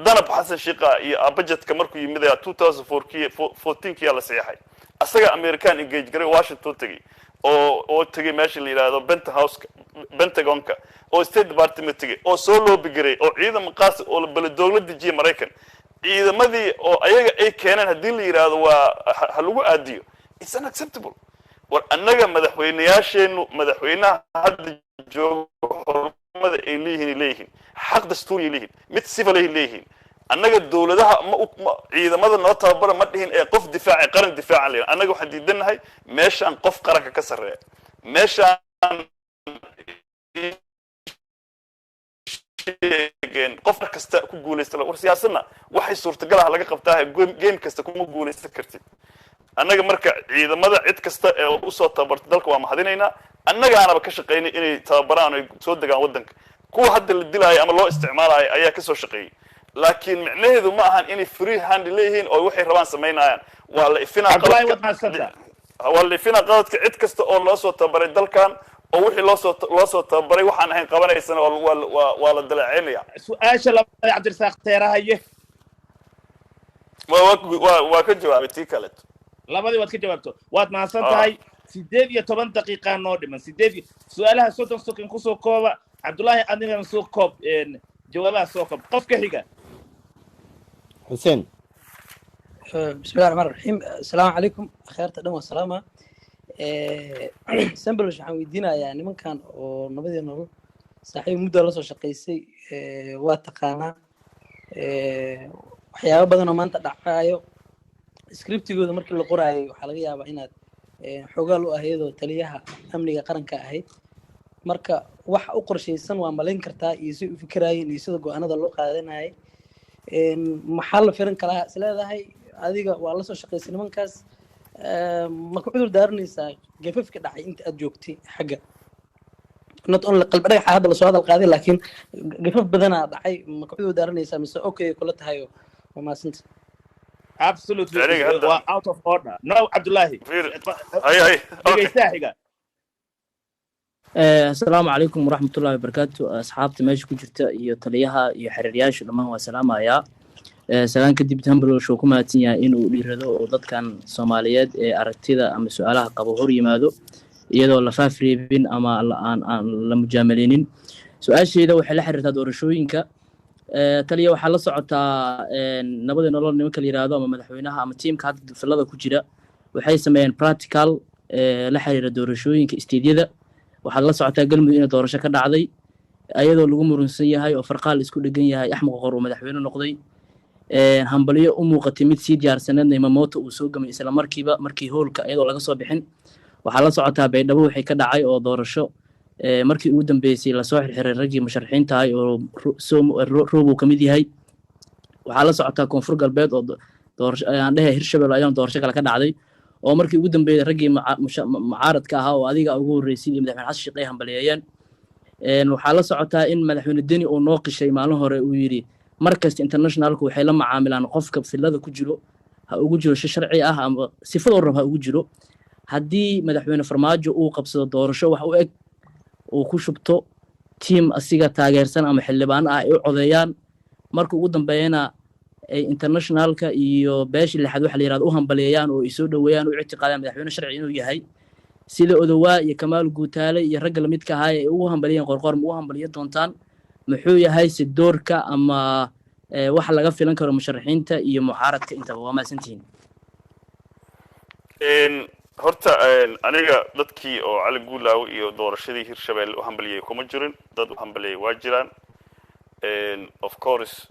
danab xasan sheekha iyo budgetka markuu yimid 2014 la seexay asaga American engage garay Washington tagay oo tagay meesha la yiraahdo Pentagonka oo State Department tagay oo soo loobi garay oo ciidan qaas oo dowladda dejiyay Mareykan ciidamadii oo ayaga ay keeneen hadii la yiraahdo waa lagu aadiyo it's unacceptable war annaga madaxweynaha hadda joogo xurmada ay leeyihiin xaq dastuuri leeyihiin mid civil ay leeyihiin annaga dowladaha ciidamada noo tababara ma dhihin ee qof difaaci qaran difaacan leeyahay annaga waxaan diidanahay meeshaan qof qaranka ka sareeya meeshaan qof kasta ku guuleysta war siyaasadna waxay suurtagal ah laga qabtaa game kasta kuma guuleysan kartid annaga marka ciidamada cid kasta ee u soo tababartay dalka waa mahadinaynaa annagaanaba ka shaqeynay inay tababaraan ay soo degaan wadanka kuwa hadda la dilaayo ama loo isticmaalayo ayaa ka soo shaqeeyay laakiin micnaheedu ma ahan inay free hand leeyihiin oo waxay rabaan sameynayaan waa la ifinaa qaladka cid kasta oo loo soo tababaray dalkan oo wixii loo soo tababaray waxaan ahayn qabanaysana waa la dalaceynaya su-aasha labaad cabdirasaaq teerahaye waa ka jawaabay tii kaleeto labadii waad ka jawaabto waad mahadsan tahay 18 daqiiqa noo dhiman su'aalaha 30 second ku soo kooba cabdullaahi adigana soo koob jawaabaha soo koob qof ka xiga حسين بسم الله الرحمن الرحيم السلام عليكم خيرت دم والسلامة سامبل waxaan weydiinayaa nimankan oo nabadeena saaxiib muddo la soo shaqeysay waa taqaanaa waxyaabo badan oo maanta dhacayo scriptigooda markii la qoraayo waxaa laga yaabaa inaad xogaal u ahaydoo taliyaha amniga qaranka ahayd marka wax u qorshaysan waa malayn kartaa iyo si u fikirayeen iyo sida go'aanada loo qaadanayay maxaa la filan karaa is leedahay adiga waa la soo shaqaysay nimankaas ma ku cudur daaranaysaa gafafka dhacay inta aad joogtay xagga not only qalbi dhagaxa hadda lasoo hadal qaaday laakiin gafaf badanaa dhacay ma ku cudur daaranaysaa mise okay kula tahay waa maasanta absolutely waa out of order no cabdullaahi dhegeystaha السلام عليكم ورحمة الله وبركاته أصحابتي ماشي كجرت يطليها يحررياش لما هو سلام يا سلام كدي بتهمبل شو كما تيا إنه بيردو وضد كان صوماليات أرتيدا أم سؤالها قبور يمادو يدو لفافري بين أما المجاملين سؤال شيء ده وحلا حرت دور شوينك تليه وحلا صعتا نبض نقول نمك الإرادة أما مدحوينها أما تيم كهاد في اللحظة كجرا وحي سمين practical لحرر دور شوينك استديدا waxaad la socotaa galmudug inay doorasho ka dhacday ayadoo lagu murunsan yahay oo farqaal isku dhigan yahay axmed qor oo madaxweyne noqday hambaliyo u muuqatay mid sii diyaarsaneedna imamoto uu soo gamay isla markiiba markii hoolka ayadoo laga soo bixin waxaa la socotaa baydhabo waxay ka dhacay oo doorasho markii ugu dambeysay lasoo xirxiray raggii musharaxiinta ahay oo roob uu ka mid yahay waxaa la socotaa koonfur galbeed oo doorasho aan dhahay hirshabelle ayaan doorasho kale ka dhacday oo markii ugu dambeeyay raggii mucaaradka ahaa oo adiga ugu horeysay madaxweyne xasan sheekh ay hambaleeyeen waxaa la socotaa in madaxweyne deni uu noo qishay maalin hore uu yiri markasta internationalku waxay la macaamilaan qofka filada ku jiro ha ugu jiro sharci ah ama sifado rab ha ugu jiro haddii madaxweyne farmaajo uu qabsado doorasho wax u eg uu ku shubto tiim asiga taageersan ama xildhibaan ah ay u codeeyaan marka ugu dambeeyana ay internationalka iyo beeshii lixaad waxa la yiraahdo u hambaleeyaan oo ay soo dhaweeyaan oo ictiqaadaan madaxweyne sharci inuu yahay sida odawaa iyo kamaal guutaale iyo ragga la midka ahaa ay ugu hambaleeyeen qorqor ma u hambaliyo doontaan muxuu yahay si doorka ama waxa laga filan karo musharaxiinta iyo mucaaradka intaba waa maasantiin horta aniga dadkii oo cali guulaaw iyo doorashadii hirshabelle u hambaliyay kuma jirin dad u hambaliyay waa jiraan of course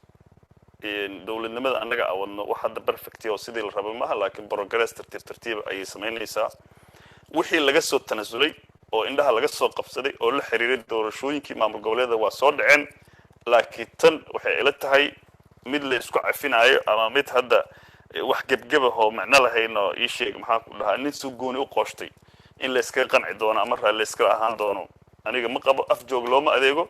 dowladnimada annaga awadno wax hadda perfect oo sidii la rabo maaha laakiin progress tartiib ayay samaynaysaa wixii laga soo tanasulay oo indhaha laga soo qabsaday oo la xiriiray doorashooyinkii maamul goboleeda waa soo dhaceen laakiin tan waxay ila tahay mid la isku cafinayo ama mid hadda wax gebgeba oo macno lahayn oo ii sheeg maxaan ku dhahaa nin si gooni u qooshtay in la iska qanci doono ama raali iska ahaan doono aniga ma qabo af joog looma adeego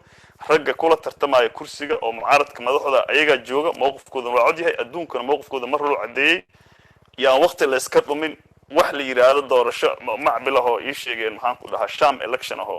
ragga kula tartamaya kursiga oo mucaaradka madaxda ayaga jooga mowqifkooda waa cod yahay adduunkana mowqifkooda mar hore cadeeyay yaan waqti la iska dhumin wax la yiraahdo doorasho macbilaho ii sheegeen maxaan ku dhahaa sham election aho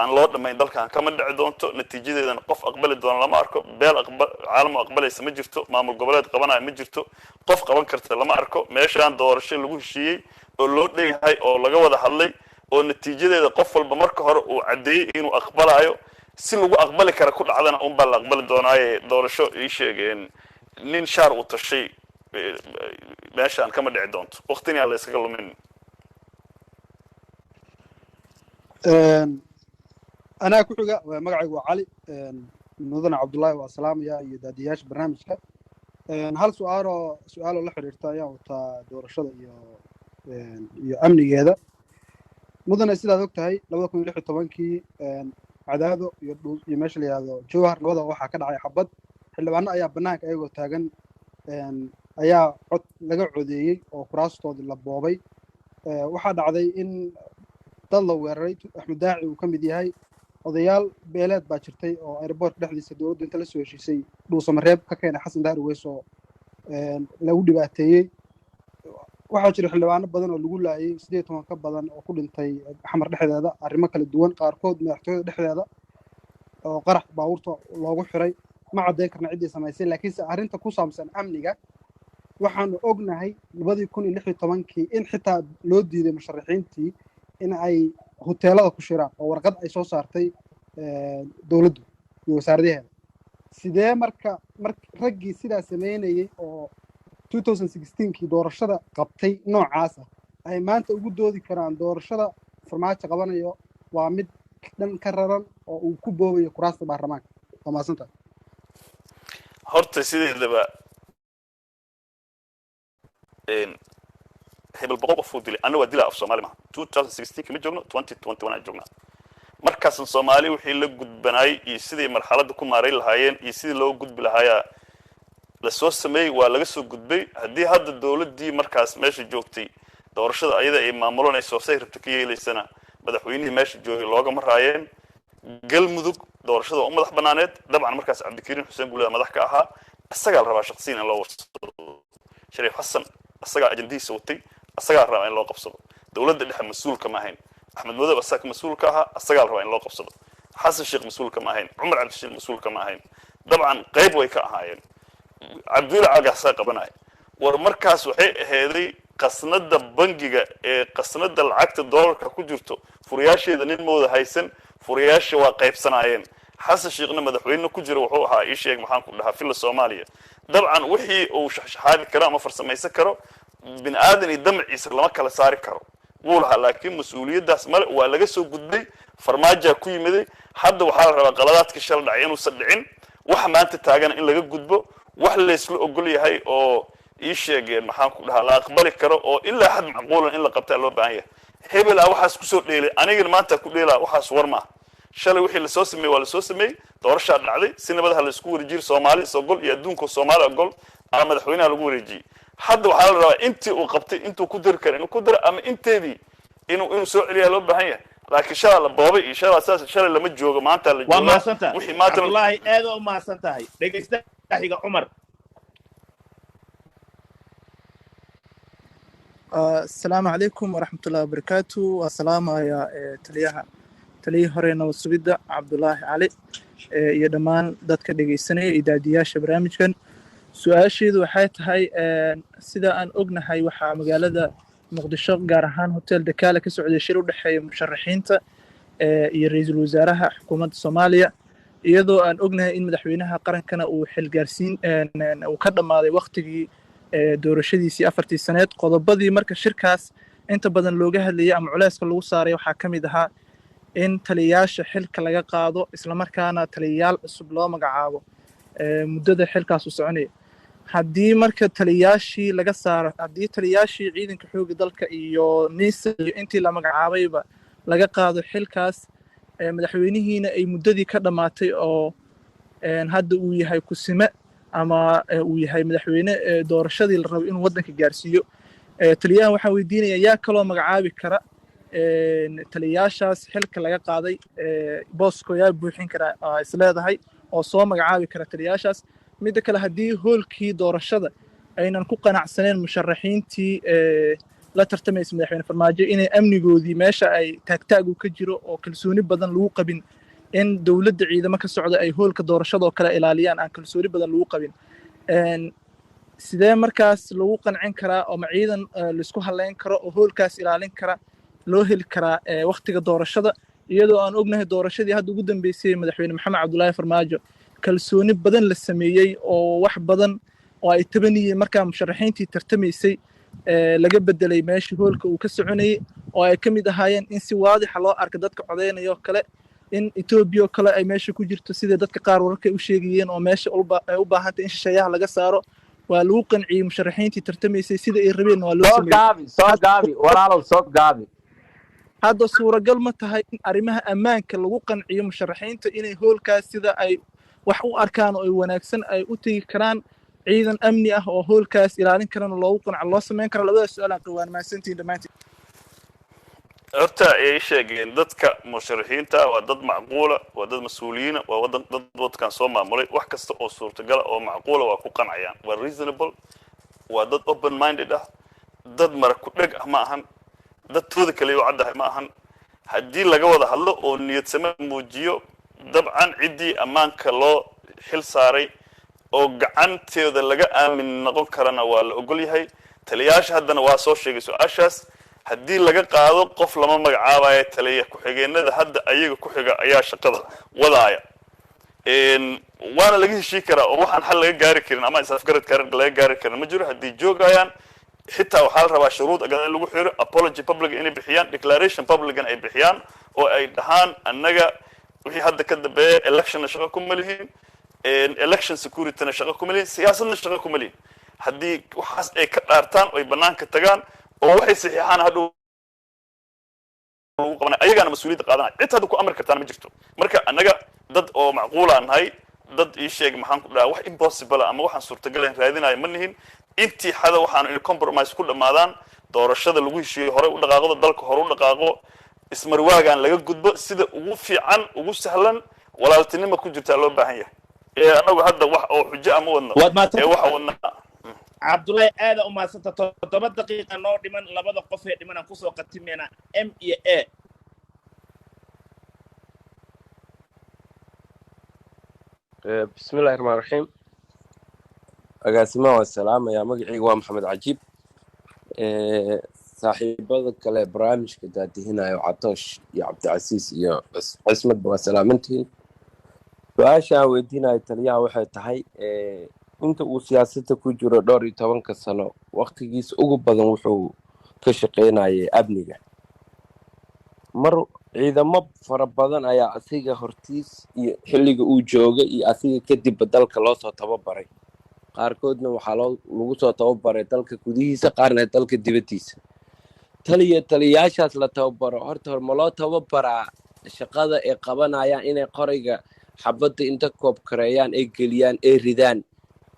aan loo dhamayn dalkan kama dhici doonto natiijadeedana qof aqbali doona lama arko beel caalamo aqbalaysa ma jirto maamul goboleed qabanaya ma jirto qof qaban karta lama arko meeshaan doorasho lagu heshiiyey oo loo dheeyahay oo laga wada hadlay oo natiijadeeda qof walba marka hore uu cadeeyay inuu aqbalayo si lagu aqbali kara ku dhacdana un baa la aqbali doonaaye doorasho ii sheegeen nin shaar uu tashay meeshaan kama dhici doonto waqtina la iskaga lumin أنا كحجة مقعد وعلي مدن عبد الله والسلام يا يدادياش برنامجك هل سؤال الله حريرتا يا وتا دور الشدة يا أمني هذا مدن السيدة دكتور هاي لو كنا نلحق طبعا كي عداده يمشي لي هذا جوهر لو هذا واحد كده حبض اللي بعنا أيام بناك أيوة تاجن أيام عد لقى عدي أو فراسته اللبابي واحد عدي إن طلع ويريت أحمد داعي وكم بديهاي odayaal beeleed baa jirtay oo airport dhexdiisa dawladdu inta la soo heshiisay dhuuso mareeb ka keenay xasan daar weys oo lagu dhibaateeyey waxaa jira xildhibaano badan oo lagu laayay 18 ka badan oo ku dhintay xamar dhexdeeda arrimo kala duwan qaarkood madaxtooyada dhexdeeda oo qarax baabuurta loogu xiray ma cadeyn karna ciddii samaysay laakiinse arrinta ku saabsan amniga waxaanu ognahay 2016 in xitaa loo diiday musharaxiintii in ay hoteelada ku shiraan oo warqad ay soo saartay dawladdu iyo wasaaradaheeda sidee marka raggii sidaa sameynayay oo 2016kii doorashada qabtay noocaas ah ay maanta ugu doodi karaan doorashada farmaajo qabanayo waa mid dhan ka raran oo uu ku boobayo kuraasta baarlamaanka waa mahadsantahay horta sideedaba hebel boqol qof uu dilay anna waa dilaa af Soomaali ma 2016 kama joogno 2021 aan joognaa markaas Soomaali wixii la gudbanay iyo sidii marxaladda ku maaray lahaayeen iyo sidii loo gudbi lahaaya la soo sameeyay waa laga soo gudbay hadii hadda dawladdii markaas meesha joogtay doorashada ayada ay maamulanayso say rabta ka yeelaysana madaxweynihii meesha joogay looga maraayeen galmudug doorashada u madax banaaneed dabcan markaas Cabdikariin Xuseen Guulada madax ka ahaa isaga la rabaa shakhsiyan in loo warsado Shariif Xasan isaga ajandiisa watay asaga rabaa in loo qabsado dawladda dhexe mas'uulka ma ahayn Axmed Madow asaga mas'uulka aha asaga rabaa in loo qabsado Xasan Sheekh mas'uulka ma ahayn Umar Cabdishil mas'uulka ma ahayn dabcan qayb way ka ahaayeen Cabdulla Cagaasa qabanay war markaas waxay aheeday qasnada bangiga ee qasnada lacagta doolarka ku jirto furiyaasheeda nin mooda haysan furiyaasha waa qaybsanaayeen Xasan Sheekhna madaxweyne ku jira wuxuu ahaa ii sheeg maxaan ku dhahaa filla Soomaaliya dabcan wixii uu shaxaadi karo ama farsamaysan karo bin aadan idamciisa lama kala saari karo wulaha laakiin mas'uuliyadaas male waa laga soo gudbay farmaajo ku yimiday hadda waxa la rabaa qaladaadka shal dhacay inuu sadicin waxa maanta taagan in laga gudbo wax la isla ogol yahay oo ii sheegeen maxaan ku dhahaa la aqbali karo oo ilaa xad macquulan in la qabta loo baahan yahay hebel waxaas ku soo dheelay aniga maanta ku dheelaa waxaas warma shalay wixii la soo sameeyay waa la soo sameeyay doorasho dhacday si nabadaha la isku wareejiyay Soomaali soo iyo adduunka Soomaali ogol ama madaxweynaha lagu wareejiyay hadda waxa la rabaa intii uu qabtay intuu ku dir karo inuu ku dir ama inteedii inuu soo celiyaa loo baahan yahay laakiin shalay la boobay iyo shalay lama joogo maanta la joogo wixii maanta wallahi aad u maasantahay dhageysta xiga Umar السلام عليكم ورحمة الله وبركاته والسلام يا تليه هرينا وسبيدة عبد الله علي يا دمان دتك دقيسني إدادياش برامج كان سؤال شيء ذو حياة هاي سيدا أن أجنى هاي وحى مقالة مقدشة جارهان هوتيل دكالة كسعودية شيرو دحي مشرحين تا يرئيس الوزراء حكومة الصومالية يدو أن أجنى إن مدحوينها قرن كان وحل جارسين وكذا هذا وقتي doorashadiisii 4 sanaad qodobadii marka shirkaas inta badan looga hadlayay ama culayska lagu saaray waxa kamid ahaa in taliyaasha xilka laga qaado isla markaana taliyaal cusub loo magacaabo muddada xilkaas u soconay hadii marka taliyaashii laga saaro hadii taliyaashii ciidanka xoogga dalka iyo NISA iyo intii la magacaabayba laga qaado xilkaas madaxweynihiina ay muddadii ka dhamaatay oo hadda uu yahay kusime ama uu yahay madaxweyne doorashadii la rabo inuu wadanka gaarsiiyo taliyaha waxa weydiinaya yaa kaloo magacaabi kara taliyayaashaas xilka laga qaaday boosko yaa buuxin kara isleedahay oo soo magacaabi kara taliyayaashaas midda kale haddii hoolkii doorashada aynan ku qanacsaneen musharaxiintii la tartamaysa madaxweyne farmaajo inay amnigoodii meesha ay taagtaagu ka jiro oo kalsooni badan lagu qabin in dowladda ciidamo ka socda ay hoolka doorashada oo kale ilaaliyaan aan kalsooni badan lagu qabin sidee markaas lagu qancin karaa oo ma ciidan laisku halayn karo oo hoolkaas ilaalin kara loo heli karaa waqtiga doorashada iyadoo aan ognahay doorashadii hadda ugu dambeysay madaxweyne maxamed cabdullaahi farmaajo kalsooni badan la sameeyey oo wax badan oo ay tabaniyeen markaa musharaxiintii tartamaysay laga bedelay meeshii hoolka uu ka soconayay oo ay ka mid ahaayeen in si waadixa loo arka dadka codeynaya oo kale in Ethiopia oo kale ay meesha ku jirto sida dadka qaar wararka u sheegayeen oo meesha ay u baahantay in shisheeyaha laga saaro waa lagu qanciyey musharaxiintii tartamaysay sida ay rabeen waa loo sameeyey soo gaabi walaalow soo gaabi hadda suuragal ma tahay in arrimaha ammaanka lagu qanciyo musharaxiinta inay hoolkaas sida ay wax u arkaan oo ay wanaagsan ay u tegi karaan ciidan amni ah oo hoolkaas ilaalin karana loogu qanco loo sameyn karo labada su'aal aan qabaan maasantiin dhammaantiin horta ay sheegeen dadka musharaxiinta waa dad macquula waa dad mas'uuliyiina waa dad wadkan soo maamulay wax kasta oo suurtagal oo macquula waa ku qancayaan waa reasonable waa dad open minded ah dad mara ku dhag ah ma ahan dad tooda kale oo caddahay ma ahan haddii laga wada hadlo oo niyad same muujiyo dabcan ciddii ammaanka loo xil saaray oo gacanteeda laga aamin noqon karana waa la ogol yahay taliyayaasha haddana waa soo sheegay su-aashaas haddii laga qaado qof lama magacaabayo taliya ku-xigeenada hadda ayaga ku xiga ayaa shaqada wadaaya waana laga heshii karaa oo waxaan xal laga gaari karin ama isafgarad laga gaari karin ma jiro haddii joogayaan xitaa waxaa la rabaa shuruud agan in lagu xiro apology public inay bixiyaan declaration publican ay bixiyaan oo ay dhahaan annaga wixii hadda ka dambeeya electionna shaqo kuma lihiin election securityna shaqo kuma lihiin siyaasadna shaqo kuma lihiin haddii waxaas ay ka dhaartaan oo ay banaanka tagaan oo waxay saxiixaan hadhow lagu qabanay ayagaana mas-uuliyadda qaadanaya cid hadda ku amri kartaana ma jirto marka annaga dad oo macquulaan nahay dad ii sheeg maxaan ku dhahaa wax impossible ama waxaan suurtagalayn raadinayo ma nihin intii xada waxaanu in compromise ku dhammaadaan doorashada lagu heshiiyo hore u dhaqaaqdo dalka hore u dhaqaaqo ismarwaagaan laga gudbo sida ugu fiican ugu sahlan walaaltinimo ku jirtaa loo baahan yahay anagu hadda wax oo xujo ama wadno waxa wadna cabdullaahi aada u maadsanta 7 daqiiqa noo dhiman labada qof ee dhiman aan kusoo qatimeena M iyo A bismillahi rahmaani rahiim agaasimaha wasalaam ayaa magacayga waa maxamed cajiib saaxiibada kale barnaamijka daadihinayo catoosh iyo cabdicasiis iyo cismadba waa salaamantihiin su-aasha aan weydiinayo taliyaha waxay tahay inta uu siyaasadda ku jiro 12 sano waqtigiisa ugu badan wuxuu ka shaqeynayay amniga mar ciidamo fara badan ayaa asiga hortiis iyo xilliga uu jooga iyo asiga kadibba dalka loo soo tababaray qaarkoodna waxaa lagu soo tababaray dalka gudihiisa qaarna dalka dibaddiisa taliyayaashaas la tababaro horta ma loo tababaraa shaqada ay qabanayaan inay qoriga xabadda inta koob kareeyaan ay geliyaan ay ridaan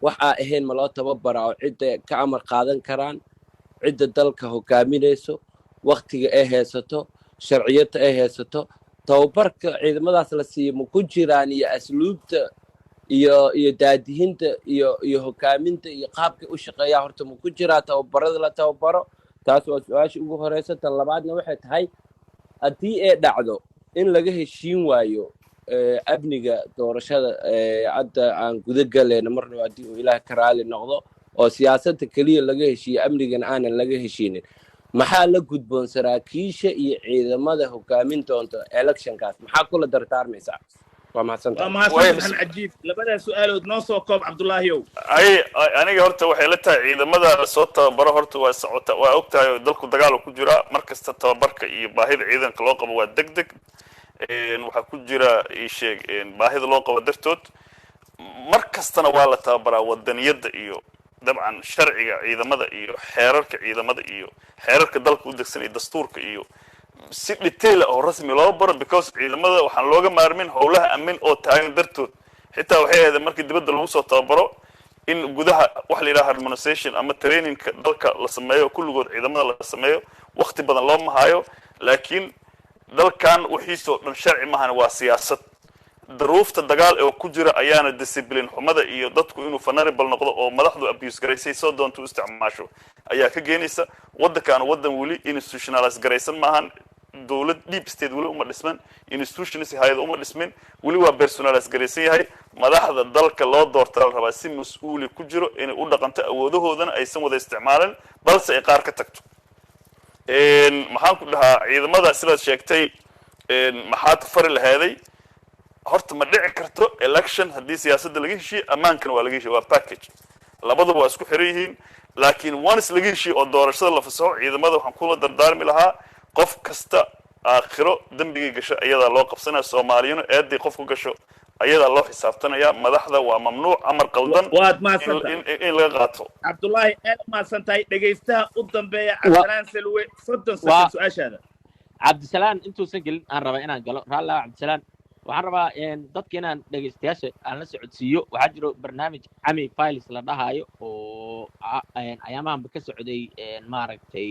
waxaa ahayn ma loo tababaraa oo cidda ka amar qaadan karaan cidda dalka hogaaminayso waqtiga ay haysato sharciyada ay haysato tababarka ciidamadaas la siiyo ma ku jiraan iyo asluubta iyo daadihinta iyo hogaaminta iyo qaabka u shaqeeya horta ma ku jiraa tababarada la tababaro taas waa su-aasha ugu horeysa tan labaadna waxay tahay haddii ay dhacdo in laga heshiin waayo amniga doorashada hadda aan guda galayna marnaba haddii uu ilaah ka raali noqdo oo siyaasadda keliya laga heshiiyo amnigana aanan laga heshiinin maxaa la gudboon saraakiisha iyo ciidamada hogaamin doonta electionkaas maxaa kula dardaarmaysaa waa mahadsantahay cajiib labada su'aalood noo soo koob cabdullaahiyow aniga horta waxay la tahay ciidamada soo tababaro horta waa socota waa ogtahay dalku dagaal ku jira mar kasta tababarka iyo baahida ciidanka loo qabo waa degdeg waxaa ku jira ii sheeg baahida loo qabo dartood mar kastana waa la tababaraa wadaniyadda iyo dabcan sharciga ciidamada iyo xeerarka ciidamada iyo xeerarka dalka u degsan iyo dastuurka iyo si detail oo rasmi loo baro because ciidamada waxaan looga maarmin howlaha amni oo taagan dartood xitaa waxay ahayd markii dibadda lagu soo tababaro in gudaha wax la yiraahdo harmonization ama trainingka dalka la sameeyo kulligood ciidamada la sameeyo waqti badan loo mahayo laakiin dalkan wixiisoo dhan sharci maahan waa siyaasad daruufta dagaal ee ku jira ayaana discipline xumada iyo dadku inuu vulnerable noqdo oo madaxdu abuse garaysay soo doonto isticmaasho ayaa ka geenaysa waddankan waddan weli institutionalize garaysan maahan dowlad deep state weli uma dhisman institutions hay'ad uma dhismin weli waa personalize garaysan yahay madaxda dalka loo doortaa la rabaa si mas'uuli ku jiro inay u dhaqanto awoodahoodana aysan wada isticmaalin balse ay qaar ka tagto maxaan ku dhahaa ciidamada sidaad sheegtay maxaad fari lahaaday horta ma dhici karto election haddii siyaasadda laga heshiyo ammaankana waa laga heshiyo waa package labaduba waa isku xiran yihiin laakiin once laga heshiyo oo doorashada la fasaxo ciidamada waxaan kula dardaarmi lahaa qof kasta aakhiro dembigay gasho ayadaa loo qabsanaya soomaaliyana eeday qof ku gasho ayadaa loo xisaabtanaya madaxda waa mamnuuc amar qaldan waad mahadsantahay in laga qaato cabdullaahi aad mahadsantahay dhegaystaha u dambeeya cabdisalaan salwe 30 second su-aashaada cabdisalaan intuusan gelin aan rabaa inaan galo raallah cabdisalaan waxaan rabaa dadka inaan dhegaystayaasha aan la socodsiiyo waxaa jiro barnaamij cami files la dhahaayo oo ayaamahanba ka socday maaragtay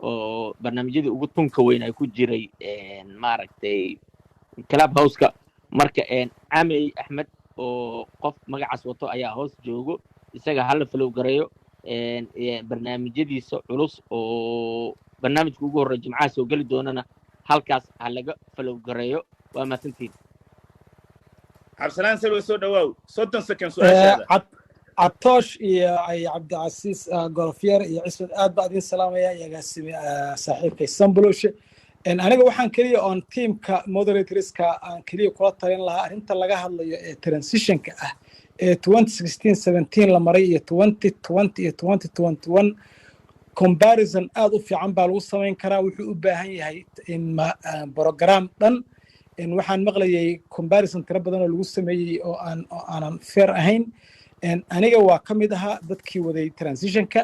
oo barnaamijyadii ugu tunka weyn ay ku jiray maaragtay club house-ka marka cami axmed oo qof magacaas wato ayaa hoos joogo isaga hala falow gareeyo barnaamijyadiisa culus oo barnaamijka ugu horreeya jimcaha soo geli doonana halkaas ha laga falow gareeyo waa mahadsantiin cabdisalaan salwe soo dhawaaw 30 second su-aashaada عطوش يا عبد العزيز غولفير يا عصمت آد بعدين سلامة يا قاسم صاحبك سامبلوش إن أنا waxaan kaliya on teamka moderatoreska aan kaliya kula talin lahaa arinta laga hadlayo ee transitionka ah ee 2016-17 la maray iyo 2020 iyo 2021 comparison aad u fiican baa lagu samayn karaa wuxuu u baahan yahay in program dhan in waxaan maqlayay comparison tira badan oo lagu sameeyay oo aanan fair ahayn aniga waa ka mid ahaa dadkii waday transitionka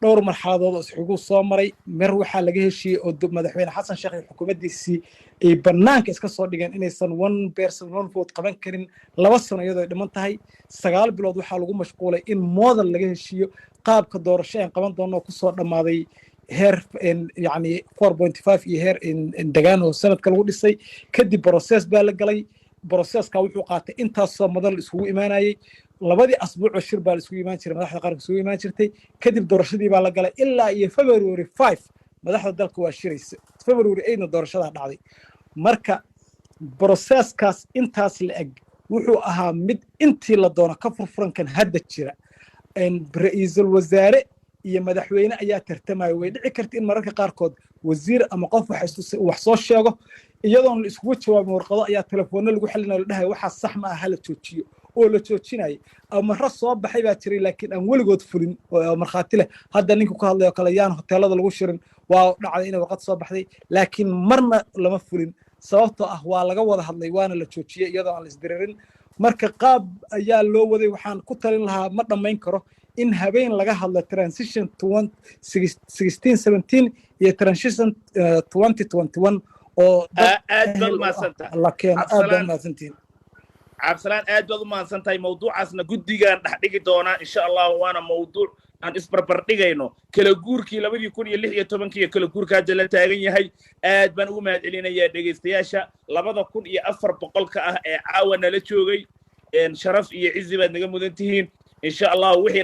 dhowr marxaladood oo isxugu soo maray mar waxaa laga heshiiyey oo madaxweyne xasan sheekh iyo xukuumaddiisii ay bannaanka iska soo dhigeen inaysan one person one vote qaban karin 2 sano iyadoo ay dhiman tahay 9 bilood waxaa lagu mashquulay in model laga heshiiyo qaabka doorasho aan qaban doono ku soo dhammaaday heer yani 4.5 iyo heer degaan oo sanadka lagu dhisay kadib process baa la galay بروسيسكا wuxuu qaatay intaas soo madal isugu imaanayay labadii asbuuc oo shir baa isugu imaan jiray madaxda qaranka isugu imaan jirtay kadib doorashadii baa la galay ilaa iyo February 5 madaxda dalka waa shiraysa February 8 doorashada dhacday marka بروسيسكاas intaas la eg wuxuu ahaa mid intii la doono ka furfuran kan hadda jira ra'iisul wasaare iyo madaxweyne ayaa tartamay way dhici kartaa in mararka qaarkood wasiir ama qof wax soo sheego iyadoon la isku jawaabin warqado ayaa telefoonno lagu xilinayo la dhahay waxa sax ma aha la joojiyo oo la joojinay ama ras soo baxay baa jiray laakiin aan weligood fulin oo marxaati leh hadda ninku ka hadlayo kala yaan hoteelada lagu shirin waa dhacday in warqad soo baxday laakiin marna lama fulin sababtoo ah waa laga wada hadlay waana la joojiyay iyadoo aan la isdireerin marka qaab ayaa loo waday waxaan ku talin lahaa ma dhamayn karo in habeen laga hadlo transition 2016-17 iyo transition 2021 oo aad baad mahadsantahay cabdisalaan aad baad u mahadsantahay mawduucaasna guddigaan dhex dhigi doonaa insha allah waana mawduuc aan isbarbar dhigayno kala guurkii 2016 iyo kala guurka hadda la taagan yahay aad baan ugu mahad celinayaa dhegaystayaasha 2400 ka ah ee caawa nala joogay sharaf iyo cizi baad naga mudan tihiin insha allah wixii